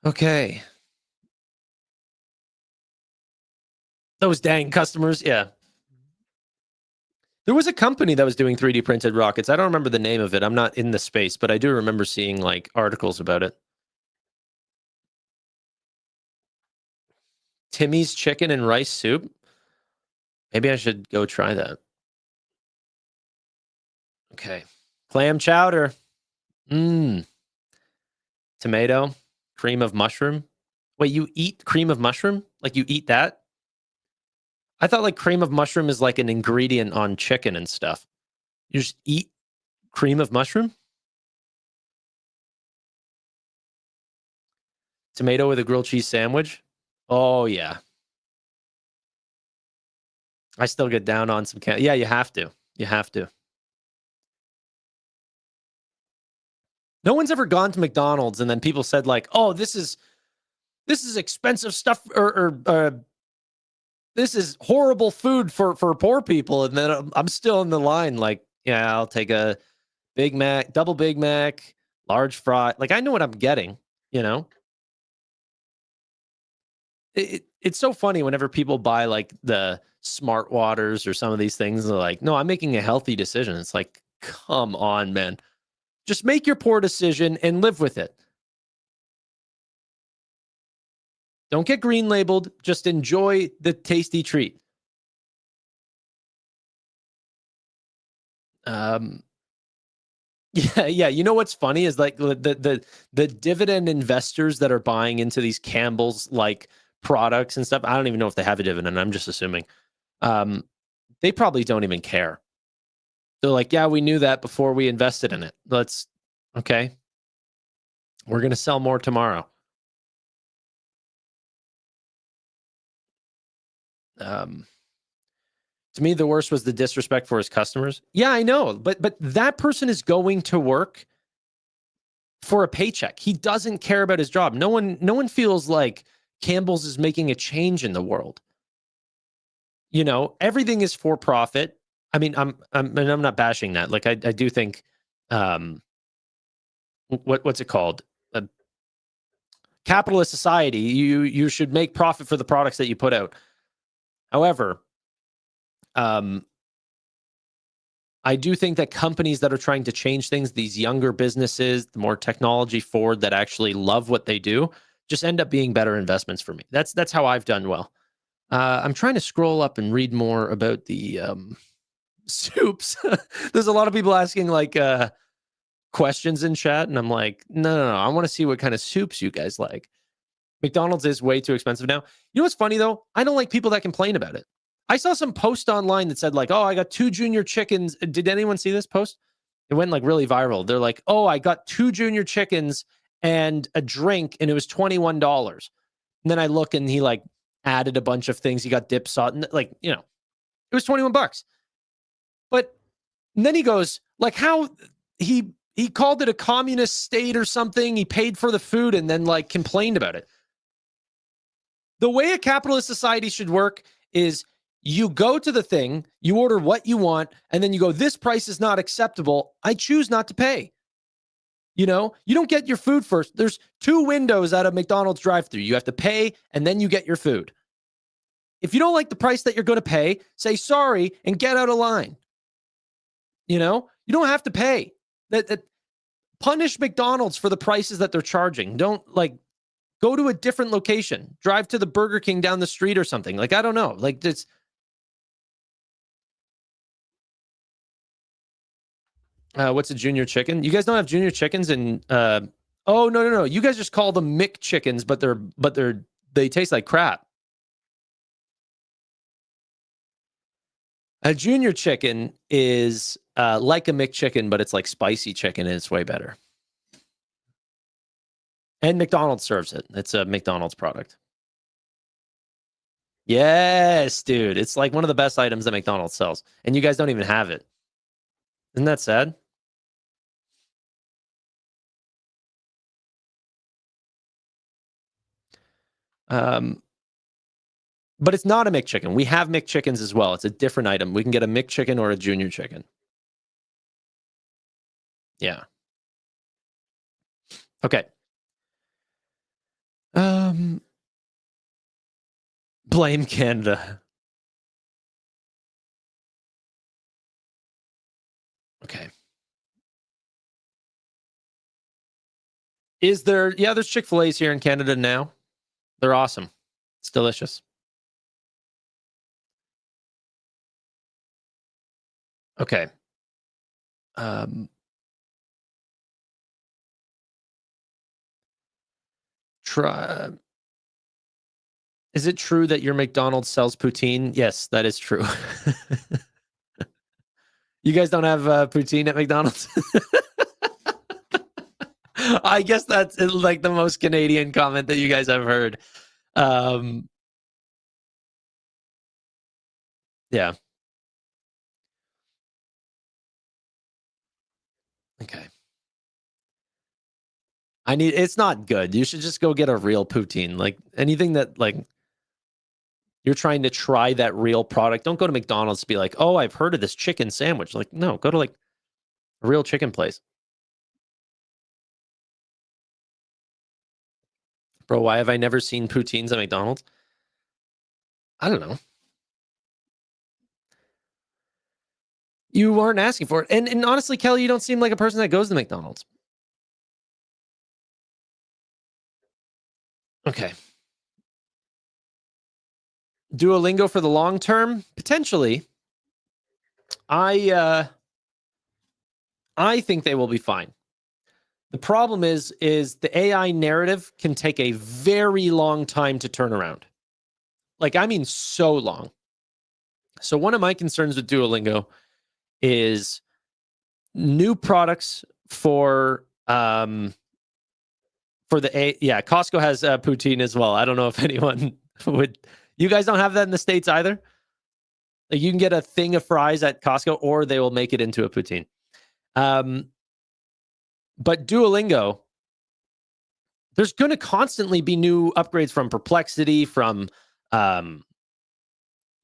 Okay. Those dang customers, yeah. There was a company that was doing 3D printed rockets. I don't remember the name of it. I'm not in the space, but I do remember seeing like articles about it. Timmy's chicken and rice soup. Maybe I should go try that. Okay. Clam chowder. Tomato. Cream of mushroom. Wait, you eat cream of mushroom? Like you eat that? I thought like cream of mushroom is like an ingredient on chicken and stuff. You just eat cream of mushroom? Tomato with a grilled cheese sandwich? Oh, yeah. I still get down on some... Yeah, you have to. You have to. No one's ever gone to McDonald's and then people said like, oh, this is expensive stuff or this is horrible food for poor people. And then I'm still in the line like, yeah, I'll take a Big Mac, double Big Mac, large fry. Like I know what I'm getting, you know? It's so funny whenever people buy like the Smart Waters or some of these things. They're like, no, I'm making a healthy decision. It's like, come on, man. Just make your poor decision and live with it. Don't get green labeled. Just enjoy the tasty treat. Yeah. You know what's funny is like the dividend investors that are buying into these Campbell's like products and stuff. I don't even know if they have a dividend. I'm just assuming. They probably don't even care. They're like, yeah, we knew that before we invested in it. Okay. We're going to sell more tomorrow. To me, the worst was the disrespect for his customers. Yeah, I know, but that person is going to work for a paycheck. He doesn't care about his job. No one feels like Campbell's is making a change in the world. You know, everything is for profit. I mean, I'm not bashing that. Like, I do think, what's it called? A capitalist society. You should make profit for the products that you put out. However, I do think that companies that are trying to change things, these younger businesses, the more technology forward that actually love what they do, just end up being better investments for me. That's how I've done well. I'm trying to scroll up and read more about the soups. There's a lot of people asking like questions in chat, and I'm like, no. I want to see what kind of soups you guys like. McDonald's is way too expensive now. You know what's funny though? I don't like people that complain about it. I saw some post online that said like, oh, I got 2 junior chickens. Did anyone see this post? It went like really viral. They're like, oh, I got 2 junior chickens and a drink, and it was $21. And then I look, and he like added a bunch of things. He got dip sauce, and like, you know, it was $21. But then he goes like, how he called it a communist state or something. He paid for the food and then like complained about it. The way a capitalist society should work is you go to the thing, you order what you want, and then you go, this price is not acceptable. I choose not to pay. You know, you don't get your food first. There's 2 windows at a McDonald's drive-thru. You have to pay, and then you get your food. If you don't like the price that you're going to pay, say sorry and get out of line. You know, you don't have to pay. That punish McDonald's for the prices that they're charging. Don't like go to a different location. Drive to the Burger King down the street or something. Like, I don't know. Like, it's what's a junior chicken? You guys don't have junior chickens in oh no. You guys just call them McChickens, but they taste like crap. A junior chicken is like a McChicken, but it's like spicy chicken, and it's way better. And McDonald's serves it. It's a McDonald's product. Yes, dude. It's like one of the best items that McDonald's sells. And you guys don't even have it. Isn't that sad? But it's not a McChicken. We have McChickens as well. It's a different item. We can get a McChicken or a junior chicken. Yeah. Okay. Blame Canada. Okay. Is there, yeah, there's Chick-fil-A's here in Canada now. They're awesome. It's delicious. Okay. Is it true that your McDonald's sells poutine? Yes, that is true. You guys don't have poutine at McDonald's? I guess that's like the most Canadian comment that you guys have heard. Yeah. Okay. It's not good. You should just go get a real poutine. Like anything that like you're trying to try that real product. Don't go to McDonald's to be like, oh, I've heard of this chicken sandwich. Like, no, go to like a real chicken place. Bro, why have I never seen poutines at McDonald's? I don't know. You aren't asking for it. And honestly, Kelly, you don't seem like a person that goes to McDonald's. Okay. Duolingo for the long term? Potentially. I think they will be fine. The problem is the AI narrative can take a very long time to turn around. Like, I mean, so long. So one of my concerns with Duolingo is new products for Costco has poutine as well. I don't know if anyone would. You guys don't have that in the States either? Like you can get a thing of fries at Costco, or they will make it into a poutine. But Duolingo, there's going to constantly be new upgrades from Perplexity, from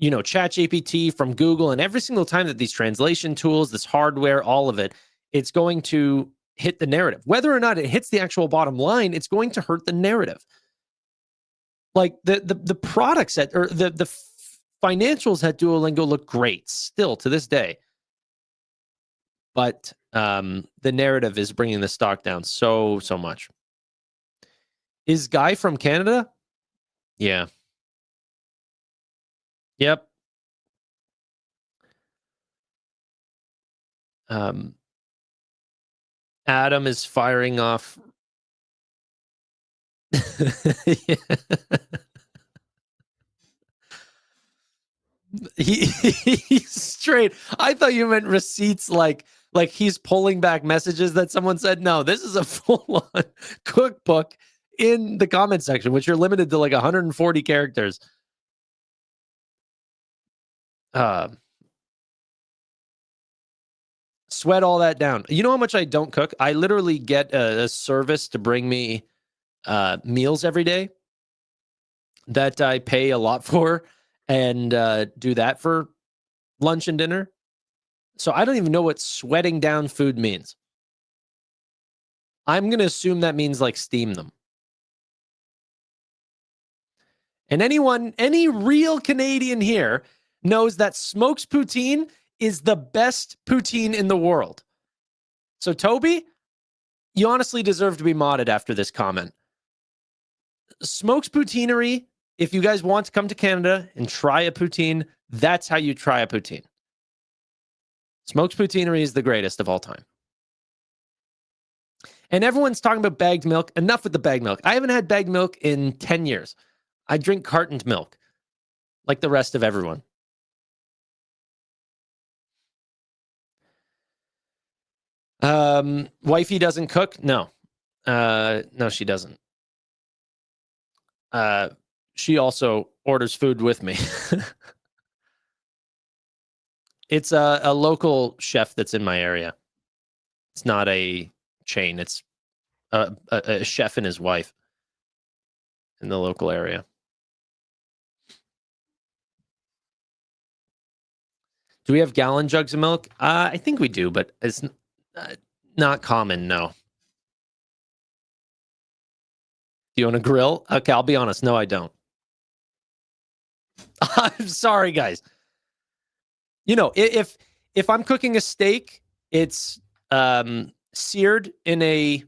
ChatGPT, from Google, and every single time that these translation tools, this hardware, all of it, it's going to hit the narrative. Whether or not it hits the actual bottom line, it's going to hurt the narrative. Like the products or the financials at Duolingo look great still to this day. But the narrative is bringing the stock down so much. Is Guy from Canada? Yeah. Yep. Adam is firing off. He's straight. I thought you meant receipts, like he's pulling back messages that someone said. No, this is a full-on cookbook in the comment section, which you're limited to like 140 characters. Sweat all that down. You know how much I don't cook? I literally get a service to bring me meals every day that I pay a lot for, and do that for lunch and dinner. So I don't even know what sweating down food means. I'm going to assume that means like steam them. And any real Canadian here knows that Smokes Poutine is the best poutine in the world. So Toby, you honestly deserve to be modded after this comment. Smokes Poutinery, if you guys want to come to Canada and try a poutine, that's how you try a poutine. Smokes Poutinery is the greatest of all time. And everyone's talking about bagged milk. Enough with the bagged milk. I haven't had bagged milk in 10 years. I drink cartoned milk like the rest of everyone. Wifey doesn't cook? No. No, she doesn't. She also orders food with me. It's a local chef that's in my area. It's not a chain. It's a chef and his wife in the local area. Do we have gallon jugs of milk? I think we do, but it's not common, no. Do you own a grill? Okay, I'll be honest. No, I don't. I'm sorry, guys. You know, if I'm cooking a steak, it's seared in a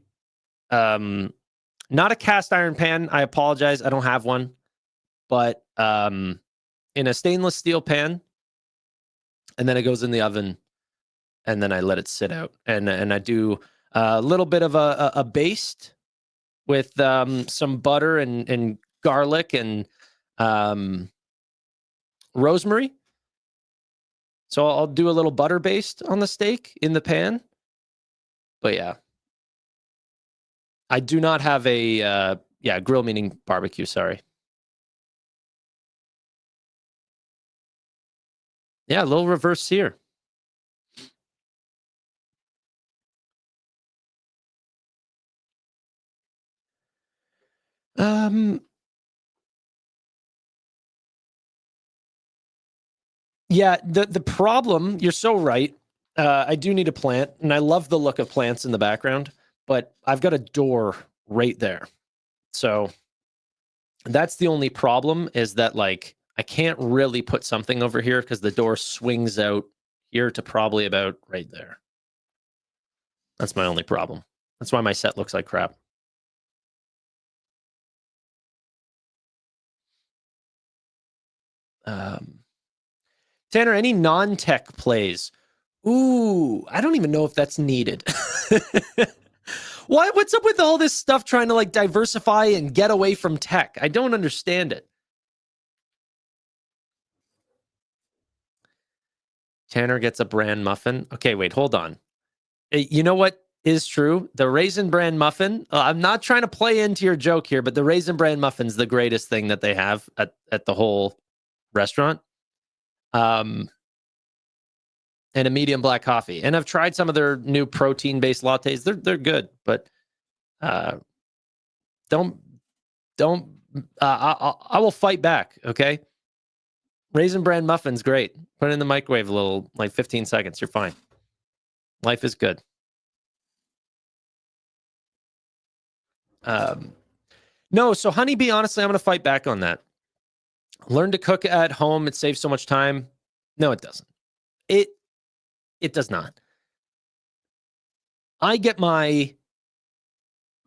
not a cast iron pan. I apologize, I don't have one, but in a stainless steel pan, and then it goes in the oven, and then I let it sit out, and I do a little bit of a baste with some butter and garlic and rosemary. So I'll do a little butter baste on the steak in the pan. But yeah, I do not have a grill, meaning barbecue. Sorry. Yeah, a little reverse sear. Yeah, the problem, you're so right. I do need a plant, and I love the look of plants in the background, but I've got a door right there. So that's the only problem, is that like I can't really put something over here because the door swings out here to probably about right there. That's my only problem. That's why my set looks like crap. Tanner, any non-tech plays? Ooh, I don't even know if that's needed. What's up with all this stuff trying to like diversify and get away from tech? I don't understand it. Tanner gets a bran muffin. Okay, wait, hold on. You know what is true? The Raisin Bran muffin. I'm not trying to play into your joke here, but the Raisin Bran muffin's the greatest thing that they have at the whole restaurant. And a medium black coffee. And I've tried some of their new protein-based lattes. They're good, but don't. I will fight back. Okay. Raisin Bran muffin's great. Put it in the microwave a little, like 15 seconds. You're fine. Life is good. No, so Honeybee, honestly, I'm going to fight back on that. Learn to cook at home. It saves so much time. No, it doesn't. It does not. I get my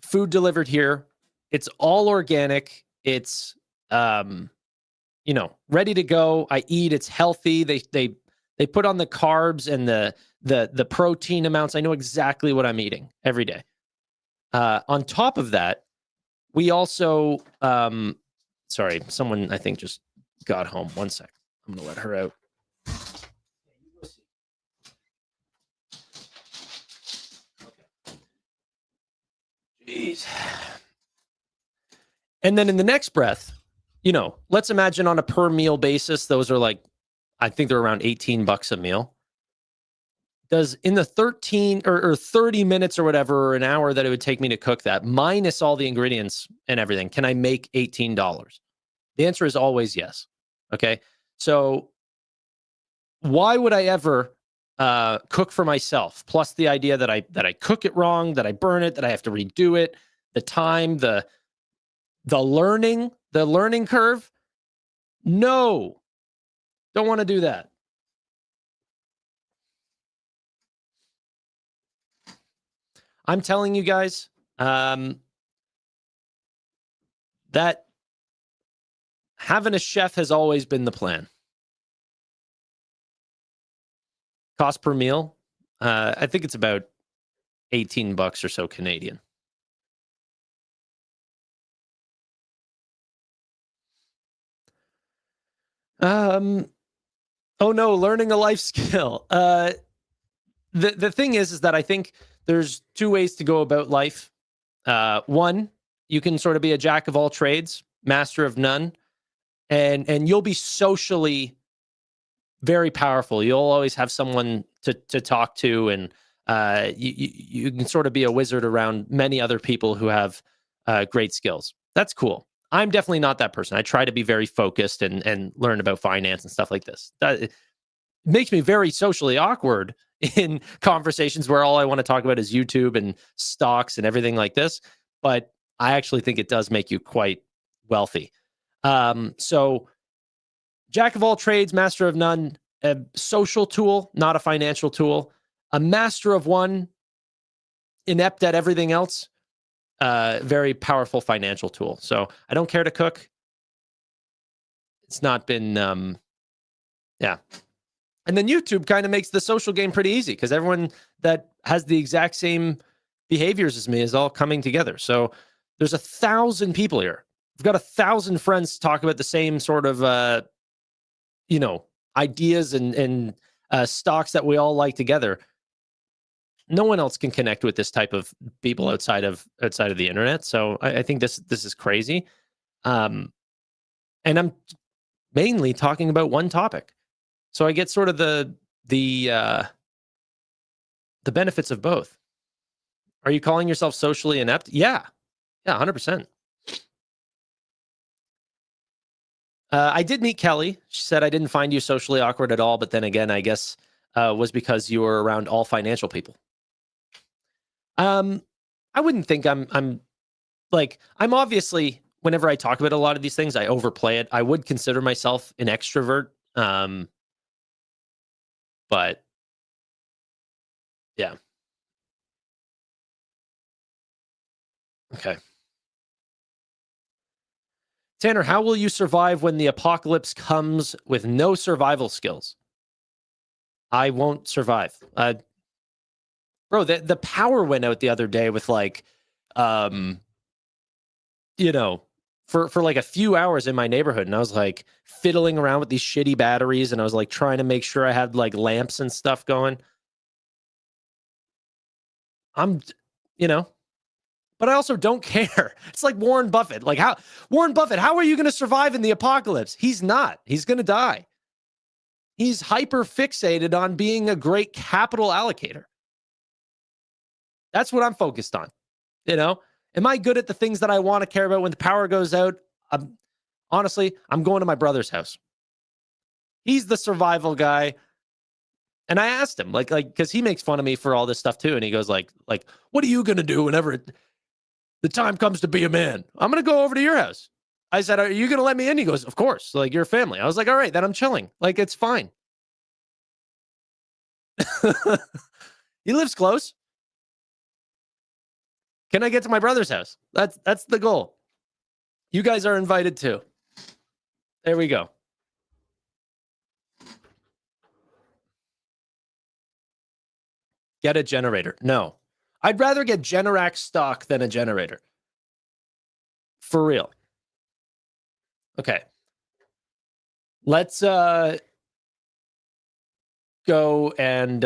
food delivered here. It's all organic. It's, ready to go. I eat. It's healthy. They put on the carbs and the protein amounts. I know exactly what I'm eating every day. On top of that, we also, sorry, someone I think just got home. One sec. I'm going to let her out. Jeez. And then in the next breath, let's imagine on a per meal basis, those are like, I think they're around $18 a meal. Does in the 13 or 30 minutes or whatever, or an hour that it would take me to cook that, minus all the ingredients and everything, can I make $18? The answer is always yes. Okay. So why would I ever cook for myself? Plus the idea that I cook it wrong, that I burn it, that I have to redo it, the time, the learning curve. No, don't want to do that. I'm telling you guys that having a chef has always been the plan. Cost per meal, I think it's about $18 or so Canadian. Oh no, learning a life skill. The thing is that I think there's two ways to go about life. One, you can sort of be a jack of all trades, master of none, and you'll be socially very powerful. You'll always have someone to talk to, and you can sort of be a wizard around many other people who have great skills. That's cool. I'm definitely not that person. I try to be very focused and learn about finance and stuff like this. It makes me very socially awkward in conversations where all I want to talk about is YouTube and stocks and everything like this. But I actually think it does make you quite wealthy. So jack of all trades, master of none, a social tool, not a financial tool, a master of one, inept at everything else, very powerful financial tool. So I don't care to cook. It's not been, yeah. And then YouTube kind of makes the social game pretty easy because everyone that has the exact same behaviors as me is all coming together. So there's 1,000 people here. I've got 1,000 friends to talk about the same sort of, ideas and stocks that we all like together. No one else can connect with this type of people outside of the internet. So I think this is crazy. And I'm mainly talking about one topic. So I get sort of the benefits of both. Are you calling yourself socially inept? Yeah, 100%. I did meet Kelly. She said I didn't find you socially awkward at all, but then again, I guess was because you were around all financial people. I wouldn't think I'm obviously, whenever I talk about a lot of these things, I overplay it. I would consider myself an extrovert. But yeah. Okay. Tanner, how will you survive when the apocalypse comes with no survival skills? I won't survive. Bro, the power went out the other day with for like a few hours in my neighborhood, and I was like fiddling around with these shitty batteries, and I was like trying to make sure I had like lamps and stuff going. I'm, you know, but I also don't care. It's like Warren Buffett. Like Warren Buffett, how are you going to survive in the apocalypse? He's not. He's going to die. He's hyper fixated on being a great capital allocator. That's what I'm focused on. You know, am I good at the things that I want to care about when the power goes out? Honestly, I'm going to my brother's house. He's the survival guy. And I asked him, like, because he makes fun of me for all this stuff too. And he goes, like, what are you going to do whenever the time comes to be a man? I'm going to go over to your house. I said, are you going to let me in? He goes, of course. Like, you're family. I was like, all right, then I'm chilling. Like, it's fine. He lives close. Can I get to my brother's house? That's the goal. You guys are invited too. There we go. Get a generator. No. I'd rather get Generac stock than a generator. For real. Okay. Let's go and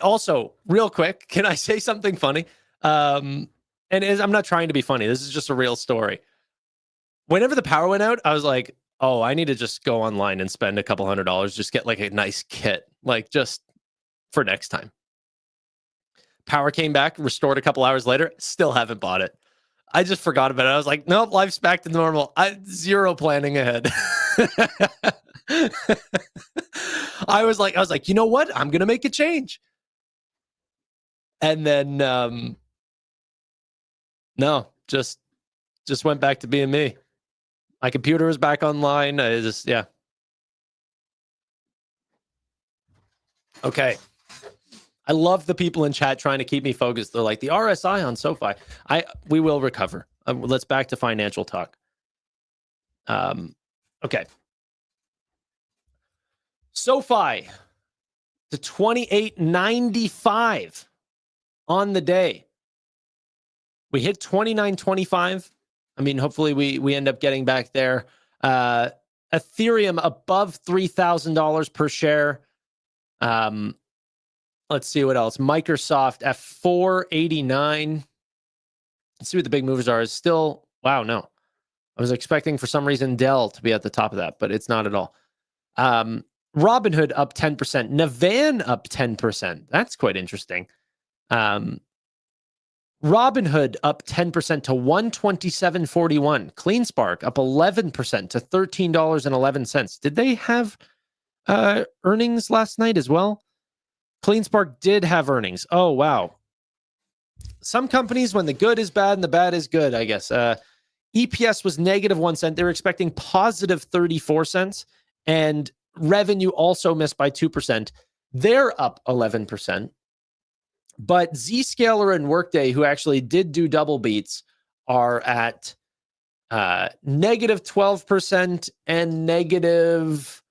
also, real quick, can I say something funny? I'm not trying to be funny. This is just a real story. Whenever the power went out, I was like, oh, I need to just go online and spend a couple $100, just get like a nice kit, like just for next time. Power came back, restored a couple hours later, still haven't bought it. I just forgot about it. I was like, nope, life's back to normal. Zero planning ahead. I was like, you know what? I'm going to make a change. And then, no, just went back to being me. My computer was back online. Yeah. Okay. I love the people in chat trying to keep me focused. They're like, the RSI on SoFi. We will recover. Let's back to financial talk. Okay. SoFi to 28.95 on the day. We hit 29.25. I mean, hopefully we end up getting back there. Ethereum above $3,000 per share. Let's see what else. Microsoft at 489. Let's see what the big movers are. It's still, wow, no. I was expecting for some reason Dell to be at the top of that, but it's not at all. Robinhood up 10%. Navan up 10%. That's quite interesting. Robinhood up 10% to $127.41. CleanSpark up 11% to $13.11. Did they have earnings last night as well? CleanSpark did have earnings. Oh, wow. Some companies, when the good is bad and the bad is good, I guess. EPS was negative 1 cent. They were expecting positive 34 cents. And revenue also missed by 2%. They're up 11%. But Zscaler and Workday, who actually did do double beats, are at negative 12% and negative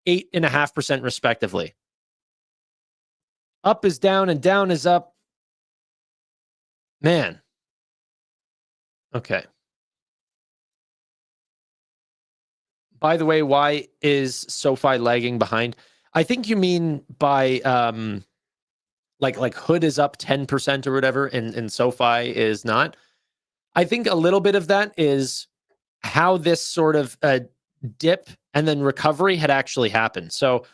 8.5% respectively. Up is down and down is up. Man. Okay. By the way, why is SoFi lagging behind? I think you mean by like Hood is up 10% or whatever, and SoFi is not. I think a little bit of that is how this sort of dip and then recovery had actually happened. So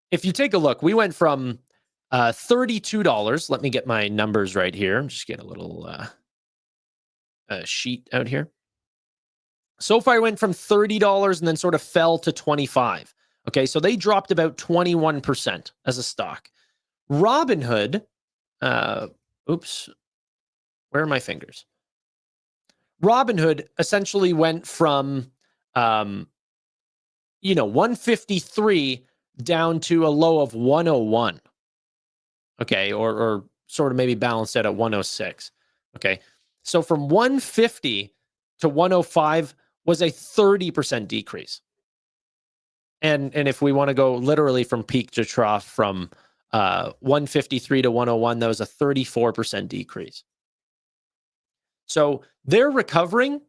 if you take a look, we went from $32. Let me get my numbers right here. Just get a little sheet out here. SoFi went from $30 and then sort of fell to $25. Okay, so they dropped about 21% as a stock. Robinhood, oops, where are my fingers? Robinhood essentially went from, 153 down to a low of 101. Okay, or sort of maybe balanced out at 106. Okay, so from 150 to 105 was a 30% decrease. And if we want to go literally from peak to trough from 153 to 101, that was a 34% decrease. So they're recovering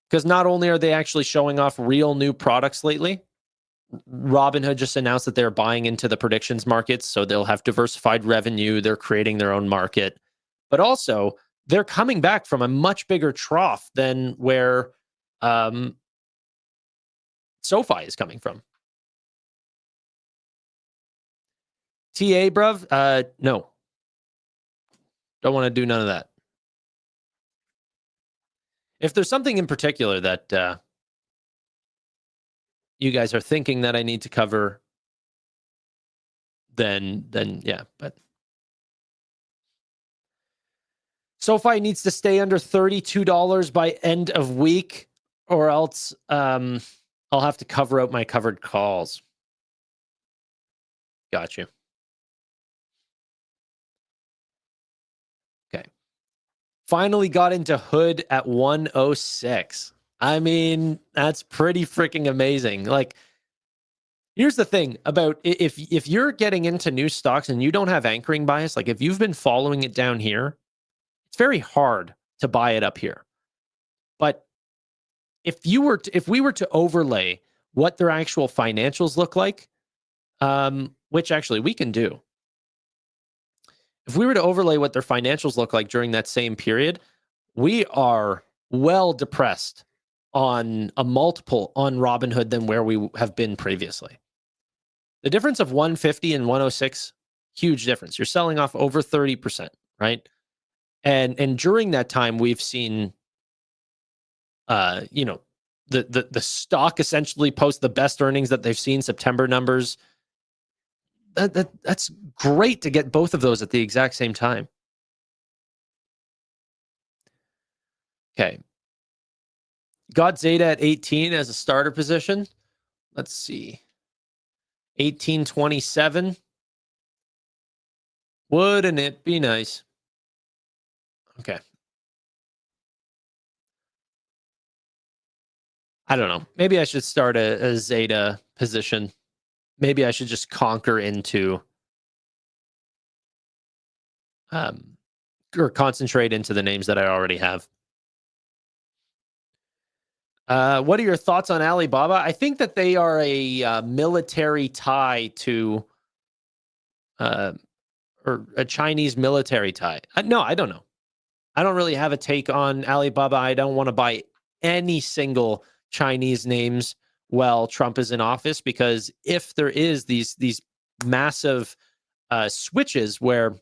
because not only are they actually showing off real new products lately, Robinhood just announced that they're buying into the predictions markets, so they'll have diversified revenue. They're creating their own market. but also they're coming back from a much bigger trough than where SoFi is coming from. TA, bruv? No. Don't want to do none of that. If there's something in particular that you guys are thinking that I need to cover, then yeah, but SoFi needs to stay under $32 by end of week, or else I'll have to cover out my covered calls. Got you. Okay. Finally got into Hood at 106. I mean, that's pretty freaking amazing. Like, here's the thing about if you're getting into new stocks and you don't have anchoring bias, like if you've been following it down here, it's very hard to buy it up here. But if we were to overlay what their actual financials look like, which actually we can do. If we were to overlay what their financials look like during that same period, we are well depressed on a multiple on Robinhood than where we have been previously. The difference of 150 and 106, huge difference. You're selling off over 30%, right? And during that time, we've seen, the stock essentially post the best earnings that they've seen, September numbers. That's great to get both of those at the exact same time. Okay. Got Zeta at 18 as a starter position. Let's see. 1827. Wouldn't it be nice? Okay. I don't know. Maybe I should start a Zeta position. Maybe I should just conquer into or concentrate into the names that I already have. What are your thoughts on Alibaba? I think that they are a military tie to, or a Chinese military tie. No, I don't know. I don't really have a take on Alibaba. I don't want to buy any single Chinese names while Trump is in office, because if there is these massive switches where,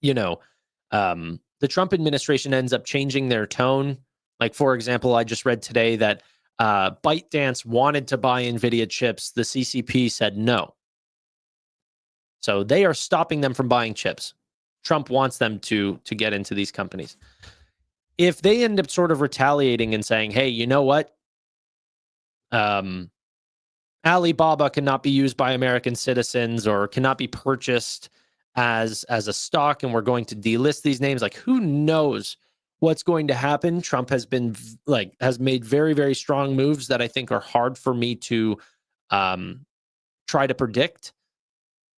the Trump administration ends up changing their tone. Like, for example, I just read today that ByteDance wanted to buy Nvidia chips. The CCP said no. So they are stopping them from buying chips. Trump wants them to get into these companies. If they end up sort of retaliating and saying, hey, you know what? Alibaba cannot be used by American citizens or cannot be purchased as a stock, and we're going to delist these names. Like, who knows what's going to happen? Trump has made very, very strong moves that I think are hard for me to try to predict.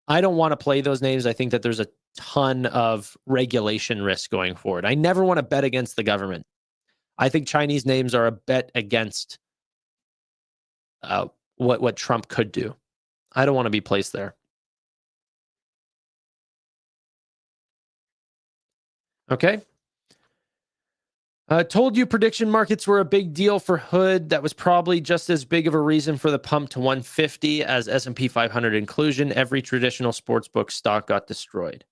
I don't want to play those names. I think that there's a ton of regulation risk going forward. I never want to bet against the government. I think Chinese names are a bet against what Trump could do. I don't want to be placed there. Okay. Told you prediction markets were a big deal for Hood. That was probably just as big of a reason for the pump to 150 as S&P 500 inclusion. Every traditional sportsbook stock got destroyed.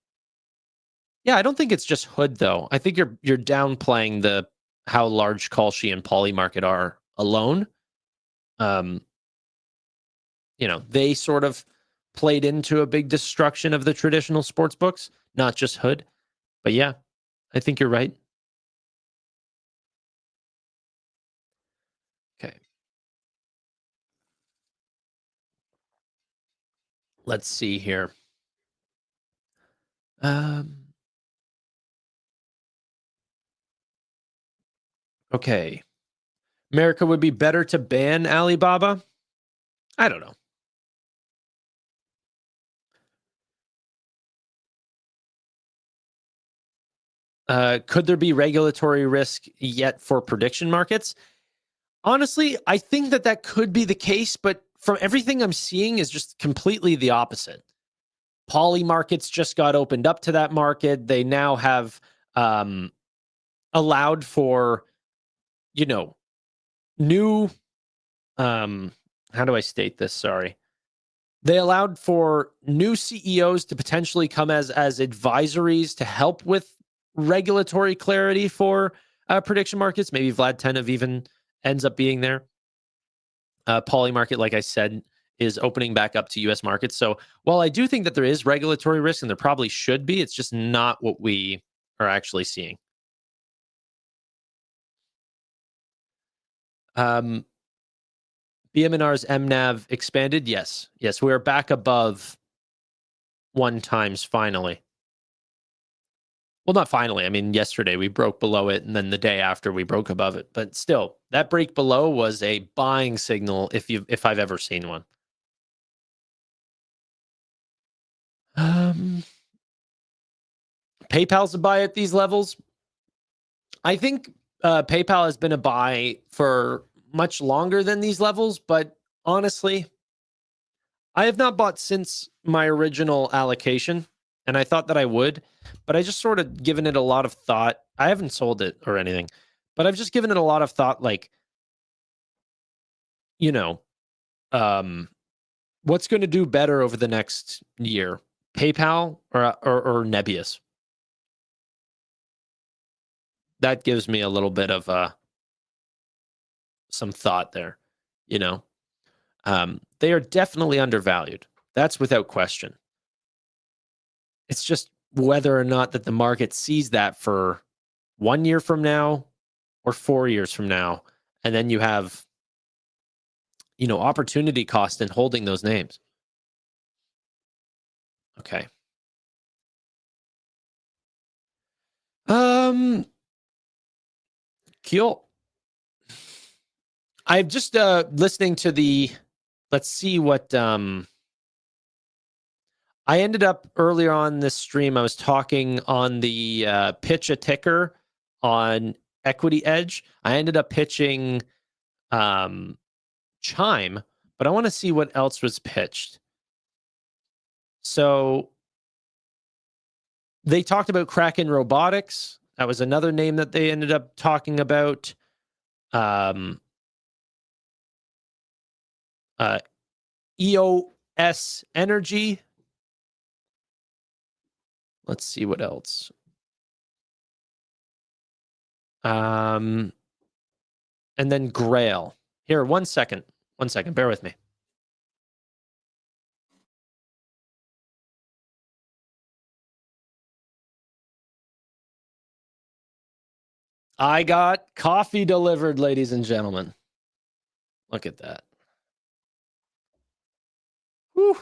Yeah, I don't think it's just Hood though. I think you're downplaying how large Kalshi and Polymarket are alone. They sort of played into a big destruction of the traditional sports books, not just Hood. But yeah, I think you're right. Okay. Let's see here. Okay. America would be better to ban Alibaba? I don't know. Could there be regulatory risk yet for prediction markets? Honestly, I think that could be the case, but from everything I'm seeing is just completely the opposite. Poly markets just got opened up to that market. They now have allowed for, new, how do I state this? Sorry. They allowed for new CEOs to potentially come as advisories to help with regulatory clarity for prediction markets. Maybe Vlad Tenev even ends up being there. Poly market, like I said, is opening back up to U.S. markets. So while I do think that there is regulatory risk, and there probably should be, it's just not what we are actually seeing. BMNR's MNAV expanded. Yes, we're back above 1 times finally. Well, not finally. I mean, yesterday we broke below it, and then the day after we broke above it. But still, that break below was a buying signal if I've ever seen one. PayPal's a buy at these levels. I think PayPal has been a buy for much longer than these levels, but honestly, I have not bought since my original allocation, and I thought that I would, but I just sort of given it a lot of thought. I haven't sold it or anything, but I've just given it a lot of thought, like, what's going to do better over the next year, PayPal or Nebius? That gives me a little bit of some thought there, They are definitely undervalued. That's without question. It's just whether or not that the market sees that for 1 year from now or 4 years from now. And then you have, opportunity cost in holding those names. Okay. Cool. I'm just listening to let's see what I ended up earlier on this stream. I was talking on the pitch a ticker on Equity Edge. I ended up pitching Chime, but I want to see what else was pitched. So they talked about Kraken Robotics. That was another name that they ended up talking about. EOS Energy. Let's see what else. And then Grail. Here, 1 second. 1 second. Bear with me. I got coffee delivered, ladies and gentlemen. Look at that. Whew.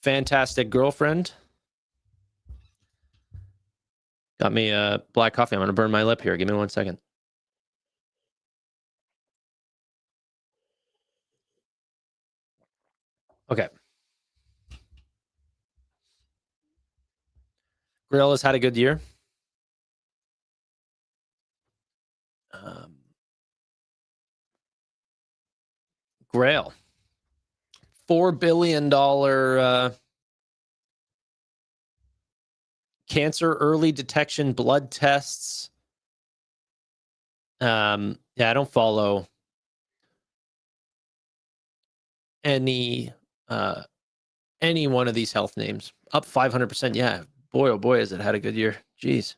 Fantastic girlfriend. Got me a black coffee. I'm going to burn my lip here. Give me 1 second. Okay. Grail has had a good year. Grail. $4 billion cancer early detection blood tests. Yeah, I don't follow any one of these health names. Up 500%. Yeah, boy, oh boy, has it had a good year. Jeez.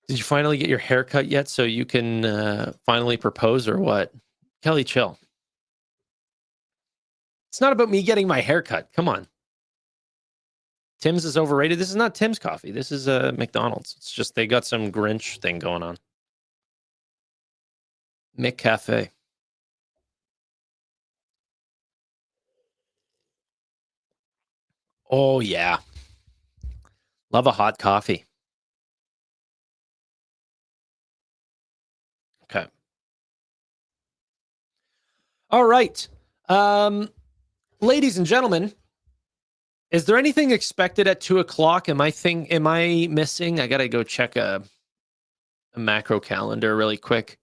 Did you finally get your haircut yet so you can finally propose or what? Kelly, chill. It's not about me getting my haircut. Come on. Tim's is overrated. This is not Tim's coffee. This is McDonald's. It's just they got some Grinch thing going on. Mick Cafe. Oh, yeah. Love a hot coffee. Okay. All right. Ladies and gentlemen, is there anything expected at 2:00? Am I missing? I gotta go check a macro calendar really quick.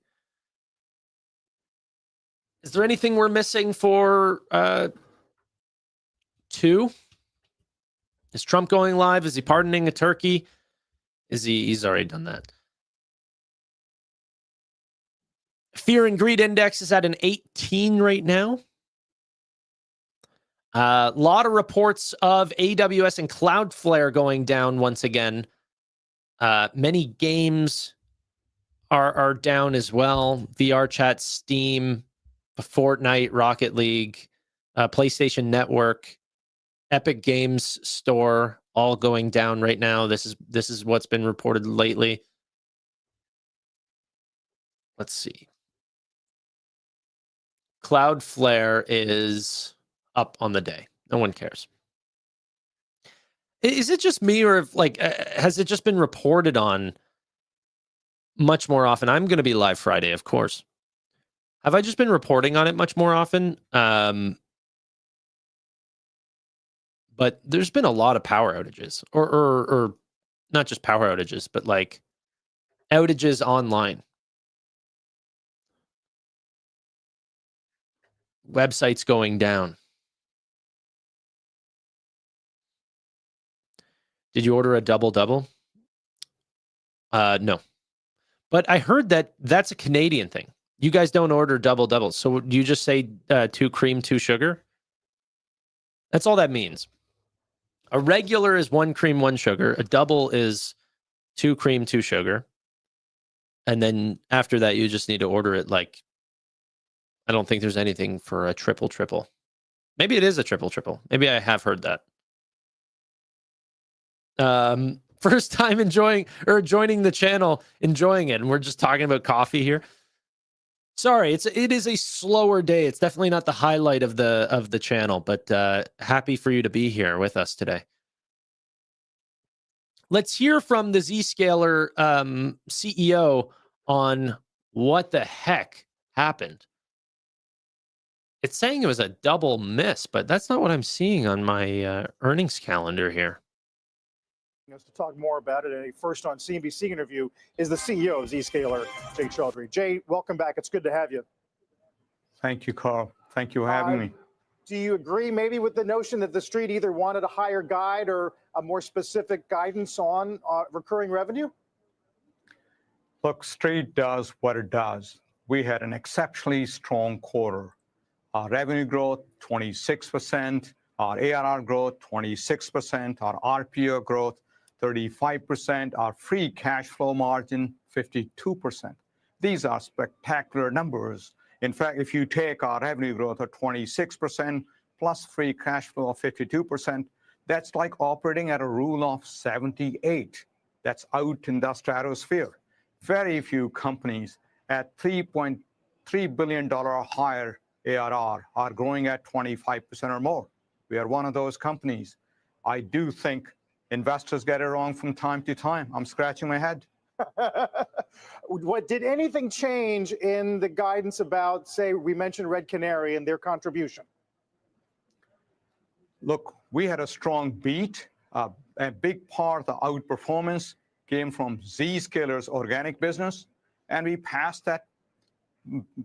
Is there anything we're missing for 2? Is Trump going live? Is he pardoning a turkey? He's already done that. Fear and greed index is at an 18 right now. A lot of reports of AWS and Cloudflare going down once again. Many games are down as well. VR chat, Steam, Fortnite, Rocket League, PlayStation Network, Epic Games Store, all going down right now. This is what's been reported lately. Let's see. Cloudflare is up on the day. No one cares. Is it just me, or has it just been reported on much more often? I'm going to be live Friday, of course. Have I just been reporting on it much more often? But there's been a lot of power outages, or not just power outages, but like outages online. Websites going down. Did you order a double-double? No. But I heard that's a Canadian thing. You guys don't order double-doubles. So do you just say 2 cream, 2 sugar? That's all that means. A regular is 1 cream, 1 sugar. A double is 2 cream, 2 sugar. And then after that, you just need to order it like, I don't think there's anything for a triple-triple. Maybe it is a triple-triple. Maybe I have heard that. First time joining the channel, enjoying it, and we're just talking about coffee here. Sorry, it is a slower day. It's definitely not the highlight of the channel, but happy for you to be here with us today. Let's hear from the Zscaler CEO on what the heck happened. It's saying it was a double miss, but that's not what I'm seeing on my earnings calendar here. Us to talk more about it, and a first on CNBC interview is the CEO of Zscaler, Jay Chaudhry. Jay, welcome back. It's good to have you. Thank you, Carl. Thank you for having me. Do you agree maybe with the notion that the street either wanted a higher guide or a more specific guidance on recurring revenue? Look, street does what it does. We had an exceptionally strong quarter. Our revenue growth, 26%. Our ARR growth, 26%. Our RPO growth, 35%, our free cash flow margin, 52%. These are spectacular numbers. In fact, if you take our revenue growth of 26% plus free cash flow of 52%, that's like operating at a rule of 78. That's out in the stratosphere. Very few companies at $3.3 billion or higher ARR are growing at 25% or more. We are one of those companies. I do think investors get it wrong from time to time. I'm scratching my head. What did anything change in the guidance about, say, we mentioned Red Canary and their contribution? Look, we had a strong beat. A big part of the outperformance came from Zscaler's organic business, and we passed that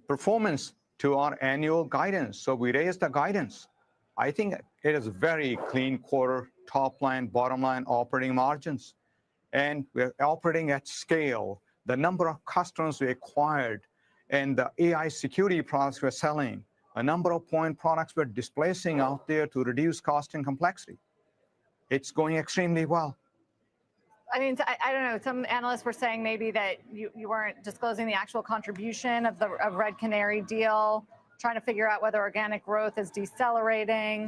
performance to our annual guidance. So we raised the guidance. I think it is a very clean quarter, top line, bottom line, operating margins. And we're operating at scale. The number of customers we acquired and the AI security products we're selling, a number of point products we're displacing out there to reduce cost and complexity. It's going extremely well. I mean, I don't know. Some analysts were saying maybe that you weren't disclosing the actual contribution of the Red Canary deal, trying to figure out whether organic growth is decelerating.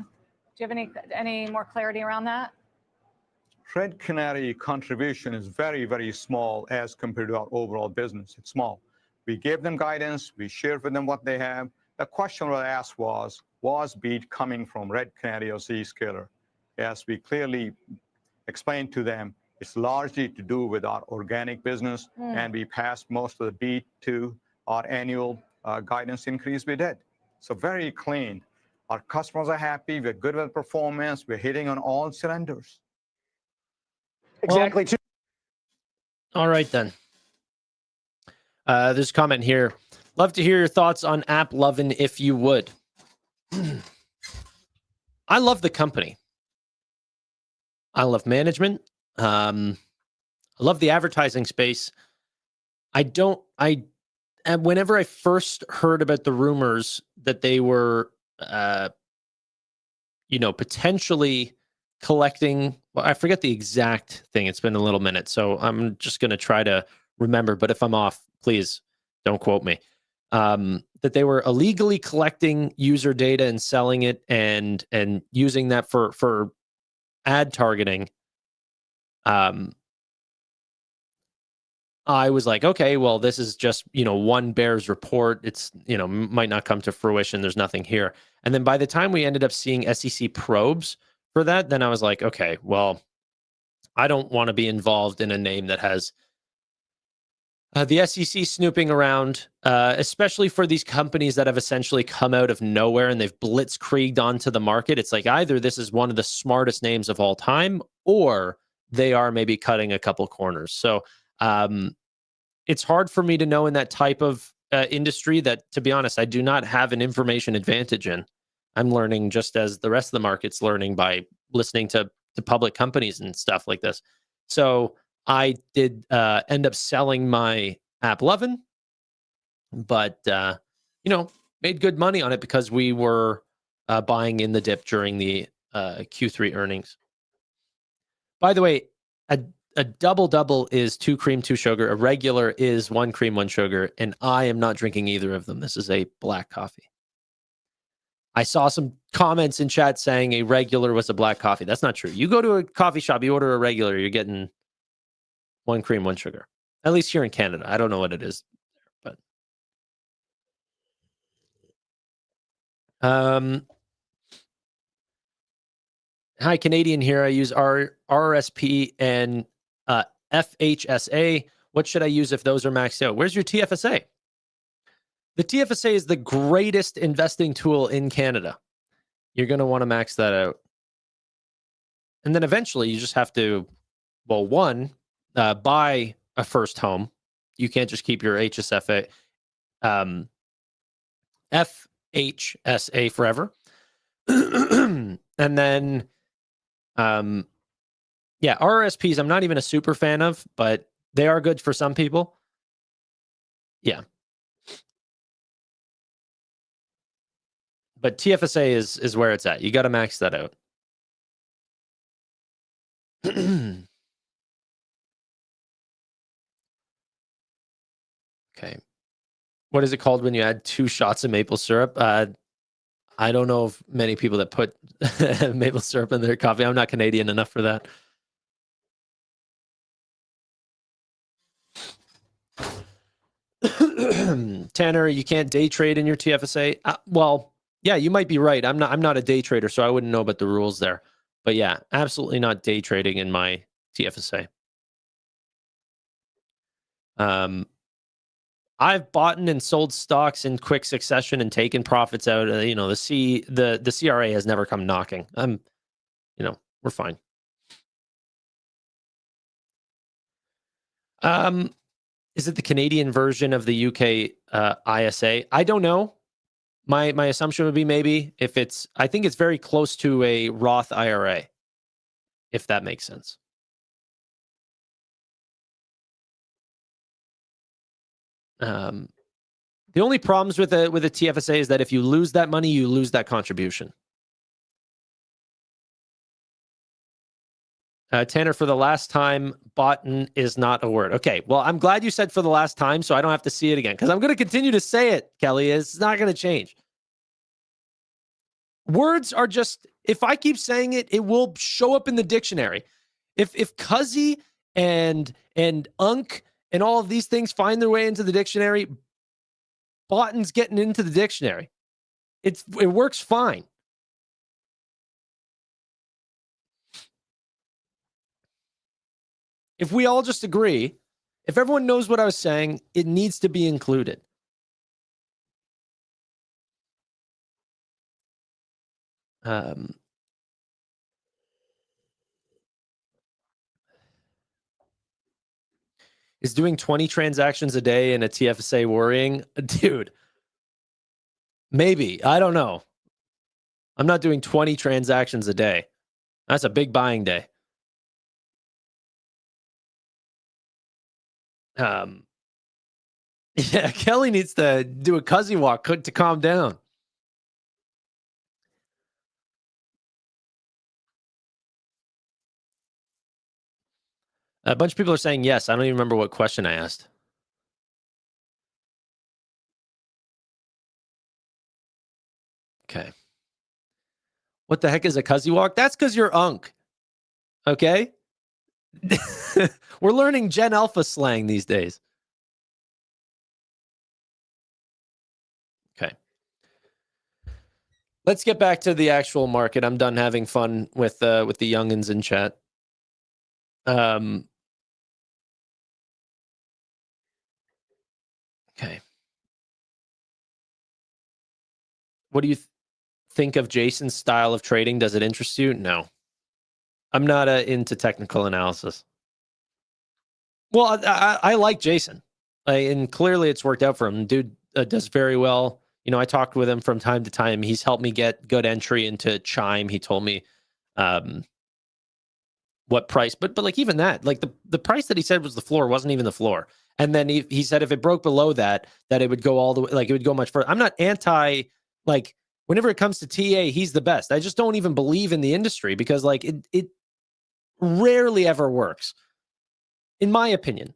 Do you have any more clarity around that? Red Canary contribution is very, very small as compared to our overall business. It's small. We gave them guidance. We shared with them what they have. The question I asked was beat coming from Red Canary or Zscaler? As we clearly explained to them, it's largely to do with our organic business, and we passed most of the beat to our annual guidance increase we did. So very clean. Our customers are happy. We're good with performance. We're hitting on all cylinders. Exactly. All right, then. There's a comment here. Love to hear your thoughts on AppLovin if you would. I love the company. I love management. I love the advertising space. And whenever I first heard about the rumors that they were, potentially collecting, well, I forget the exact thing. It's been a little minute, so I'm just going to try to remember. But if I'm off, please don't quote me. That they were illegally collecting user data and selling it and using that for ad targeting. I was like, okay, well, this is just, one bear's report. It's, might not come to fruition. There's nothing here. And then by the time we ended up seeing SEC probes for that, then I was like, okay, well, I don't want to be involved in a name that has the SEC snooping around, especially for these companies that have essentially come out of nowhere and they've blitzkrieged onto the market. It's like either this is one of the smartest names of all time, or they are maybe cutting a couple corners. So it's hard for me to know in that type of industry that, to be honest, I do not have an information advantage in. I'm learning just as the rest of the market's learning by listening to public companies and stuff like this. So I did end up selling my AppLovin, but made good money on it because we were buying in the dip during the Q3 earnings. By the way, a double is 2 cream, 2 sugar. A regular is 1 cream, 1 sugar, and I am not drinking either of them. This is a black coffee. I saw some comments in chat saying a regular was a black coffee. That's not true. You go to a coffee shop, you order a regular, you're getting 1 cream, 1 sugar. At least here in Canada. I don't know what it is, but hi, Canadian here. I use RRSP and FHSA. What should I use if those are maxed out? Where's your TFSA? The TFSA is the greatest investing tool in Canada. You're going to want to max that out. And then eventually you just have to, well, one, buy a first home. You can't just keep your FHSA forever. And then, RRSPs, I'm not even a super fan of, but they are good for some people. Yeah. But TFSA is where it's at. You got to max that out. Okay. What is it called when you add 2 shots of maple syrup? I don't know of many people that put maple syrup in their coffee. I'm not Canadian enough for that. Tanner, you can't day trade in your TFSA. Well, yeah, you might be right. I'm not a day trader, so I wouldn't know about the rules there. But yeah, absolutely not day trading in my TFSA. I've bought and sold stocks in quick succession and taken profits out. The CRA has never come knocking. We're fine. Is it the Canadian version of the UK ISA? I don't know. My assumption would be maybe I think it's very close to a Roth IRA, if that makes sense. The only problems with a TFSA is that if you lose that money, you lose that contribution. Tanner, for the last time, boughten is not a word. Okay, well, I'm glad you said for the last time, so I don't have to see it again, because I'm going to continue to say it, Kelly. It's not going to change. Words are just, if I keep saying it, it will show up in the dictionary. If cuzzy and unk and all of these things find their way into the dictionary, boughten's getting into the dictionary. It works fine. If we all just agree, if everyone knows what I was saying, it needs to be included. Is doing 20 transactions a day in a TFSA worrying? Dude, maybe. I don't know. I'm not doing 20 transactions a day. That's a big buying day. Yeah, Kelly needs to do a cuzzy walk to calm down. A bunch of people are saying yes. I don't even remember what question I asked. Okay. What the heck is a cuzzy walk? That's because you're unk. Okay? We're learning Gen Alpha slang these days. Okay. Let's get back to the actual market. I'm done having fun with the youngins in chat. Okay. What do you think of Jason's style of trading? Does it interest you? No. I'm not into technical analysis. Well, I like Jason. And clearly it's worked out for him. Dude does very well. You know, I talked with him from time to time. He's helped me get good entry into Chime. He told me what price. But like even that, like the price that he said was the floor wasn't even the floor. And then he said if it broke below that it would go all the way, like it would go much further. I'm not anti, like, whenever it comes to TA, he's the best. I just don't even believe in the industry because like it rarely ever works, in my opinion.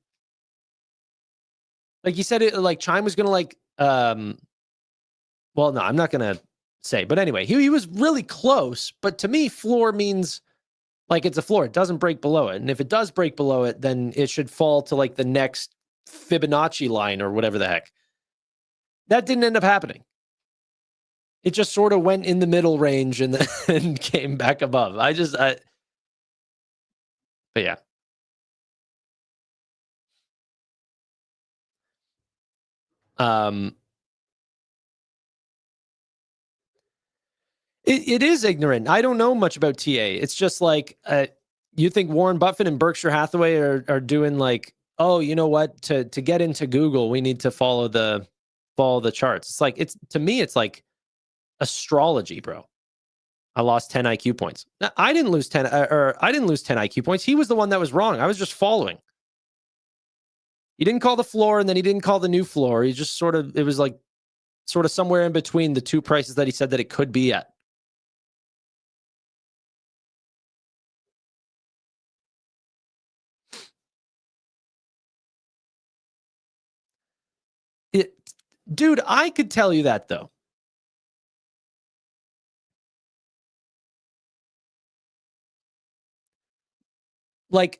Like you said, it like Chime was gonna like well, no, I'm not gonna say, but anyway, he was really close. But to me, floor means like it's a floor. It doesn't break below it, and if it does break below it, then it should fall to like the next Fibonacci line or whatever the heck. That didn't end up happening. It just sort of went in the middle range and then came back above. But yeah. It is ignorant. I don't know much about TA. It's just like you think Warren Buffett and Berkshire Hathaway are doing like, oh, you know what? To get into Google, we need to follow the charts. It's like to me, it's like astrology, bro. I lost 10 IQ points. Now, I didn't lose 10 IQ points. He was the one that was wrong. I was just following. He didn't call the floor and then he didn't call the new floor. He just it was like sort of somewhere in between the two prices that he said that it could be at. Dude, I could tell you that though. Like,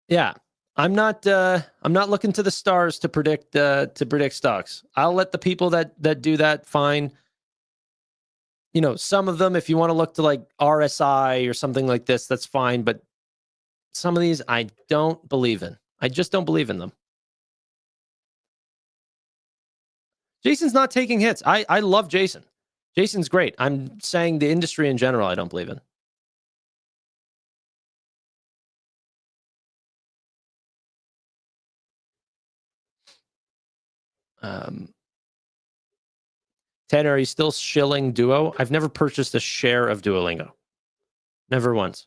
yeah, I'm not looking to the stars to predict stocks. I'll let the people that do that, fine. You know, some of them, if you want to look to like RSI or something like this, that's fine. But some of these I don't believe in. I just don't believe in them. Jason's not taking hits. I love Jason. Jason's great. I'm saying the industry in general, I don't believe in. Tanner, are you still shilling Duo? I've never purchased a share of Duolingo. Never once.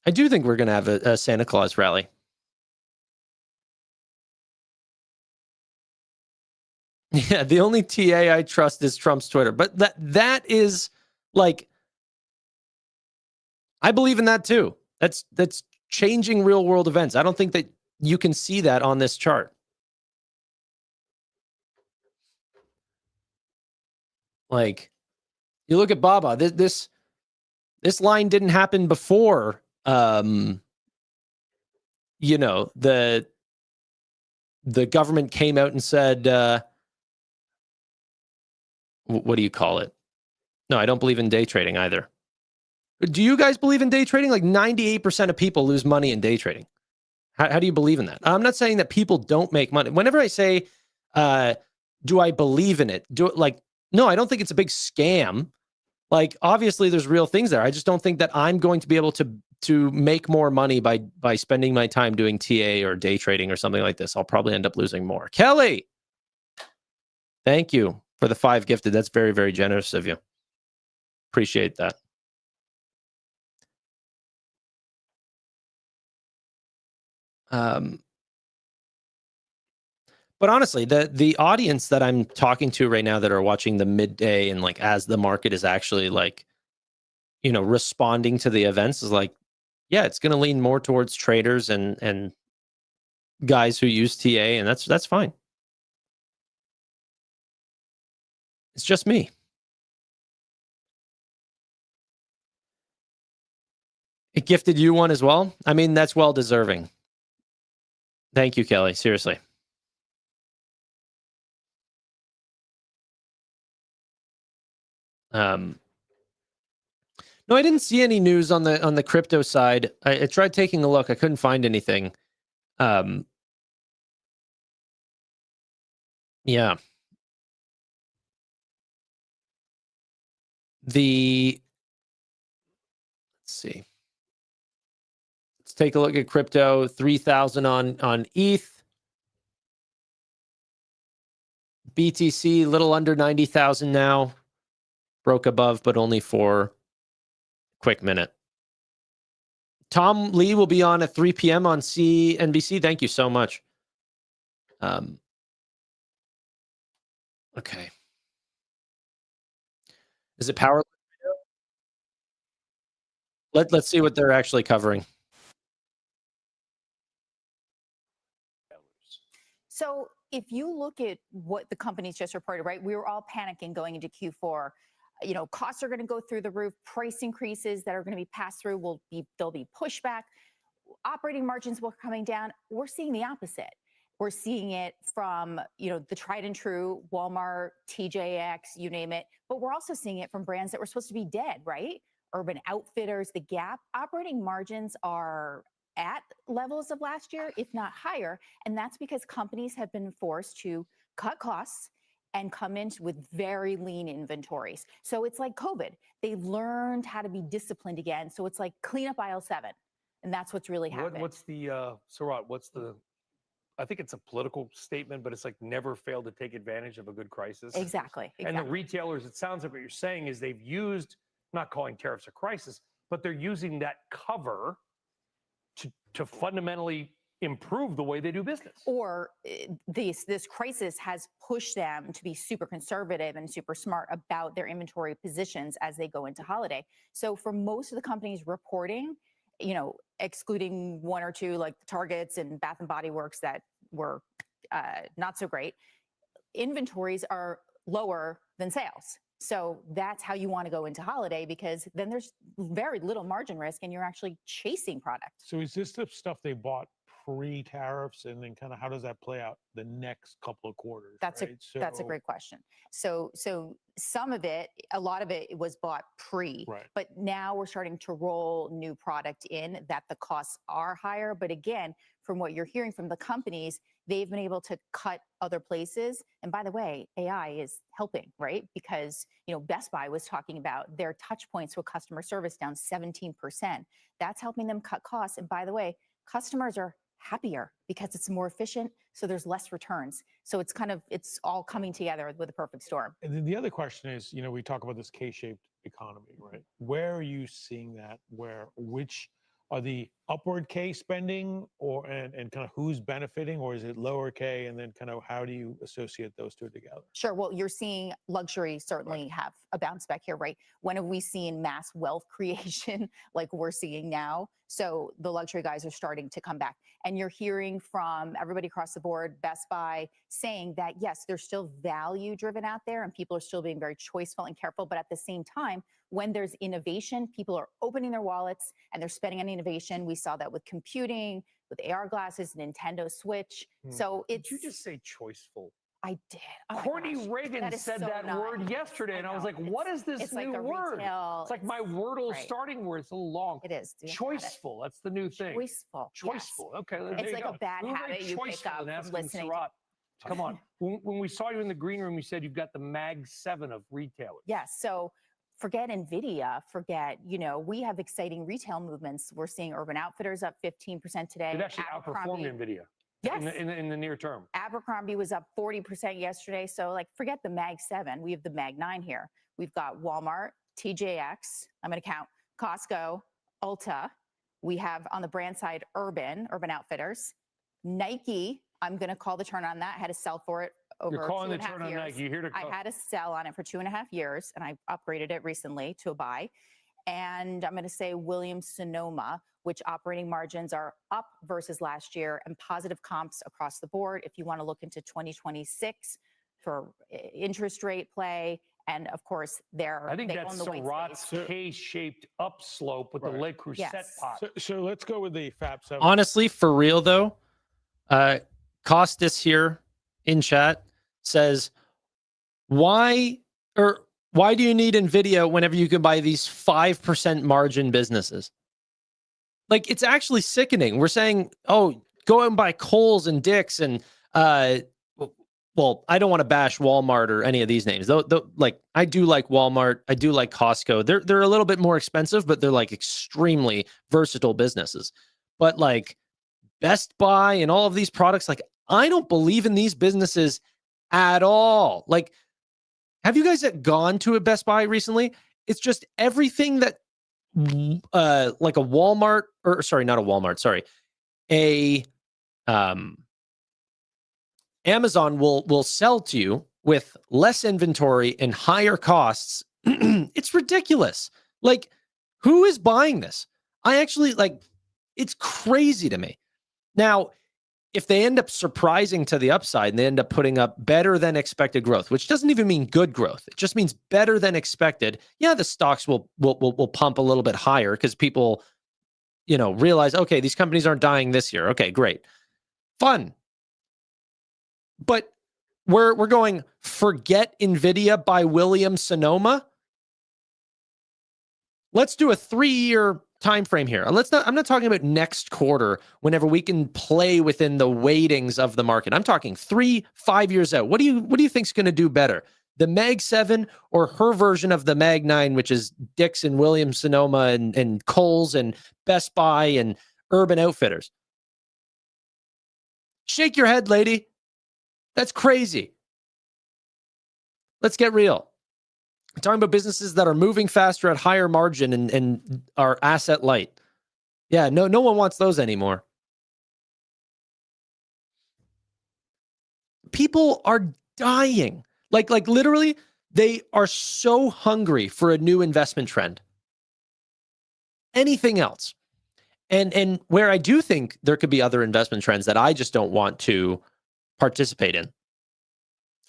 I do think we're going to have a Santa Claus rally. Yeah, the only TA I trust is Trump's Twitter. But that is like, I believe in that too. That's changing real world events. I don't think that you can see that on this chart. Like, you look at Baba, this line didn't happen before, you know, the government came out and said, what do you call it? No, I don't believe in day trading either. Do you guys believe in day trading? Like 98% of people lose money in day trading. How do you believe in that? I'm not saying that people don't make money. Whenever I say, do I believe in it? No, I don't think it's a big scam. Like, obviously there's real things there. I just don't think that I'm going to be able to to make more money by spending my time doing TA or day trading or something like this, I'll probably end up losing more. Kelly, thank you for the 5 gifted. That's very, very generous of you. Appreciate that. But honestly, the audience that I'm talking to right now that are watching the midday and like as the market is actually like, responding to the events is like, yeah, it's going to lean more towards traders and guys who use TA, and that's fine. It's just me. It gifted you one as well. I mean, that's well deserving. Thank you, Kelly. Seriously. No, I didn't see any news on the crypto side. I tried taking a look. I couldn't find anything. Yeah. Let's see. Let's take a look at crypto. 3,000 on ETH. BTC, a little under 90,000 now. Broke above, but only for a quick minute. Tom Lee will be on at 3 p.m. on CNBC. Thank you so much. Okay. Is it power? Let's see what they're actually covering. So if you look at what the companies just reported, right, we were all panicking going into Q4. Costs are going to go through the roof. Price increases that are going to be passed through there'll be pushback. Operating margins were coming down. We're seeing the opposite. We're seeing it from, the tried and true Walmart, TJX, you name it. But we're also seeing it from brands that were supposed to be dead, right? Urban Outfitters, The Gap. Operating margins are at levels of last year, if not higher. And that's because companies have been forced to cut costs and come in with very lean inventories. So it's like COVID. They learned how to be disciplined again. So it's like clean up aisle 7. And that's what's really happened. What's the, Sarat, I think it's a political statement, but it's like never fail to take advantage of a good crisis. Exactly. And the retailers, it sounds like what you're saying is they've used, not calling tariffs a crisis, but they're using that cover to fundamentally improve the way they do business. Or this crisis has pushed them to be super conservative and super smart about their inventory positions as they go into holiday. So for most of the companies reporting, excluding one or two like Targets and Bath and Body Works that were not so great, inventories are lower than sales. So that's how you want to go into holiday, because then there's very little margin risk and you're actually chasing product. So is this the stuff they bought pre-tariffs, and then kind of how does that play out the next couple of quarters? That's a great question. So some of it, a lot of it was bought pre, right. But now we're starting to roll new product in that the costs are higher. But again, from what you're hearing from the companies, they've been able to cut other places. And by the way, AI is helping, right? Because, Best Buy was talking about their touch points with customer service down 17%. That's helping them cut costs. And by the way, customers are happier because it's more efficient. So there's less returns. So it's all coming together with a perfect storm. And then the other question is, we talk about this K-shaped economy, right? Where are you seeing that? Which are the upward K spending, and kind of who's benefiting, or is it lower K? And then kind of how do you associate those two together? Sure. Well, you're seeing luxury certainly have a bounce back here, right? When have we seen mass wealth creation like we're seeing now? So the luxury guys are starting to come back. And you're hearing from everybody across the board, Best Buy, saying that, yes, there's still value driven out there and people are still being very choiceful and careful. But at the same time, when there's innovation, people are opening their wallets and they're spending on innovation. We saw that with computing, with AR glasses, Nintendo Switch. So Did you just say choiceful? I did. Oh Courtney Reagan said so that word yesterday, and I was like, what is this new word? It's like my Wordle starting word. It's a little long. It is. Choiceful. That's the new thing. Choiceful. Choiceful. Okay. It's like a bad habit you pick up from listening. Come on. When we saw you in the green room, you said you've got the Mag 7 of retailers. Yes. So forget Nvidia, forget, we have exciting retail movements. We're seeing Urban Outfitters up 15% today. It actually outperformed Nvidia. Yes. In the near term. Abercrombie was up 40% yesterday. So forget the Mag 7. We have the Mag 9 here. We've got Walmart, TJX, I'm going to count, Costco, Ulta. We have on the brand side, Urban Outfitters, Nike. I'm going to call the turn on that. I had to sell for it over You're calling 2.5 the turn on years. Nike. You're here to I had a sell on it for 2.5 years, and I upgraded it recently to a buy. And I'm going to say Williams-Sonoma, which operating margins are up versus last year and positive comps across the board. If you want to look into 2026 for interest rate play, and of course, I think they that's own the white Surratt's space. K-shaped upslope with the Le Creuset Yes. pot. So let's go with the FAP 7. Honestly, for real though, Costas here in chat says, why do you need Nvidia whenever you can buy these 5% margin businesses? Like, it's actually sickening. We're saying, oh, go out and buy Kohl's and Dick's and well, I don't want to bash Walmart or any of these names. Though, I do like Walmart. I do like Costco. They're a little bit more expensive, but they're like extremely versatile businesses. But like Best Buy and all of these products, like I don't believe in these businesses at all. Like, have you guys gone to a Best Buy recently? It's just everything that like a Walmart, or sorry, not a Walmart, sorry, a Amazon will sell to you with less inventory and higher costs. It's ridiculous. Like, who is buying this? I actually it's crazy to me. Now, if they end up surprising to the upside and they end up putting up better than expected growth, which doesn't even mean good growth, it just means better than expected. Yeah, the stocks will pump a little bit higher because people, realize, okay, these companies aren't dying this year. Okay, great. Fun. But we're going, forget Nvidia by Williams-Sonoma. Let's do a 3-year time frame here. I'm not talking about next quarter whenever we can play within the weightings of the market. I'm talking 3-5 years out. What do you think's going to do better? The Mag 7 or her version of the Mag 9, which is Dick's and Williams-Sonoma and Kohl's and Best Buy and Urban Outfitters? Shake your head, lady. That's crazy. Let's get real. I'm talking about businesses that are moving faster at higher margin and are asset light. Yeah, no one wants those anymore. People are dying. Like literally, they are so hungry for a new investment trend. Anything else. And where I do think there could be other investment trends that I just don't want to participate in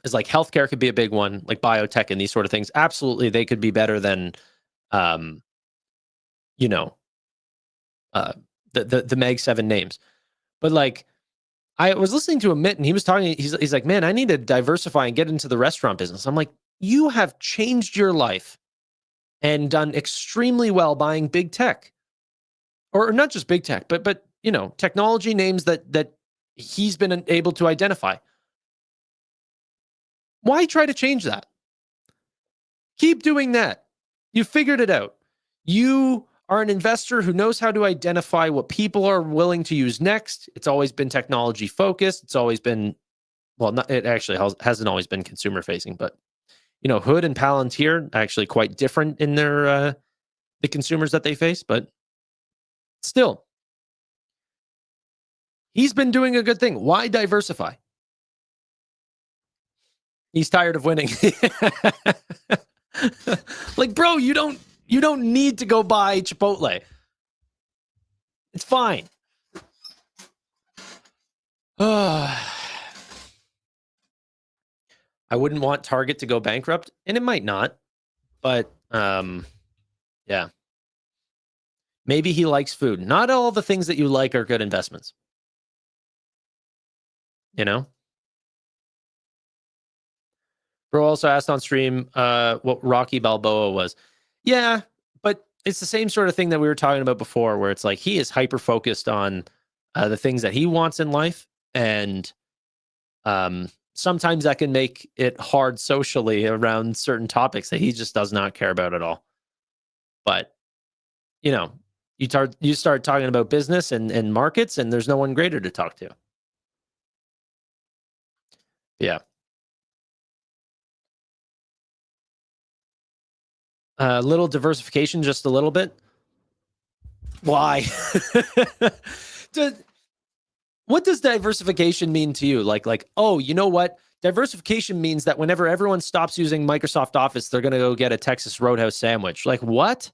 is like healthcare could be a big one, like biotech and these sort of things. Absolutely, they could be better than, the Mag 7 names. But like, I was listening to Amit and he was talking. He's like, man, I need to diversify and get into the restaurant business. I'm like, you have changed your life and done extremely well buying big tech, or not just big tech, but technology names that he's been able to identify. Why try to change that? Keep doing that. You figured it out. You are an investor who knows how to identify what people are willing to use next. It's always been technology focused. It's always been, it actually hasn't always been consumer facing, but Hood and Palantir actually quite different in their the consumers that they face, but still, he's been doing a good thing. Why diversify? He's tired of winning. Like, bro, you don't need to go buy Chipotle. It's fine. I wouldn't want Target to go bankrupt, and it might not, but yeah. Maybe he likes food. Not all the things that you like are good investments. Bro also asked on stream what Rocky Balboa was. Yeah, but it's the same sort of thing that we were talking about before, where it's like he is hyper focused on the things that he wants in life, and sometimes that can make it hard socially around certain topics that he just does not care about at all. But, you know, you start talking about business and markets, and there's no one greater to talk to. Yeah. Little diversification, just a little bit. Why? What does diversification mean to you? Like, oh, you know what? Diversification means that whenever everyone stops using Microsoft Office, they're going to go get a Texas Roadhouse sandwich. Like, what?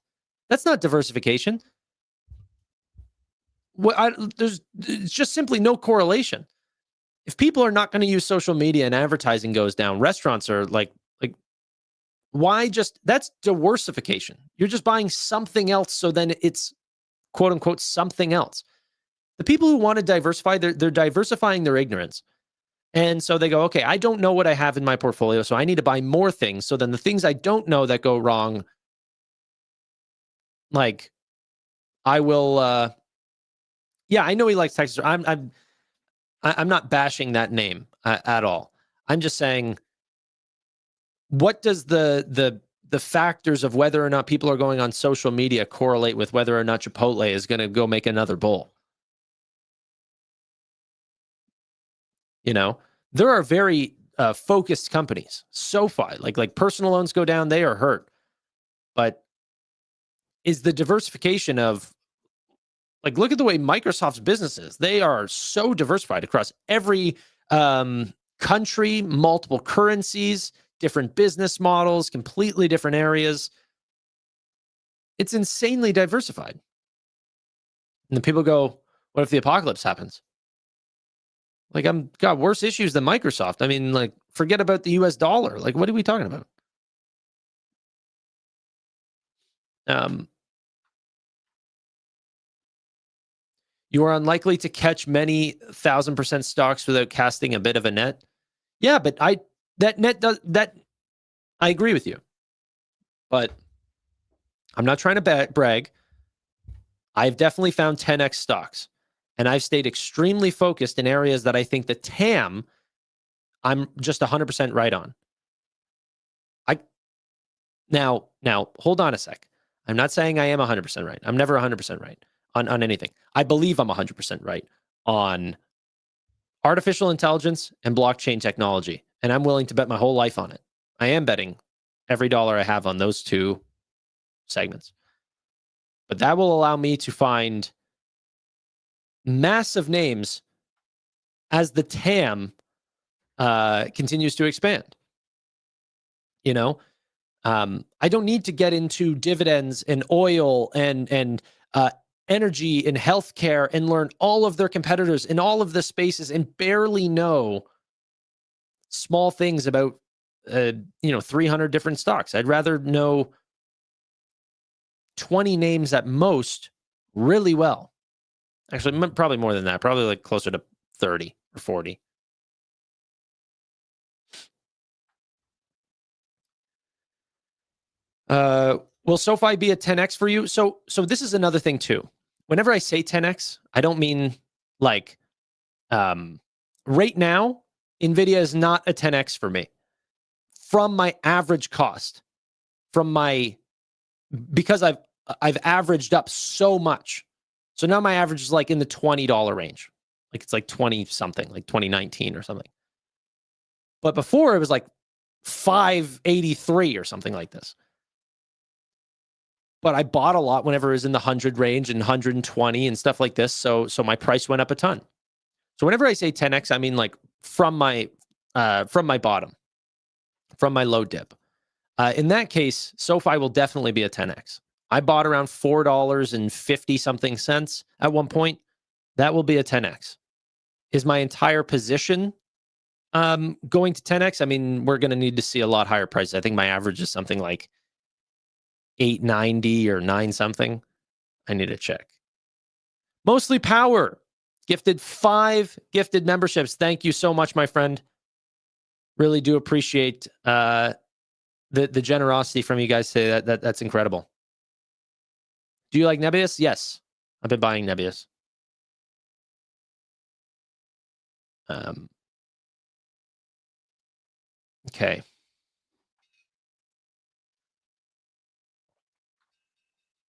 That's not diversification. There's just simply no correlation. If people are not going to use social media and advertising goes down, restaurants are like, why just, that's diversification. You're just buying something else. So then it's quote unquote something else. The people who want to diversify, they're diversifying their ignorance. And so they go, okay, I don't know what I have in my portfolio, so I need to buy more things. So then the things I don't know that go wrong, like I will, yeah, I know he likes Texas. I'm not bashing that name at all. I'm just saying, what does the factors of whether or not people are going on social media correlate with whether or not Chipotle is going to go make another bowl? You know, there are very focused companies. SoFi, like personal loans go down, they are hurt. But is the diversification of, like, look at the way Microsoft's business is. They are so diversified across every country, multiple currencies, different business models, completely different areas. It's insanely diversified. And then people go, what if the apocalypse happens? Like, I'm got worse issues than Microsoft. I mean, like, forget about the US dollar. Like, what are we talking about? You are unlikely to catch many 1,000% stocks without casting a bit of a net. Yeah, but I agree with you. But I'm not trying to brag. I've definitely found 10x stocks. And I've stayed extremely focused in areas that I think the TAM, I'm just 100% right on. Now, hold on a sec. I'm not saying I am 100% right. I'm never 100% right on anything. I believe I'm 100% right on artificial intelligence and blockchain technology. And I'm willing to bet my whole life on it. I am betting every dollar I have on those two segments. But that will allow me to find massive names as the TAM continues to expand. You know, I don't need to get into dividends and oil and energy and healthcare and learn all of their competitors in all of the spaces and barely know small things about 300 different stocks. I'd rather know 20 names at most really well. Actually, probably more than that. Probably like closer to 30 or 40. Will SoFi be a 10x for you? So this is another thing too. Whenever I say 10x, I don't mean like right now, Nvidia is not a 10x for me. From my average cost, because I've averaged up so much. So now my average is like in the $20 range. Like it's like 20 something, like 2019 or something. But before it was like 583 or something like this. But I bought a lot whenever it was in the 100 range and 120 and stuff like this. So my price went up a ton. So whenever I say 10x, I mean like from my bottom, from my low dip. In that case, SoFi will definitely be a 10x. I bought around $4.50 something cents at one point. That will be a 10x. Is my entire position going to 10x? I mean, we're going to need to see a lot higher prices. I think my average is something like 890 or 9 something. I need to check. Mostly Power gifted 5 gifted memberships. Thank you so much, my friend. Really do appreciate the generosity from you guys today. That's incredible. Do you like Nebius? Yes, I've been buying Nebius. Okay.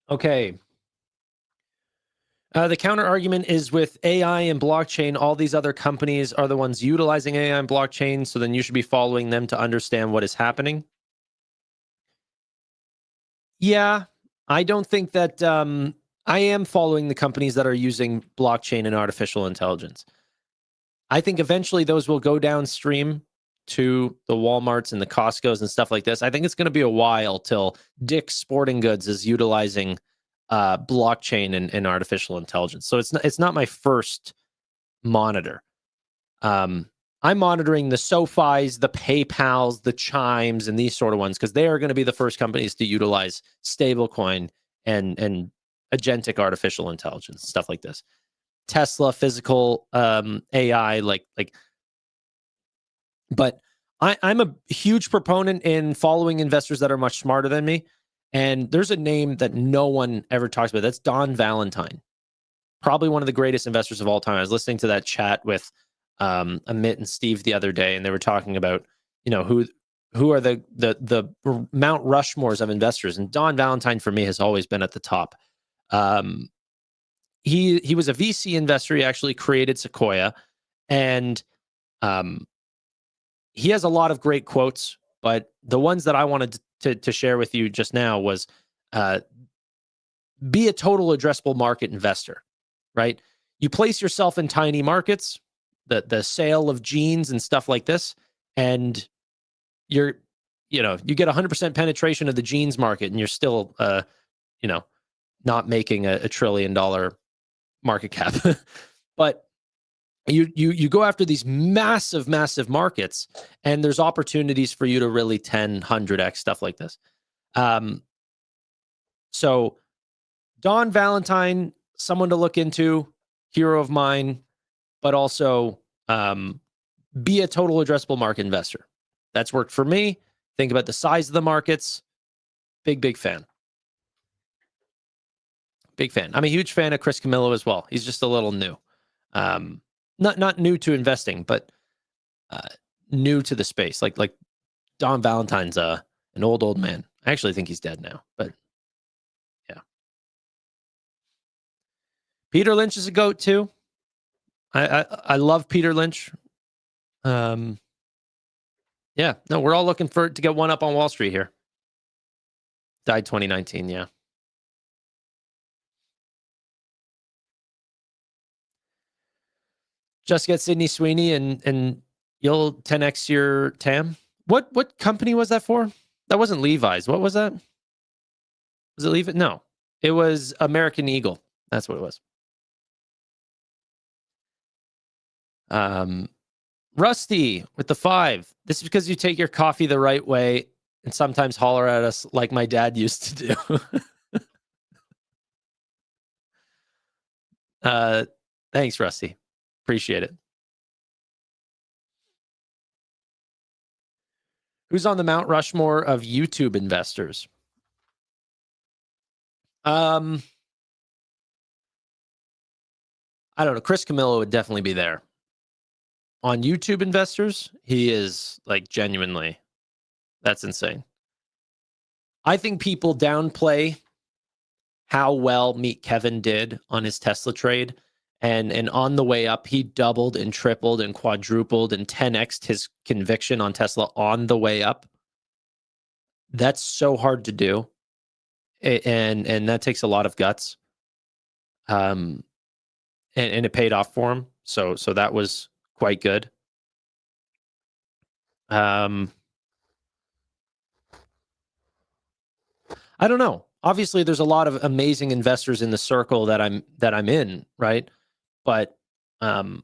Okay. The counter argument is with AI and blockchain, all these other companies are the ones utilizing AI and blockchain, so then you should be following them to understand what is happening. Yeah, I don't think that I am following the companies that are using blockchain and artificial intelligence. I think eventually those will go downstream to the Walmarts and the Costcos and stuff like this. I think it's going to be a while till Dick's Sporting Goods is utilizing blockchain and artificial intelligence. So it's not my first monitor. I'm monitoring the SoFis, the PayPals, the Chimes, and these sort of ones because they are going to be the first companies to utilize stablecoin and agentic artificial intelligence, stuff like this. Tesla, physical AI, but I'm a huge proponent in following investors that are much smarter than me. And there's a name that no one ever talks about. That's Don Valentine, probably one of the greatest investors of all time. I was listening to that chat with Amit and Steve the other day, and they were talking about, who are the Mount Rushmores of investors. And Don Valentine for me has always been at the top. He was a VC investor. He actually created Sequoia, and he has a lot of great quotes. But the ones that I wanted to share with you just now was be a total addressable market investor, right? You place yourself in tiny markets, the sale of jeans and stuff like this, and you get 100% penetration of the jeans market, and you're still, not making a $1 trillion market cap. But you go after these massive markets, and there's opportunities for you to really 10, 100x stuff like this. So Don Valentine, someone to look into, hero of mine, but also be a total addressable market investor. That's worked for me. Think about the size of the markets. Big fan. Big fan. I'm a huge fan of Chris Camillo as well. He's just a little new. Not new to investing, but new to the space. Like Don Valentine's an old man. I actually think he's dead now, but yeah. Peter Lynch is a GOAT too. I love Peter Lynch. Yeah, no, we're all looking to get one up on Wall Street here. Died 2019, yeah. Just get Sydney Sweeney and you'll 10x your TAM. What company was that for? That wasn't Levi's. What was that? Was it Levi? No, it was American Eagle. That's what it was. Rusty with the 5. This is because you take your coffee the right way and sometimes holler at us like my dad used to do. Thanks, Rusty. Appreciate it. Who's on the Mount Rushmore of YouTube investors? I don't know. Chris Camillo would definitely be there. On YouTube investors, he is like genuinely, that's insane. I think people downplay how well Meet Kevin did on his Tesla trade. And on the way up, he doubled and tripled and quadrupled and 10x'd his conviction on Tesla on the way up. That's so hard to do. And that takes a lot of guts. And it paid off for him. So that was quite good. I don't know. Obviously, there's a lot of amazing investors in the circle that I'm in, right? But I'm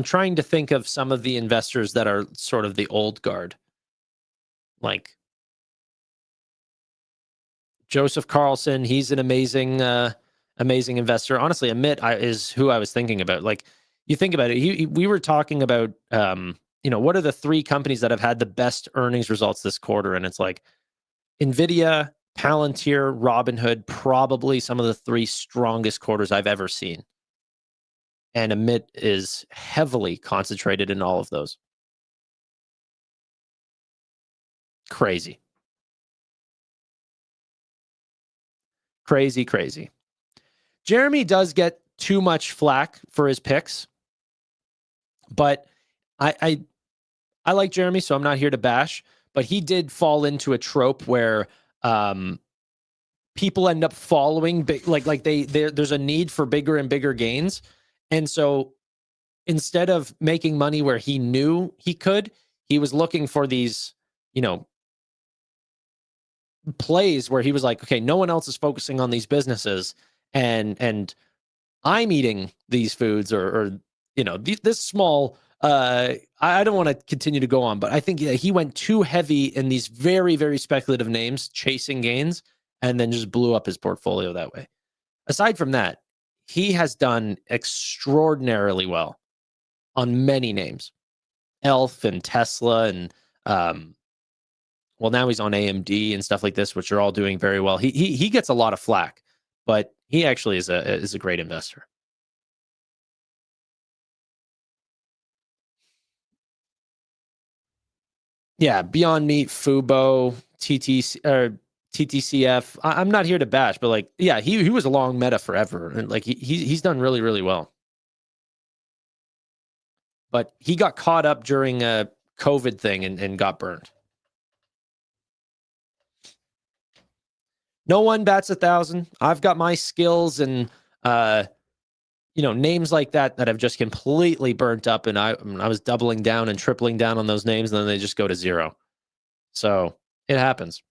trying to think of some of the investors that are sort of the old guard, like Joseph Carlson. He's an amazing investor. Honestly, Amit is who I was thinking about. Like, you think about it, we were talking about, what are the 3 companies that have had the best earnings results this quarter? And it's like Nvidia, Palantir, Robinhood, probably some of the 3 strongest quarters I've ever seen. And Amit is heavily concentrated in all of those. crazy. Crazy, crazy. Jeremy does get too much flack for his picks, but I like Jeremy, so I'm not here to bash, but he did fall into a trope where people end up following there's a need for bigger and bigger gains. And so instead of making money where he knew he could, he was looking for these, plays where he was like, okay, no one else is focusing on these businesses, and I'm eating these foods, or this small. I don't want to continue to go on, but I think he went too heavy in these very, very speculative names, chasing gains, and then just blew up his portfolio that way. Aside from that, he has done extraordinarily well on many names, Elf and Tesla, and well, now he's on AMD and stuff like this, which are all doing very well. He gets a lot of flack, but he actually is a great investor. Yeah, Beyond Meat, Fubo, TTCF. I'm not here to bash, but he was a long meta forever, and he's done really, really well. But he got caught up during a COVID thing and got burned. No one bats 1,000. I've got my skills and names like that have just completely burnt up, and I was doubling down and tripling down on those names, and then they just go to zero. So it happens.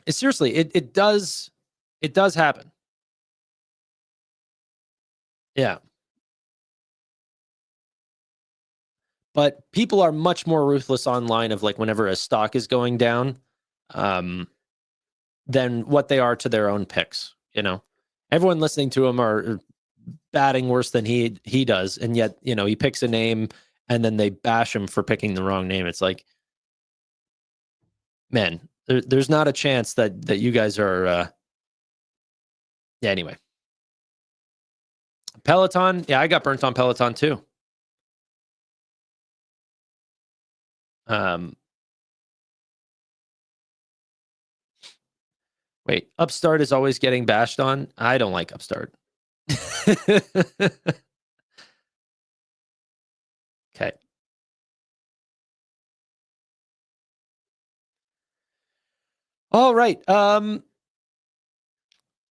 Seriously, it does happen. Yeah. But people are much more ruthless online of whenever a stock is going down than what they are to their own picks. Everyone listening to him are batting worse than he does, and yet he picks a name and then they bash him for picking the wrong name. It's like, man, there's not a chance that you guys are. Yeah. Anyway, Peloton. Yeah, I got burnt on Peloton too. Wait, Upstart is always getting bashed on. I don't like Upstart. Okay. All right.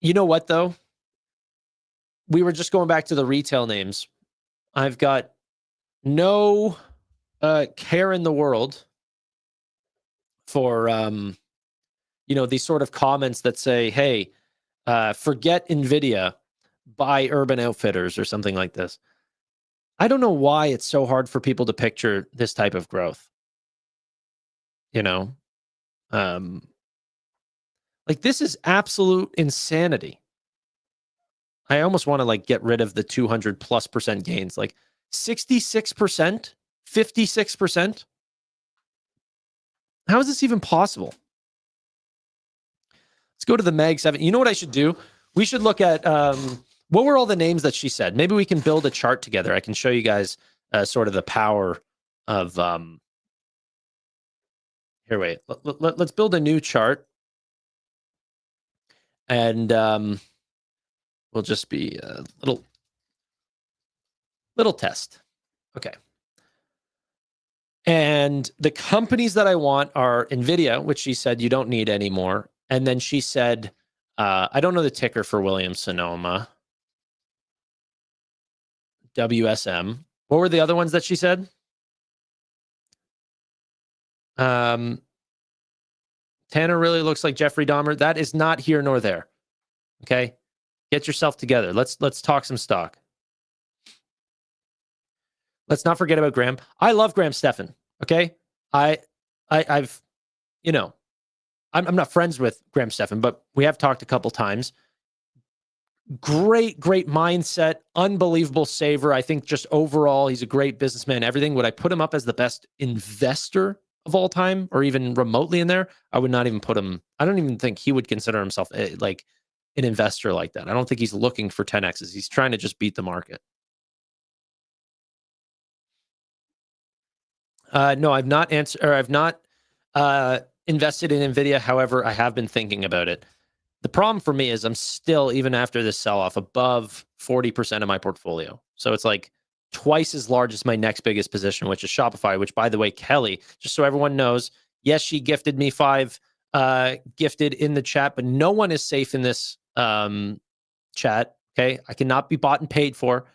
You know what though? We were just going back to the retail names. I've got no care in the world for these sort of comments that say, hey, forget Nvidia, buy Urban Outfitters or something like this. I don't know why it's so hard for people to picture this type of growth. This is absolute insanity. I almost want to get rid of the 200+% gains, 66%, 56%. How is this even possible? Let's go to the Mag 7. You know what I should do? We should look at what were all the names that she said. Maybe we can build a chart together. I can show you guys sort of the power of. Here, wait. Let's build a new chart, and we'll just be a little test. Okay. And the companies that I want are Nvidia, which she said you don't need anymore. And then she said, I don't know the ticker for Williams-Sonoma. WSM. What were the other ones that she said? Tanner really looks like Jeffrey Dahmer. That is not here nor there. Okay? Get yourself together. Let's talk some stock. Let's not forget about Graham. I love Graham Stephan. Okay? I'm not friends with Graham Stephan, but we have talked a couple times. Great mindset, unbelievable saver. I think just overall, he's a great businessman, everything. Would I put him up as the best investor of all time or even remotely in there? I would not even put him. I don't even think he would consider himself like an investor like that. I don't think he's looking for 10Xs. He's trying to just beat the market. No, I've not answered, or I've not invested in Nvidia. However, I have been thinking about it. The problem for me is I'm still, even after this sell-off, above 40% of my portfolio. So it's like twice as large as my next biggest position, which is Shopify, which, by the way, Kelly, just so everyone knows, yes, she gifted me 5 gifted in the chat, but no one is safe in this chat. Okay. I cannot be bought and paid for.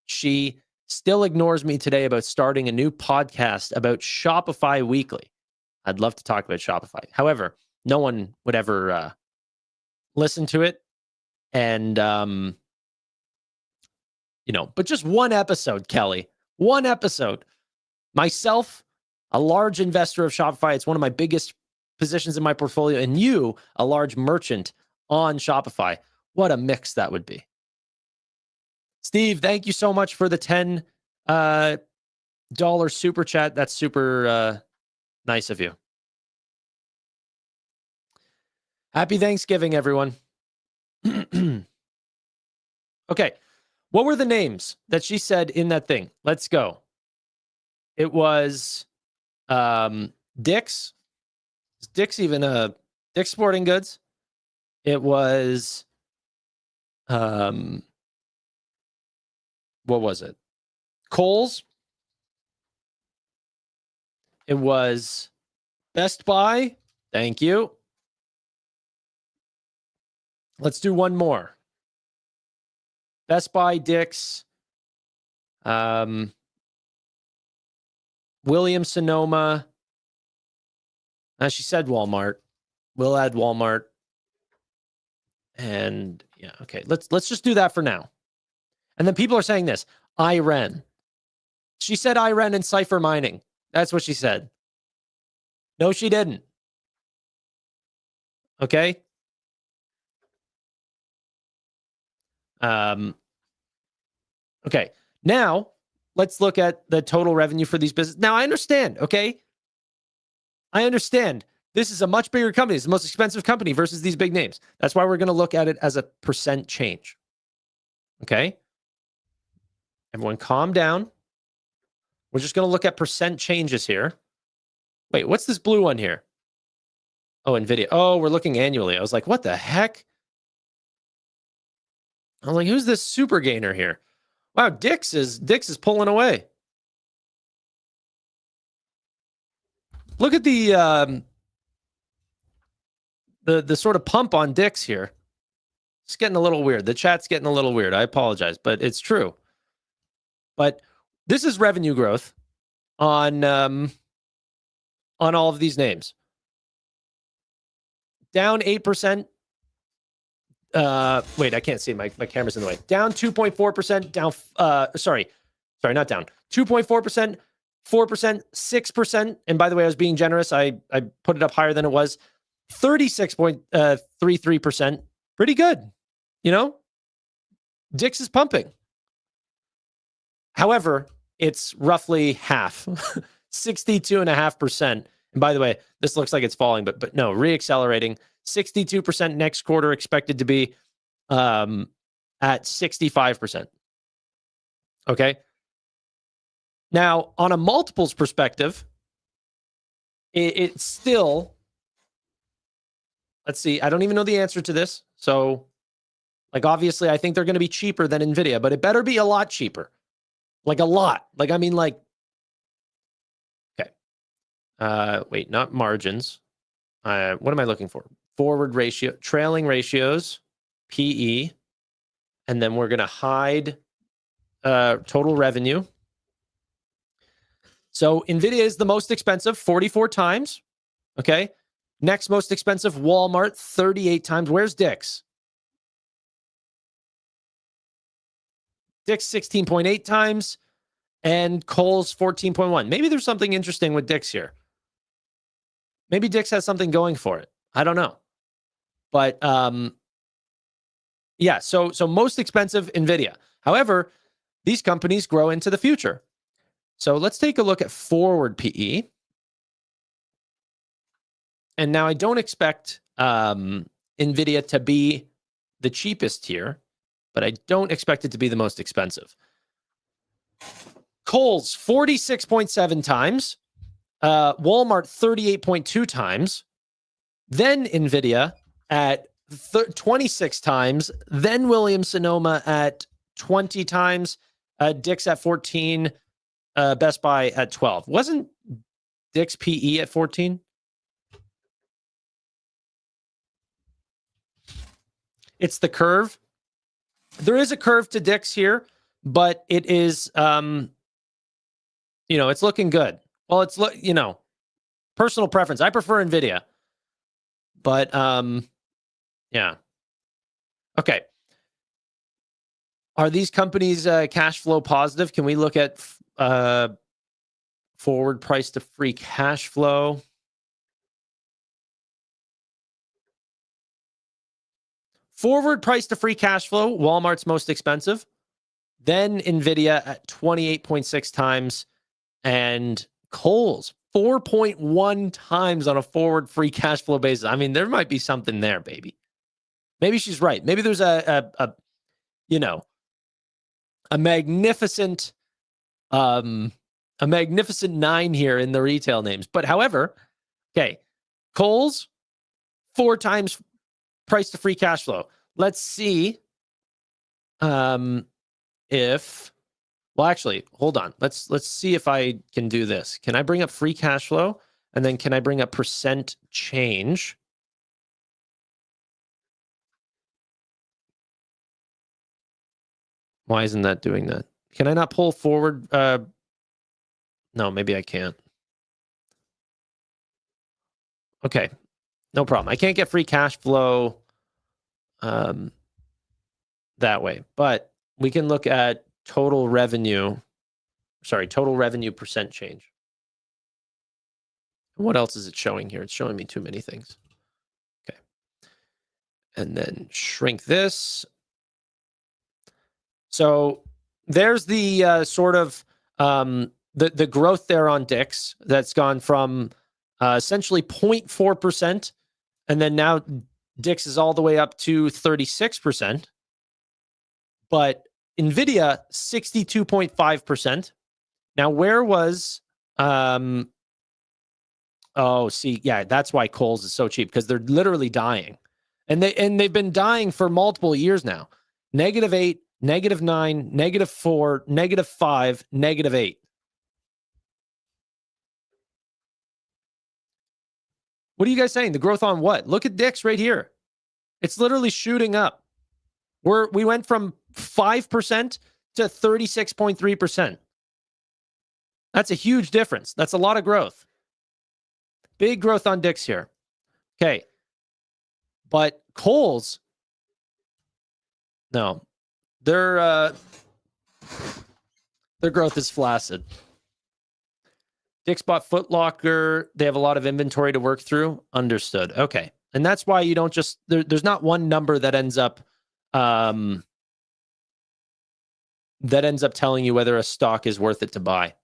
She still ignores me today about starting a new podcast about Shopify Weekly. I'd love to talk about Shopify. However, no one would ever listen to it. And, but just one episode, Kelly, one episode. Myself, a large investor of Shopify. It's one of my biggest positions in my portfolio. And you, a large merchant on Shopify. What a mix that would be. Steve, thank you so much for the $10 super chat. That's super nice of you. Happy Thanksgiving, everyone. Okay. What were the names that she said in that thing? Let's go. It was Dick's. Is Dick's even a Dick's Sporting Goods? It was what was it? Kohl's. It was Best Buy. Thank you. Let's do one more. Best Buy, Dick's, Williams-Sonoma. She said Walmart. We'll add Walmart. And yeah, okay. Let's just do that for now. And then people are saying this. IREN. She said IREN and Cipher Mining. That's what she said. No, she didn't. Okay. Okay. Now let's look at the total revenue for these businesses. Now I understand. Okay. I understand. This is a much bigger company. It's the most expensive company versus these big names. That's why we're going to look at it as a percent change. Okay. Everyone calm down. We're just going to look at percent changes here. Wait, what's this blue one here? Oh, Nvidia. Oh, we're looking annually. I was like, what the heck? I was like, who's this super gainer here? Wow, Dick's is pulling away. Look at the sort of pump on Dick's here. It's getting a little weird. The chat's getting a little weird. I apologize, but it's true. But this is revenue growth on all of these names. Down 8%. Wait, I can't see. My camera's in the way. Down 2.4%. Down. Sorry, not down. 2.4%, 4%, 6%. And by the way, I was being generous. I put it up higher than it was. 36.33%. Pretty good. Dick's is pumping. However, it's roughly half, 62.5%. And by the way, this looks like it's falling, but no, reaccelerating. 62% next quarter, expected to be at 65%. Okay. Now, on a multiples perspective, it's still, let's see, I don't even know the answer to this. So, obviously, I think they're going to be cheaper than Nvidia, but it better be a lot cheaper. A lot. Okay. Wait, not margins. What am I looking for? Forward ratio, trailing ratios, PE, and then we're going to hide total revenue. So Nvidia is the most expensive, 44 times. Okay. Next most expensive, Walmart, 38 times. Where's Dick's? Dick's 16.8 times and Kohl's 14.1. Maybe there's something interesting with Dick's here. Maybe Dick's has something going for it. I don't know. But yeah, so most expensive Nvidia. However, these companies grow into the future. So let's take a look at forward PE. And now I don't expect Nvidia to be the cheapest here, but I don't expect it to be the most expensive. Kohl's 46.7 times, Walmart 38.2 times, then Nvidia at 26 times, then Williams Sonoma at 20 times, Dick's at 14, Best Buy at 12. Wasn't Dick's PE at 14? It's the curve. There is a curve to Dick's here, but it is, it's looking good. Well, it's, personal preference. I prefer Nvidia, but, yeah. Okay. Are these companies cash flow positive? Can we look at forward price to free cash flow? Forward price to free cash flow, Walmart's most expensive. Then Nvidia at 28.6 times. And Kohl's 4.1 times on a forward free cash flow basis. I mean, there might be something there, baby. Maybe she's right. Maybe there's a magnificent 9 here in the retail names. But however, okay, Kohl's 4 times price to free cash flow. Let's see if, well, actually, hold on. Let's see if I can do this. Can I bring up free cash flow? And then can I bring up percent change? Why isn't that doing that? Can I not pull forward? No, maybe I can't. Okay, no problem. I can't get free cash flow that way, but we can look at total revenue percent change. What else is it showing here? It's showing me too many things. Okay. And then shrink this. So there's the sort of the growth there on Dick's that's gone from essentially 0.4%, and then now Dick's is all the way up to 36%. But Nvidia 62.5%. Now, where was that's why Kohl's is so cheap, because they're literally dying. And they've been dying for multiple years now. -8, -9, -4, -5, -8. What are you guys saying? The growth on what? Look at Dick's right here. It's literally shooting up. We went from 5% to 36.3%. That's a huge difference. That's a lot of growth. Big growth on Dick's here. Okay. But Kohl's, no. Their growth is flaccid. Dick's bought Foot Locker. They have a lot of inventory to work through. Understood. Okay. And that's why you don't just, there's not one number that ends up telling you whether a stock is worth it to buy.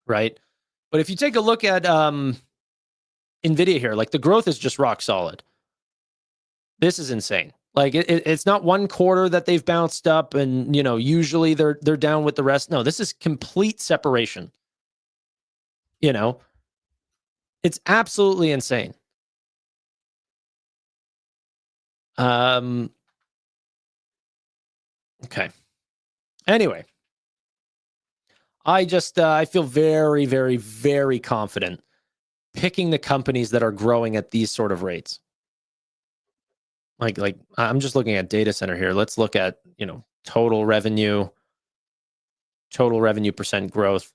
Right? But if you take a look at Nvidia here, like the growth is just rock solid. This is insane. Like it's not one quarter that they've bounced up and, usually they're down with the rest. No, this is complete separation. It's absolutely insane. Okay. Anyway, I feel very, very, very confident picking the companies that are growing at these sort of rates. Like I'm just looking at data center here. Let's look at, total revenue percent growth.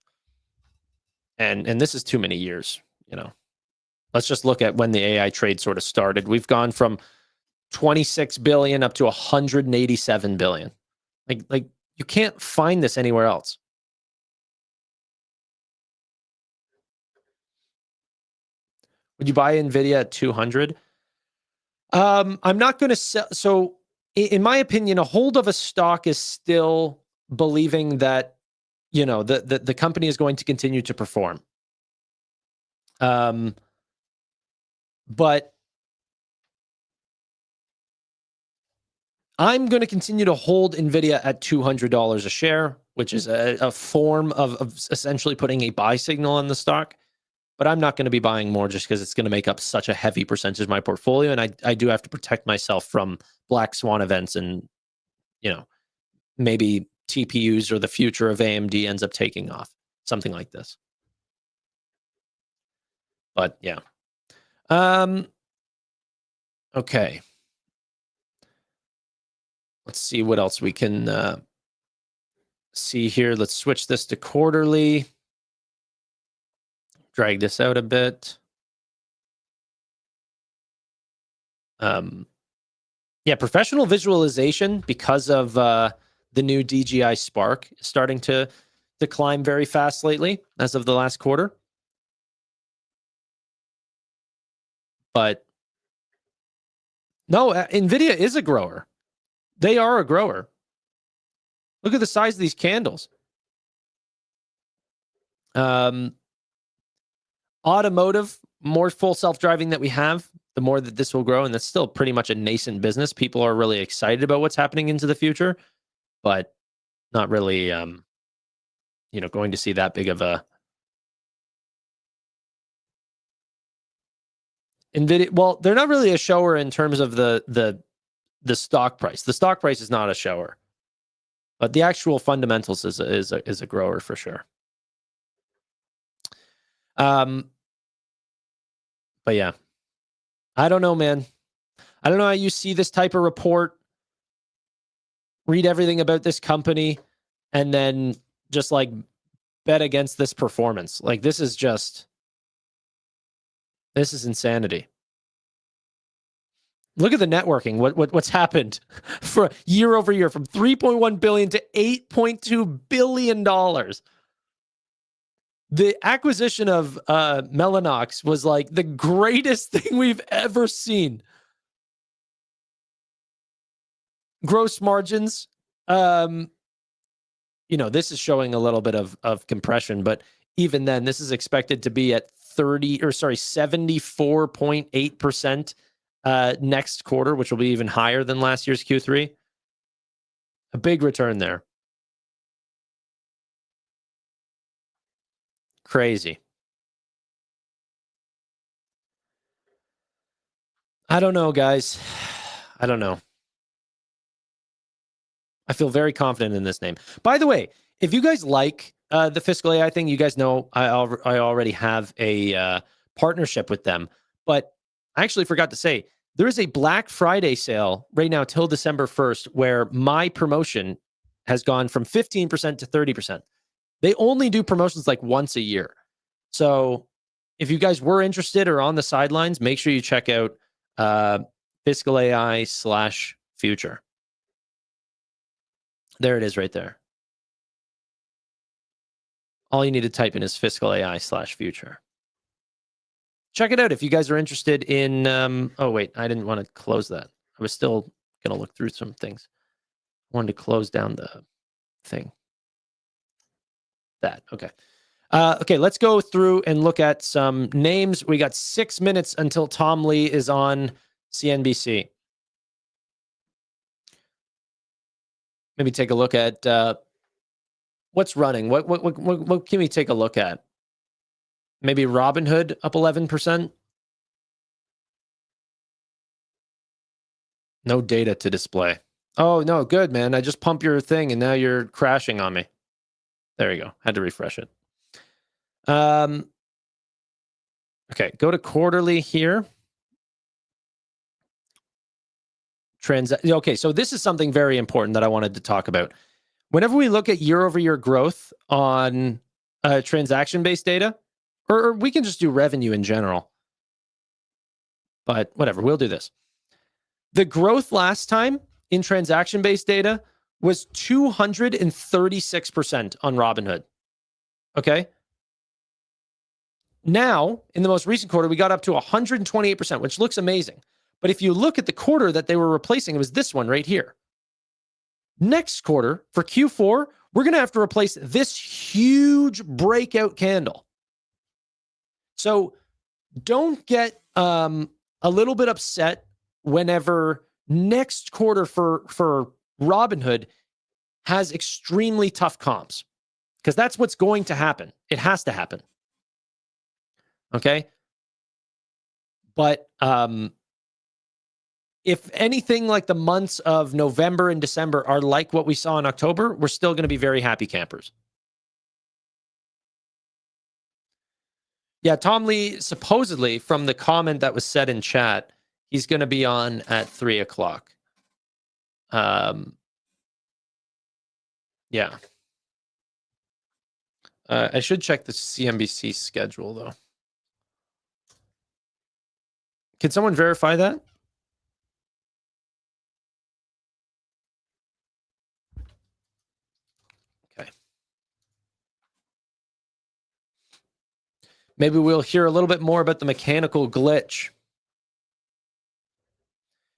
And this is too many years, Let's just look at when the AI trade sort of started. We've gone from 26 billion up to 187 billion. Like you can't find this anywhere else. Would you buy Nvidia at 200? I'm not going to sell. So in my opinion, a hold of a stock is still believing that, the company is going to continue to perform. But I'm going to continue to hold Nvidia at $200 a share which is a form of essentially putting a buy signal on the stock. But I'm not going to be buying more just because it's going to make up such a heavy percentage of my portfolio. And I do have to protect myself from black swan events and, maybe TPUs or the future of AMD ends up taking off. Something like this. But yeah. Okay. Let's see what else we can see here. Let's switch this to quarterly. Drag this out a bit. Yeah, professional visualization, because of the new DJI Spark, is starting to climb very fast lately as of the last quarter. But no, Nvidia is a grower. They are a grower. Look at the size of these candles. Automotive, more full self-driving that we have, the more that this will grow. And that's still pretty much a nascent business. People are really excited about what's happening into the future, but not really, going to see that big of a Nvidia. Well, they're not really a shower in terms of the stock price. The stock price is not a shower, but the actual fundamentals is a grower for sure. But yeah, I don't know, man. I don't know how you see this type of report, read everything about this company, and then just like bet against this performance. Like this is insanity. Look at the networking. What's happened for year over year from 3.1 billion to 8.2 billion dollars. The acquisition of Mellanox was like the greatest thing we've ever seen. Gross margins, this is showing a little bit of compression, but even then, this is expected to be at 74.8% next quarter, which will be even higher than last year's Q3. A big return there. Crazy. I don't know, guys. I don't know. I feel very confident in this name. By the way, if you guys like the Fiscal AI thing, you guys know I already have a partnership with them. But I actually forgot to say, there is a Black Friday sale right now till December 1st where my promotion has gone from 15% to 30%. They only do promotions like once a year. So if you guys were interested or on the sidelines, make sure you check out Fiscal AI/future. There it is right there. All you need to type in is Fiscal AI/future. Check it out if you guys are interested in... oh, wait, I didn't want to close that. I was still going to look through some things. I wanted to close down the thing. That, okay. Okay, let's go through and look at some names. We got 6 minutes until Tom Lee is on CNBC. Maybe take a look at what's running. What can we take a look at? Maybe Robinhood up 11%. No data to display. Oh, no, good, man. I just pumped your thing and now you're crashing on me. There you go. Had to refresh it. Okay, go to quarterly here. Okay, so this is something very important that I wanted to talk about. Whenever we look at year-over-year growth on transaction-based data, or we can just do revenue in general, but whatever, we'll do this. The growth last time in transaction-based data was 236% on Robinhood. Okay? Now, in the most recent quarter, we got up to 128%, which looks amazing. But if you look at the quarter that they were replacing, it was this one right here. Next quarter, for Q4, we're going to have to replace this huge breakout candle. So don't get a little bit upset whenever next quarter for Robinhood has extremely tough comps because that's what's going to happen. It has to happen. Okay. But if anything like the months of November and December are like what we saw in October, we're still going to be very happy campers. Yeah, Tom Lee, supposedly from the comment that was said in chat, he's going to be on at 3 o'clock. Yeah. I should check the CNBC schedule, though. Can someone verify that? Okay. Maybe we'll hear a little bit more about the mechanical glitch.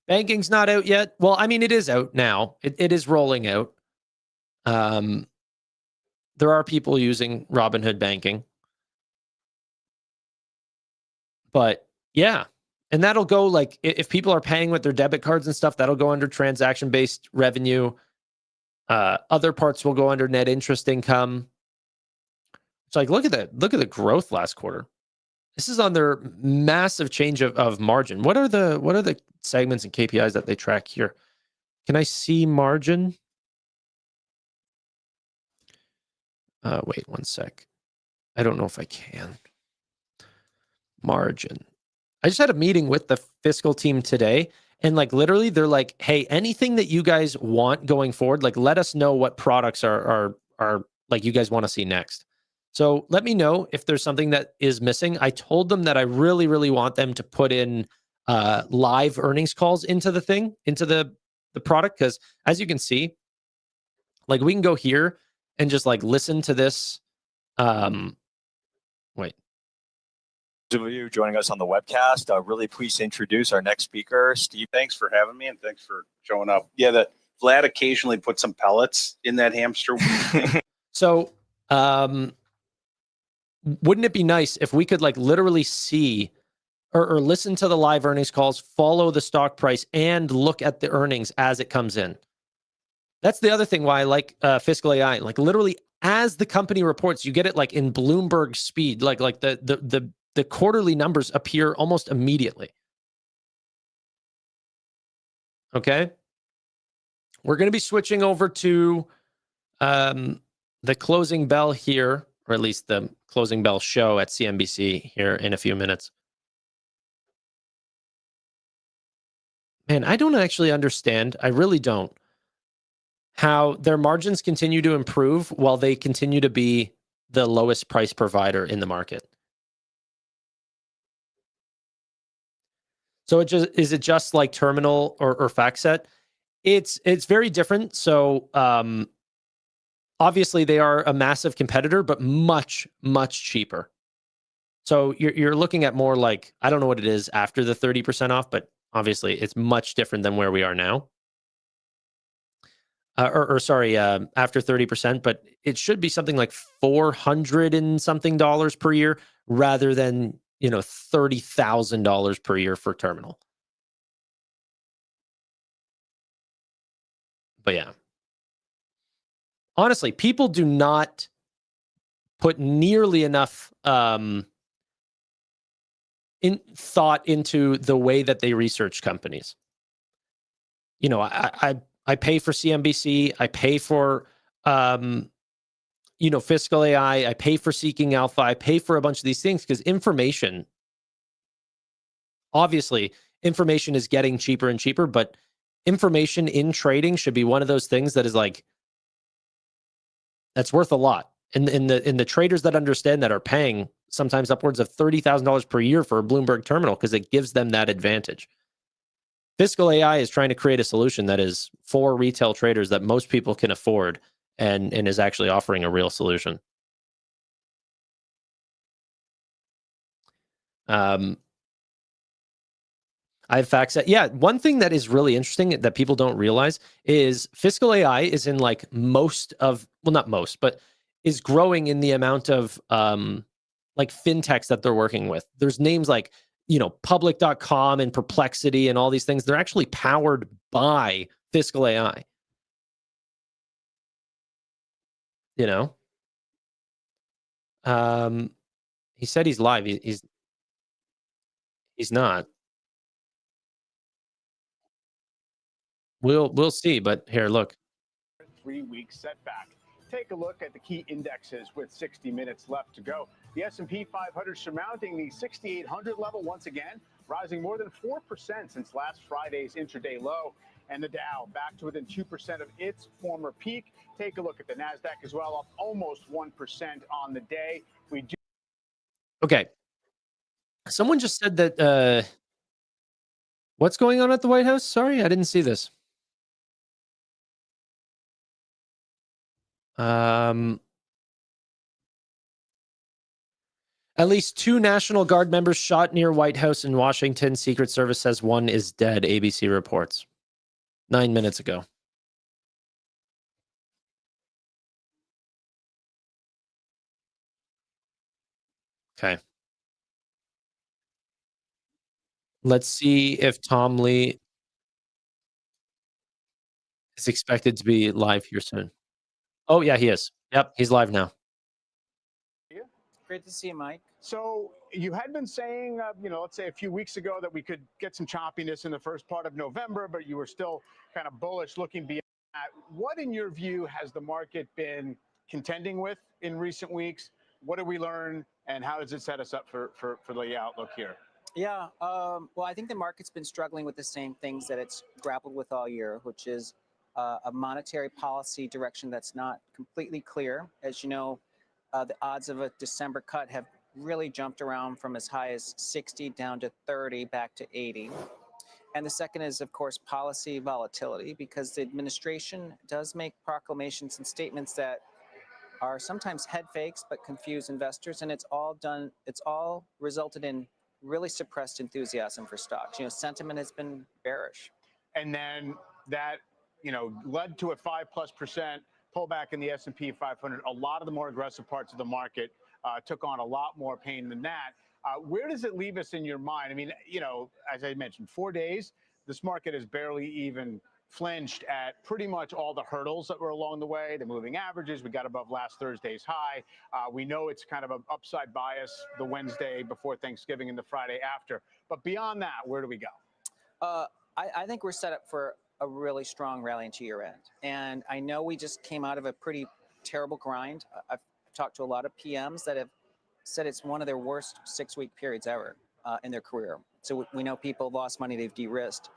Banking's not out yet. Well, I mean, it is out now. It is rolling out. There are people using Robinhood banking. But yeah, and that'll go like if people are paying with their debit cards and stuff, that'll go under transaction-based revenue. Other parts will go under net interest income. It's like, look at that. Look at the growth last quarter. This is on their massive change of margin. What are the segments and KPIs that they track here? Can I see margin? Wait 1 sec. I don't know if I can. Margin. I just had a meeting with the fiscal team today, and like literally they're like, hey, anything that you guys want going forward, like let us know what products are like you guys want to see next. So let me know if there's something that is missing. I told them that I really, really want them to put in live earnings calls into the thing, into the product, because as you can see, like we can go here and just like listen to this. Wait. Those of you joining us on the webcast, really pleased to introduce our next speaker, Steve. Thanks for having me and thanks for showing up. Yeah, that Vlad occasionally put some pellets in that hamster. So, wouldn't it be nice if we could like literally see or listen to the live earnings calls, follow the stock price, and look at the earnings as it comes in? That's the other thing why I like Fiscal AI. Like literally as the company reports, you get it like in Bloomberg speed, like the quarterly numbers appear almost immediately. Okay. We're going to be switching over to the closing bell here, or at least the closing bell show at CNBC here in a few minutes. Man, I don't actually understand. I really don't. How their margins continue to improve while they continue to be the lowest price provider in the market. So is it just like Terminal or FactSet? It's very different. So obviously they are a massive competitor, but much, much cheaper. So you're looking at more like, I don't know what it is after the 30% off, but obviously it's much different than where we are now. Sorry, after 30%, but it should be something like $400 and something per year rather than, $30,000 per year for Terminal. But yeah, honestly, people do not put nearly enough in thought into the way that they research companies. I pay for CNBC, I pay for Fiscal AI, I pay for Seeking Alpha, I pay for a bunch of these things because information is getting cheaper and cheaper, but information in trading should be one of those things that is like, that's worth a lot. And the traders that understand that are paying sometimes upwards of $30,000 per year for a Bloomberg terminal because it gives them that advantage. Fiscal AI is trying to create a solution that is for retail traders that most people can afford and is actually offering a real solution. I have FactSet. Yeah, one thing that is really interesting that people don't realize is Fiscal AI is in like most of, well, not most, but is growing in the amount of like fintechs that they're working with. There's names like, public.com and Perplexity and all these things. They're actually powered by Fiscal AI. You know, he said he's live. He's not. We'll see. But here, look. 3-week setback. Take a look at the key indexes with 60 minutes left to go. The S&P 500 surmounting the 6,800 level once again, rising more than 4% since last Friday's intraday low. And the Dow back to within 2% of its former peak. Take a look at the NASDAQ as well, up almost 1% on the day. We do. Okay. Someone just said that. What's going on at the White House? Sorry, I didn't see this. At least 2 National Guard members shot near White House in Washington. Secret Service says 1 is dead, ABC reports. 9 minutes ago. Okay. Let's see if Tom Lee is expected to be live here soon. Oh, yeah, he is. Yep, he's live now. Great to see you, Mike. So you had been saying, let's say a few weeks ago that we could get some choppiness in the first part of November, but you were still kind of bullish looking beyond that. What, in your view, has the market been contending with in recent weeks? What did we learn, and how does it set us up for the outlook here? Yeah, well, I think the market's been struggling with the same things that it's grappled with all year, which is a monetary policy direction that's not completely clear. As you know, the odds of a December cut have really jumped around from as high as 60 down to 30, back to 80. And the second is, of course, policy volatility, because the administration does make proclamations and statements that are sometimes head fakes but confuse investors, and it's all resulted in really suppressed enthusiasm for stocks. Sentiment has been bearish. And then that, led to a 5+% pullback in the S&P 500. A lot of the more aggressive parts of the market took on a lot more pain than that. Where does it leave us in your mind? I mean, as I mentioned, 4 days, this market has barely even flinched at pretty much all the hurdles that were along the way. The moving averages, we got above last Thursday's high. We know it's kind of an upside bias the Wednesday before Thanksgiving and the Friday after. But beyond that, where do we go? I think we're set up for a really strong rally into year end. And I know we just came out of a pretty terrible grind. I've talked to a lot of PMs that have said it's one of their worst 6-week periods ever in their career. So we know people have lost money, they've de-risked.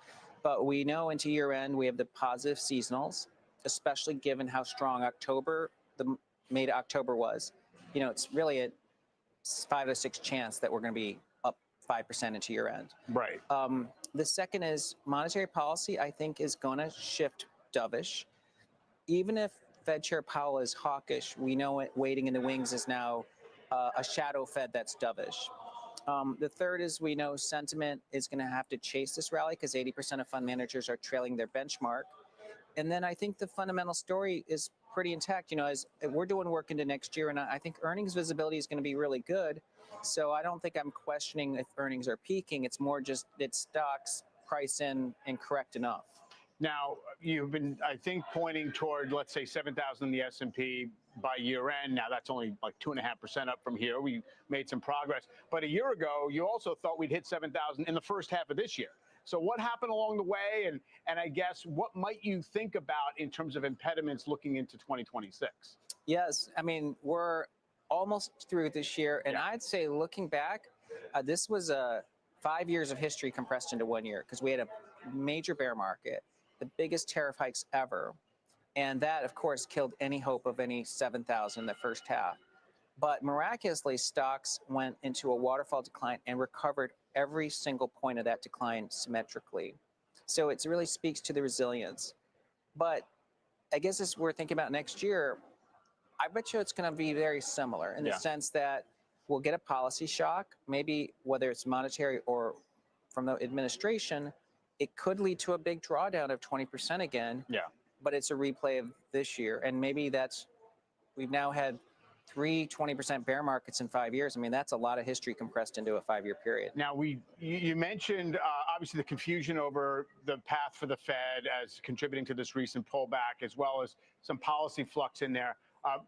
But we know into year end, we have the positive seasonals, especially given how strong the May to October was. It's really a 5 to 6 chance that we're going to be up 5% into year end. Right. The second is monetary policy, I think, is going to shift dovish. Even if Fed Chair Powell is hawkish, we know it waiting in the wings is now a shadow Fed that's dovish. The third is we know sentiment is going to have to chase this rally because 80% of fund managers are trailing their benchmark. And then I think the fundamental story is pretty intact. As we're doing work into next year, and I think earnings visibility is going to be really good. So I don't think I'm questioning if earnings are peaking. It's more just that stocks price in and correct enough. Now, you've been, I think, pointing toward, let's say, 7,000 in the S&P by year end. Now, that's only like 2.5% up from here. We made some progress. But a year ago, you also thought we'd hit 7,000 in the first half of this year. So what happened along the way? And I guess, what might you think about in terms of impediments looking into 2026? Yes. I mean, we're almost through this year. And I'd say, looking back, this was 5 years of history compressed into 1 year, because we had a major bear market, the biggest tariff hikes ever. And that, of course, killed any hope of any 7,000 in the first half. But miraculously, stocks went into a waterfall decline and recovered every single point of that decline symmetrically. So it really speaks to the resilience. But I guess as we're thinking about next year, I bet you it's going to be very similar in the sense that we'll get a policy shock, maybe whether it's monetary or from the administration. It could lead to a big drawdown of 20% again. Yeah. But it's a replay of this year. And maybe we've now had 3 20% bear markets in 5 years. I mean, that's a lot of history compressed into a 5-year period. Now, you mentioned obviously the confusion over the path for the Fed as contributing to this recent pullback, as well as some policy flux in there.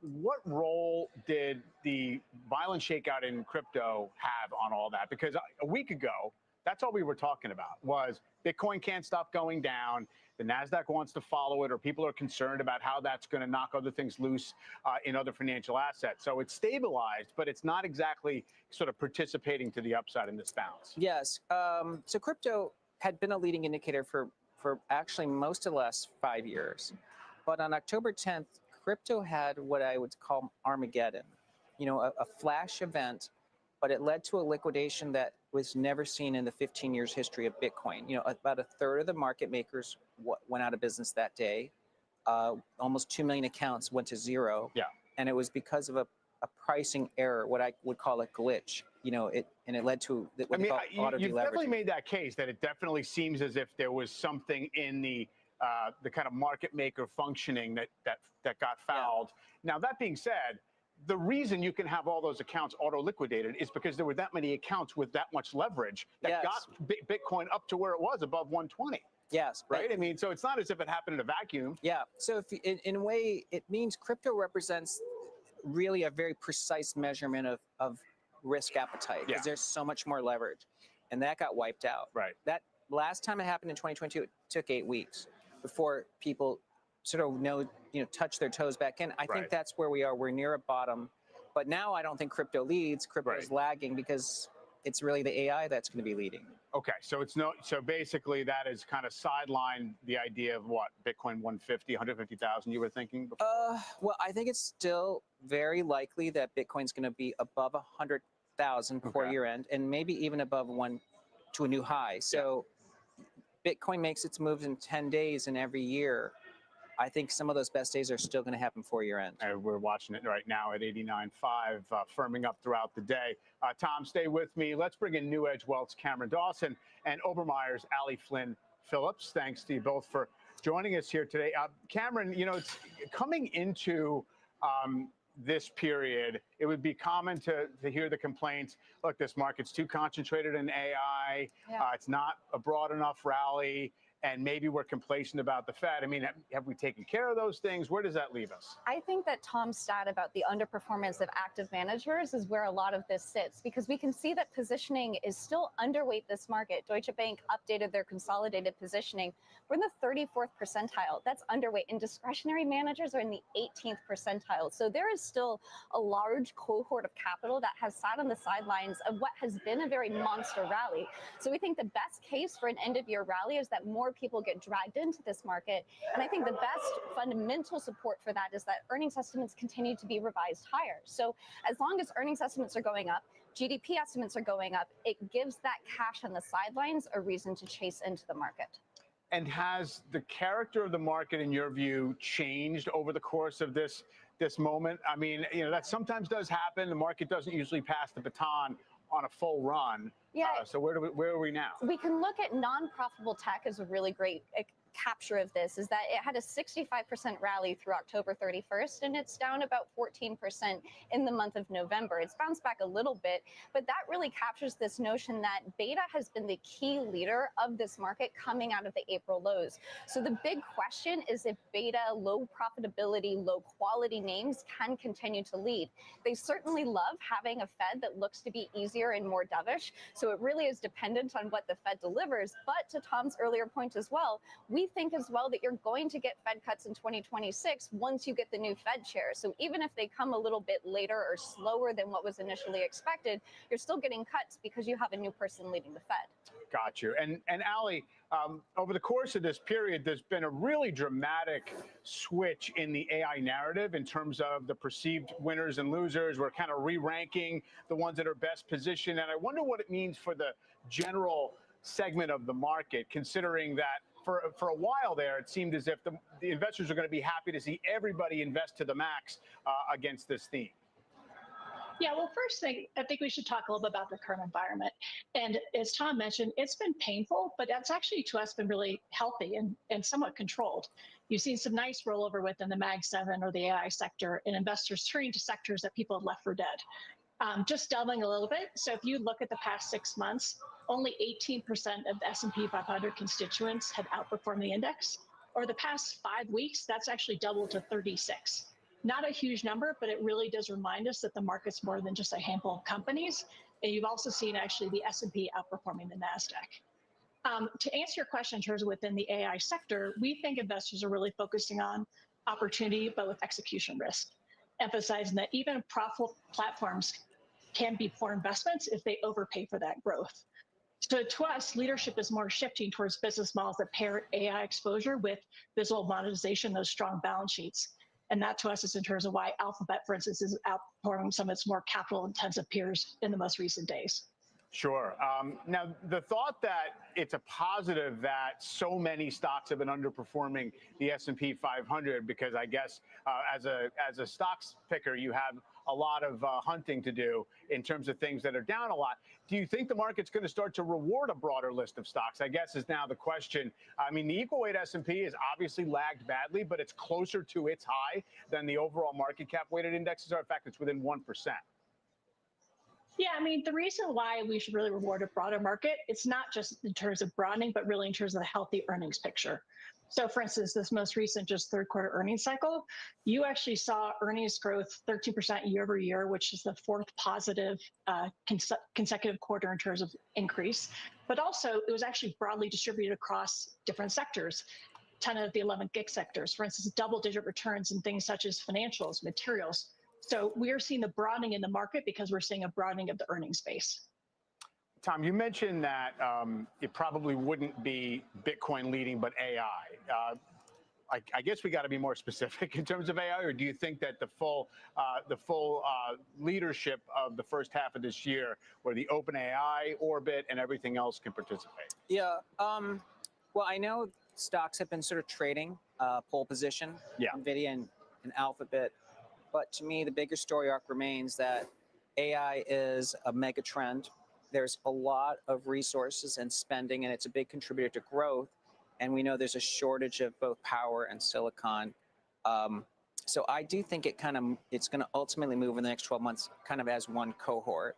What role did the violent shakeout in crypto have on all that? Because a week ago, that's all we were talking about was Bitcoin can't stop going down. The NASDAQ wants to follow it, or people are concerned about how that's going to knock other things loose in other financial assets. So it's stabilized, but it's not exactly sort of participating to the upside in this bounce. Yes. So crypto had been a leading indicator for actually most of the last 5 years. But on October 10th, crypto had what I would call Armageddon, a flash event, but it led to a liquidation that was never seen in the 15 years history of Bitcoin. About a third of the market makers went out of business that day. Almost 2 million accounts went to zero. Yeah. And it was because of a pricing error, what I would call a glitch. It led to what they call auto you've definitely deleveraging. made that case that it definitely seems as if there was something in the kind of market maker functioning that got fouled. Yeah. Now, that being said, the reason you can have all those accounts auto liquidated is because there were that many accounts with that much leverage that got Bitcoin up to where it was above 120. Yes. Right. I mean, so it's not as if it happened in a vacuum. Yeah. So in a way, it means crypto represents really a very precise measurement of risk appetite because there's so much more leverage, and that got wiped out. Right. That last time it happened in 2022, it took 8 weeks before people sort of touch their toes back in. I think that's where we are. We're near a bottom, but now I don't think crypto leads. Crypto is lagging because it's really the AI that's going to be leading. Okay, so so basically that is kind of sidelined the idea of what Bitcoin 150,000 you were thinking before? Well, I think it's still very likely that Bitcoin's going to be above 100,000 before year end, and maybe even above one to a new high. So Bitcoin makes its moves in 10 days and every year. I think some of those best days are still going to happen before year end. We're watching it right now at 89.5, firming up throughout the day. Tom, stay with me. Let's bring in New Edge Wealth's Cameron Dawson and Obermeyer's Ali Flynn Phillips. Thanks to you both for joining us here today. Cameron, it's coming into this period, it would be common to hear the complaints, look, this market's too concentrated in AI. It's not a broad enough rally. And maybe we're complacent about the Fed. I mean, have we taken care of those things? Where does that leave us? I think that Tom's stat about the underperformance of active managers is where a lot of this sits, because we can see that positioning is still underweight this market. Deutsche Bank updated their consolidated positioning. We're in the 34th percentile. That's underweight. And discretionary managers are in the 18th percentile. So there is still a large cohort of capital that has sat on the sidelines of what has been a very monster rally. So we think the best case for an end of year rally is that more people get dragged into this market. And I think the best fundamental support for that is that earnings estimates continue to be revised higher. So as long as earnings estimates are going up, GDP estimates are going up, it gives that cash on the sidelines a reason to chase into the market. And has the character of the market, in your view, changed over the course of this moment? I mean, that sometimes does happen. The market doesn't usually pass the baton on a full run. So where are we now? We can look at non-profitable tech as a really great capture of this, is that it had a 65% rally through October 31st, and it's down about 14% in the month of November. It's bounced back a little bit, but that really captures this notion that beta has been the key leader of this market coming out of the April lows. So the big question is if beta, low profitability, low quality names can continue to lead. They certainly love having a Fed that looks to be easier and more dovish. So it really is dependent on what the Fed delivers. But to Tom's earlier point as well, we think as well that you're going to get Fed cuts in 2026 once you get the new Fed chair. So even if they come a little bit later or slower than what was initially expected, you're still getting cuts because you have a new person leading the Fed. Got you. And Ali, over the course of this period, there's been a really dramatic switch in the AI narrative in terms of the perceived winners and losers. We're kind of re-ranking the ones that are best positioned. And I wonder what it means for the general segment of the market, considering that for a while there, it seemed as if the investors are going to be happy to see everybody invest to the max against this theme. Yeah, well, first thing, I think we should talk a little bit about the current environment. And as Tom mentioned, it's been painful, but that's actually to us been really healthy and somewhat controlled. You've seen some nice rollover within the Mag 7 or the AI sector, and investors turning to sectors that people had left for dead. Just delving a little bit. So if you look at the past 6 months, only 18% of the S&P 500 constituents have outperformed the index. Over the past 5 weeks, that's actually doubled to 36. Not a huge number, but it really does remind us that the market's more than just a handful of companies. And you've also seen actually the S&P outperforming the NASDAQ. To answer your question in terms of within the AI sector, we think investors are really focusing on opportunity, but with execution risk, emphasizing that even profitable platforms can be poor investments if they overpay for that growth. So to us, leadership is more shifting towards business models that pair AI exposure with visible monetization, those strong balance sheets. And that to us is in terms of why Alphabet, for instance, is outperforming some of its more capital-intensive peers in the most recent days. Sure. Now, the thought that it's a positive that so many stocks have been underperforming the S&P 500, because I guess as a stocks picker, you have a lot of hunting to do in terms of things that are down a lot. Do you think the market's going to start to reward a broader list of stocks? I guess is now the question. I mean, the equal weight S&P has obviously lagged badly, but it's closer to its high than the overall market cap weighted indexes are. In fact, it's within 1%. Yeah, I mean, the reason why we should really reward a broader market, it's not just in terms of broadening, but really in terms of the healthy earnings picture. So for instance, this most recent just third quarter earnings cycle, you actually saw earnings growth 13% year over year, which is the fourth positive consecutive quarter in terms of increase. But also it was actually broadly distributed across different sectors. 10 of the 11 gig sectors, for instance, double-digit returns in things such as financials, materials. So we are seeing the broadening in the market because we're seeing a broadening of the earnings base. Tom, you mentioned that it probably wouldn't be Bitcoin leading, but AI. I guess we got to be more specific in terms of AI, or do you think that the full leadership of the first half of this year, where the OpenAI orbit and everything else can participate? Yeah. Well, I know stocks have been sort of trading pole position, Nvidia and Alphabet. But to me, the bigger story arc remains that AI is a mega trend. There's a lot of resources and spending, and it's a big contributor to growth. And we know there's a shortage of both power and silicon. So I do think it's going to ultimately move in the next 12 months kind of as one cohort.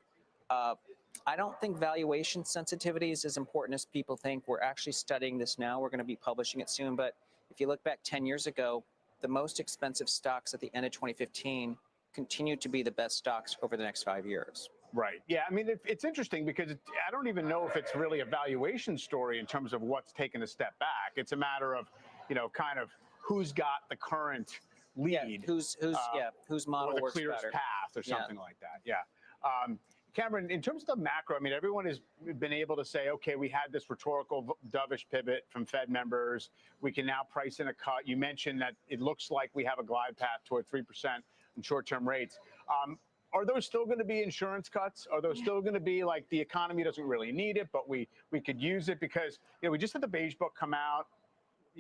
I don't think valuation sensitivity is as important as people think. We're actually studying this now. We're going to be publishing it soon. But if you look back 10 years ago, the most expensive stocks at the end of 2015 continue to be the best stocks over the next 5 years. Right. Yeah. I mean, it's interesting because I don't even know if it's really a valuation story in terms of what's taken a step back. It's a matter of, kind of who's got the current lead, whose model or the works clearest better. path or something like that. Yeah. Cameron, in terms of the macro, I mean, everyone has been able to say, okay, we had this rhetorical dovish pivot from Fed members. We can now price in a cut. You mentioned that it looks like we have a glide path toward 3% in short-term rates. Are those still going to be insurance cuts? Are those still going to be like the economy doesn't really need it, but we could use it because we just had the Beige Book come out,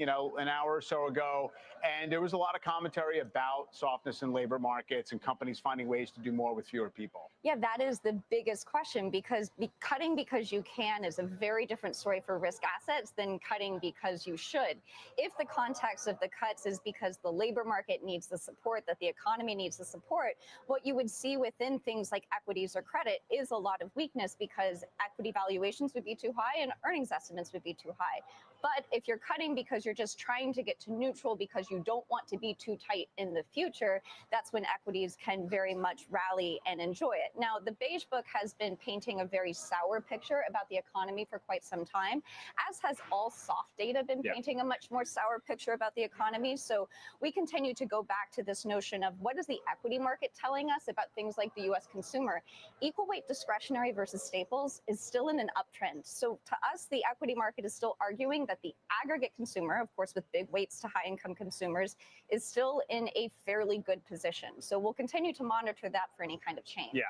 an hour or so ago, and there was a lot of commentary about softness in labor markets and companies finding ways to do more with fewer people. Yeah, that is the biggest question, because cutting because you can is a very different story for risk assets than cutting because you should. If the context of the cuts is because the labor market needs the support, that the economy needs the support, what you would see within things like equities or credit is a lot of weakness because equity valuations would be too high and earnings estimates would be too high. But if you're cutting because you're just trying to get to neutral because you don't want to be too tight in the future, that's when equities can very much rally and enjoy it. Now, the Beige Book has been painting a very sour picture about the economy for quite some time, as has all soft data been painting a much more sour picture about the economy. So we continue to go back to this notion of what is the equity market telling us about things like the U.S. consumer. Equal weight discretionary versus staples is still in an uptrend. So to us, the equity market is still arguing that the aggregate consumer, of course, with big weights to high income consumers, is still in a fairly good position. So we'll continue to monitor that for any kind of change. Yeah.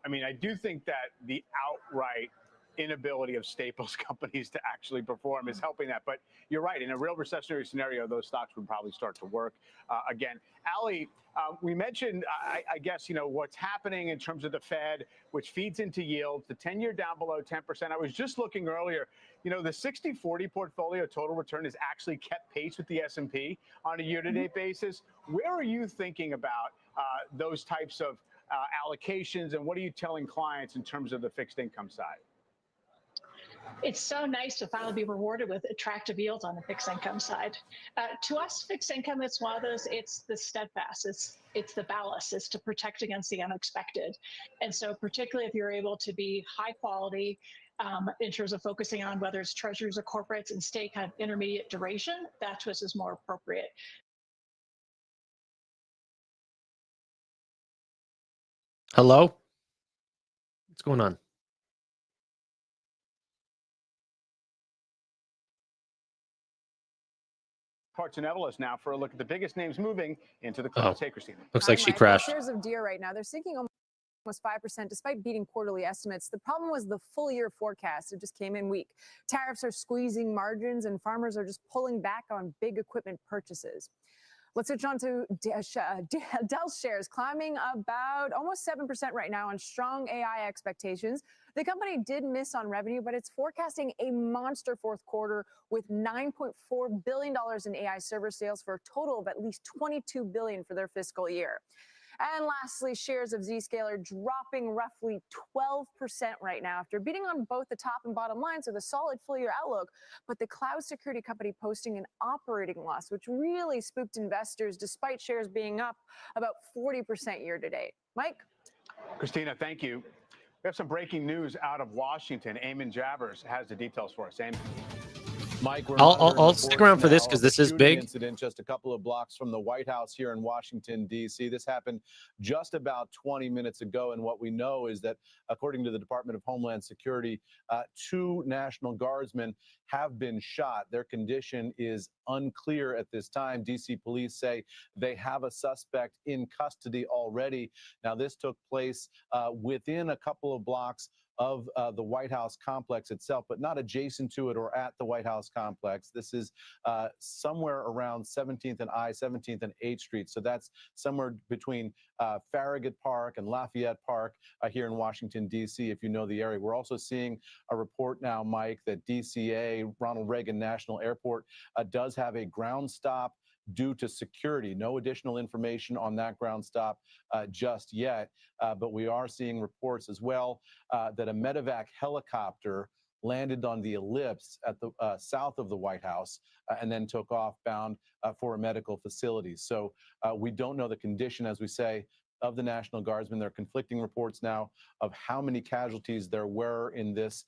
I mean, I do think that the outright inability of staples companies to actually perform is helping that. But you're right. In a real recessionary scenario, those stocks would probably start to work again. Ali, we mentioned, I guess, what's happening in terms of the Fed, which feeds into yields, the 10-year down below 10%. I was just looking earlier, the 60-40 portfolio total return has actually kept pace with the S&P on a year-to-date basis. Where are you thinking about those types of allocations, and what are you telling clients in terms of the fixed income side? It's so nice to finally be rewarded with attractive yields on the fixed income side. To us, fixed income is one of those, it's the steadfast, it's the ballast, it's to protect against the unexpected. And so particularly if you're able to be high quality in terms of focusing on whether it's treasuries or corporates and stay kind of intermediate duration, that to us is more appropriate. Hello? What's going on? Parts and Evelyn now for a look at the biggest names moving into the close. Hey, Christina. Looks like she Michael. crashed. Shares of Deere right now, they're sinking almost 5% despite beating quarterly estimates. The problem was the full year forecast. It just came in weak. Tariffs are squeezing margins and farmers are just pulling back on big equipment purchases. Let's switch on to Dell shares climbing about almost 7% right now on strong AI expectations. The company did miss on revenue, but it's forecasting a monster fourth quarter with $9.4 billion in AI server sales for a total of at least $22 billion for their fiscal year. And lastly, shares of Zscaler dropping roughly 12% right now after beating on both the top and bottom lines with a solid full-year outlook. But the cloud security company posting an operating loss, which really spooked investors despite shares being up about 40% year to date. Mike? Christina, thank you. We have some breaking news out of Washington. Eamon Javers has the details for us. Eamon. Mike, I'll stick around for this because this is big. Incident just a couple of blocks from the White House here in Washington, D.C. This happened just about 20 minutes ago. And what we know is that, according to the Department of Homeland Security, 2 National Guardsmen have been shot. Their condition is unclear at this time. D.C. police say they have a suspect in custody already. Now, this took place within a couple of blocks of the White House complex itself, but not adjacent to it or at the White House complex. This is somewhere around 17th and 17th and 8th Street. So that's somewhere between Farragut Park and Lafayette Park here in Washington, D.C., if you know the area. We're also seeing a report now, Mike, that DCA, Ronald Reagan National Airport, does have a ground stop due to security. No additional information on that ground stop just yet, but we are seeing reports as well that a medevac helicopter landed on the ellipse at the south of the White House and then took off bound for a medical facility. So we don't know the condition, as we say, of the National Guardsmen. There are conflicting reports now of how many casualties there were in this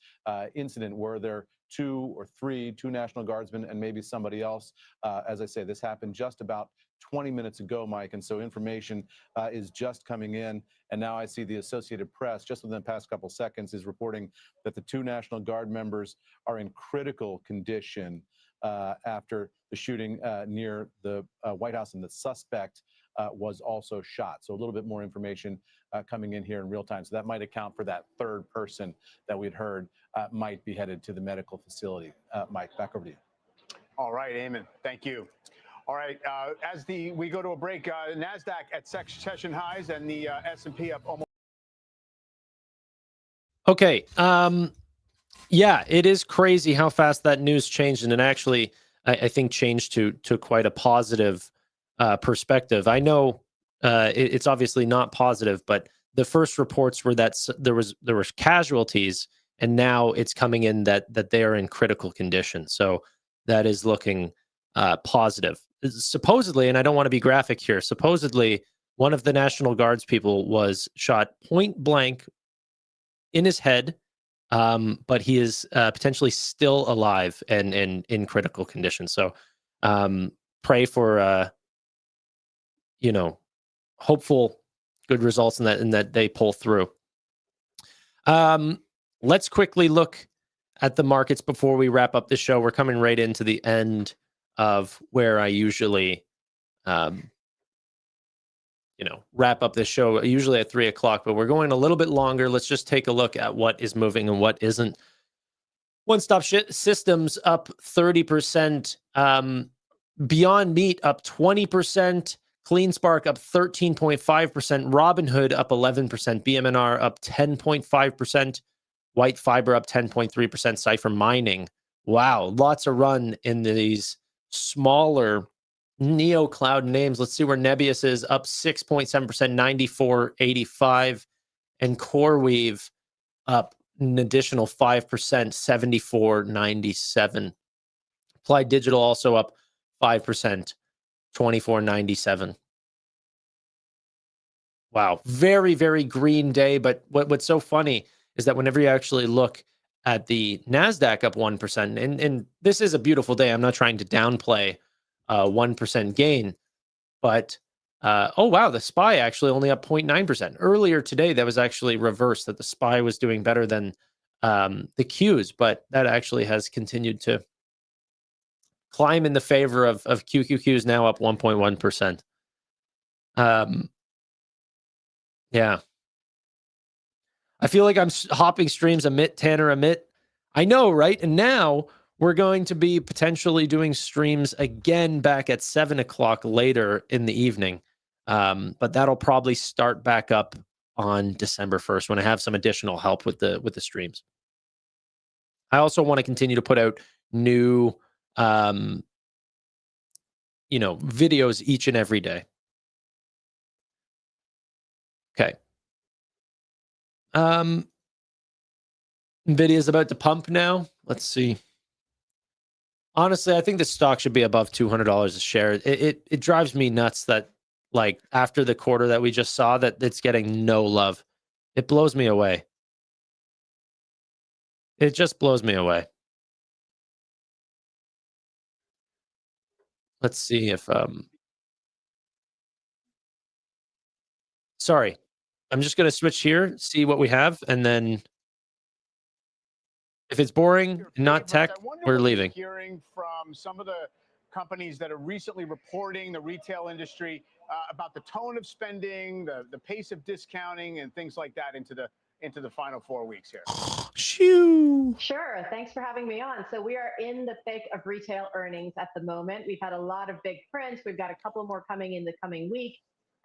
incident. Were there 2 or 3, 2 National Guardsmen and maybe somebody else? As I say, this happened just about 20 minutes ago, Mike, and so information is just coming in. And now I see the Associated Press, just within the past couple seconds, is reporting that the 2 National Guard members are in critical condition after the shooting near the White House, and the suspect was also shot. So a little bit more information coming in here in real time. So that might account for that third person that we'd heard might be headed to the medical facility. Mike, back over to you. All right, Eamon, thank you. All right, as we go to a break, NASDAQ at session highs and the S&P up almost. Okay. Yeah, it is crazy how fast that news changed, and it actually, I think, changed to quite a positive perspective. I know it's obviously not positive, but the first reports were that there were casualties, and now it's coming in that they are in critical condition. So that is looking positive. Supposedly, and I don't want to be graphic here, supposedly one of the National Guard's people was shot point blank in his head, but he is potentially still alive and in critical condition. So pray for hopeful good results in that they pull through. Let's quickly look at the markets before we wrap up the show. We're coming right into the end of where I usually wrap up this show, usually at 3 o'clock, but we're going a little bit longer. Let's just take a look at what is moving and what isn't. One Stop Systems up 30%, Beyond Meat up 20%, CleanSpark up 13.5%, Robinhood up 11%, BMNR up 10.5%, White Fiber up 10.3%, Cipher Mining. Wow, lots of run in these smaller neo cloud names. Let's see where Nebius is, up 6.7%, 94.85, and CoreWeave up an additional 5%, 74.97. Applied Digital also up 5%, 24.97. Wow, very, very green day. But what's so funny is that whenever you actually look at the NASDAQ up 1%, and this is a beautiful day. I'm not trying to downplay 1% gain, but oh, wow, the SPY actually only up 0.9%. Earlier today, that was actually reversed, that the SPY was doing better than the Qs, but that actually has continued to climb in the favor of QQQs, now up 1.1%. Yeah. I feel like I'm hopping streams Tanner emit. I know, right? And now we're going to be potentially doing streams again back at 7 o'clock later in the evening. But that'll probably start back up on December 1st when I have some additional help with the streams. I also want to continue to put out new videos each and every day. Okay. Nvidia is about to pump now. Let's see. Honestly, I think the stock should be above $200 a share. It drives me nuts that, like, after the quarter that we just saw, that it's getting no love. It blows me away. It just blows me away. Let's see if sorry. I'm just going to switch here, see what we have, and then if it's boring, not tech, we're leaving. Hearing from some of the companies that are recently reporting the retail industry about the tone of spending, the pace of discounting, and things like that into the final 4 weeks here. Shoo. Sure. Thanks for having me on. So we are in the thick of retail earnings at the moment. We've had a lot of big prints. We've got a couple more coming in the coming week.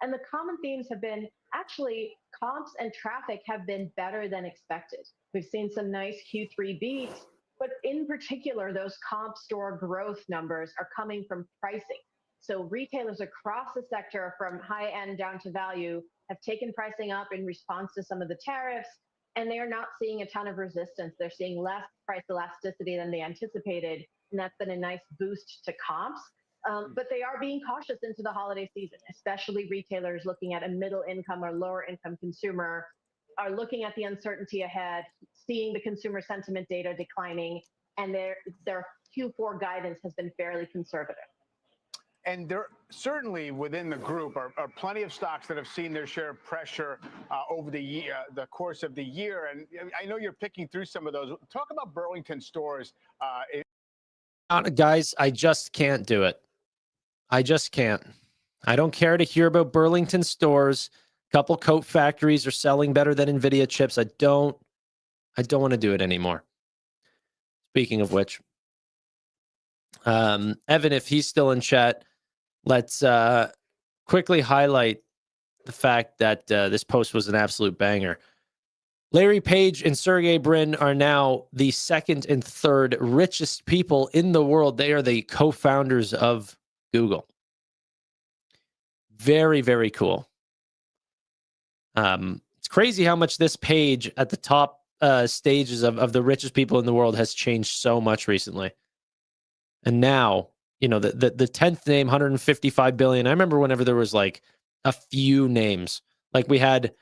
And the common themes have been actually comps and traffic have been better than expected. We've seen some nice Q3 beats, but in particular, those comp store growth numbers are coming from pricing. So retailers across the sector, from high end down to value, have taken pricing up in response to some of the tariffs, and they are not seeing a ton of resistance. They're seeing less price elasticity than they anticipated, and that's been a nice boost to comps. But they are being cautious into the holiday season, especially retailers looking at a middle income or lower income consumer, are looking at the uncertainty ahead, seeing the consumer sentiment data declining, and their Q4 guidance has been fairly conservative. And there certainly within the group are plenty of stocks that have seen their share of pressure over the course of the year. And I know you're picking through some of those. Talk about Burlington Stores. Guys, I just can't do it. I just can't. I don't care to hear about Burlington Stores. A couple coat factories are selling better than Nvidia chips. I don't want to do it anymore. Speaking of which, Evan, if he's still in chat, let's quickly highlight the fact that this post was an absolute banger. Larry Page and Sergey Brin are now the second and third richest people in the world. They are the co-founders of Google. Very, very cool. It's crazy how much this page at the top stages of the richest people in the world has changed so much recently. And now, the 10th name, 155 billion. I remember whenever there was like a few names, like we had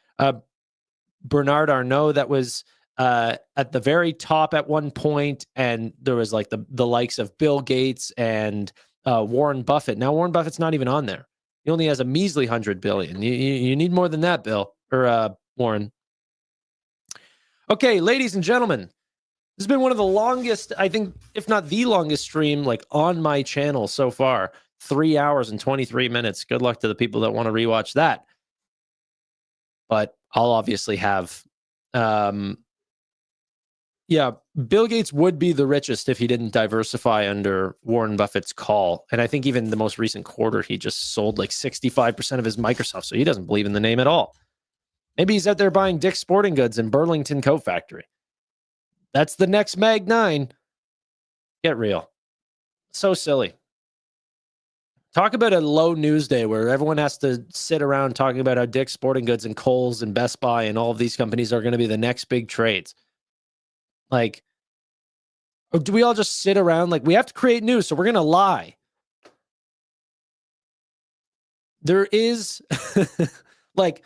Bernard Arnault that was at the very top at one point, and there was like the likes of Bill Gates and Warren Buffett. Now Warren Buffett's not even on there. He only has a measly 100 billion. You need more than that, Bill or Warren. Okay, ladies and gentlemen, this has been one of the longest, I think, if not the longest stream like on my channel so far. 3 hours and 23 minutes. Good luck to the people that want to rewatch that. But I'll obviously have, Bill Gates would be the richest if he didn't diversify under Warren Buffett's call. And I think even the most recent quarter, he just sold like 65% of his Microsoft. So he doesn't believe in the name at all. Maybe he's out there buying Dick's Sporting Goods and Burlington Coat Factory. That's the next Mag 9. Get real. So silly. Talk about a low news day where everyone has to sit around talking about how Dick's Sporting Goods and Kohl's and Best Buy and all of these companies are going to be the next big trades. Like, or do we all just sit around like we have to create news, so we're going to lie? There is like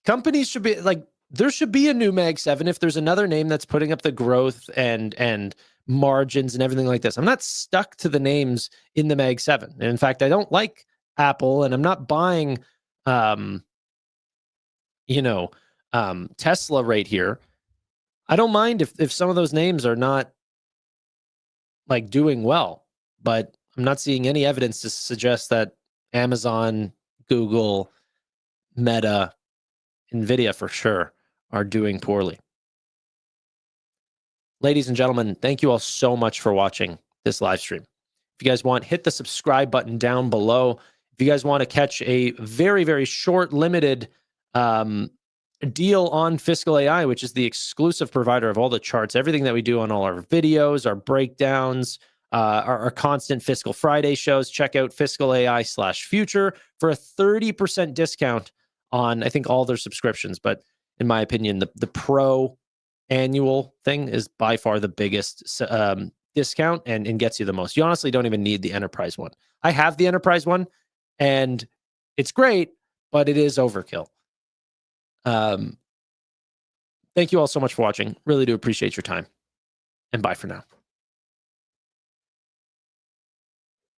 companies should be like, there should be a new Mag 7 if there's another name that's putting up the growth and margins and everything like this. I'm not stuck to the names in the Mag 7. And in fact, I don't like Apple, and I'm not buying Tesla right here. I don't mind if some of those names are not like doing well, but I'm not seeing any evidence to suggest that Amazon, Google, Meta, Nvidia for sure are doing poorly. Ladies and gentlemen, thank you all so much for watching this live stream. If you guys want, hit the subscribe button down below. If you guys want to catch a very, very short, limited deal on Fiscal AI, which is the exclusive provider of all the charts, everything that we do on all our videos, our breakdowns, our constant Fiscal Friday shows, check out Fiscal AI/future for a 30% discount on, I think, all their subscriptions. But in my opinion, the pro annual thing is by far the biggest discount and gets you the most. You honestly don't even need the enterprise one. I have the enterprise one, and it's great, but it is overkill. Thank you all so much for watching. Really do appreciate your time, and bye for now.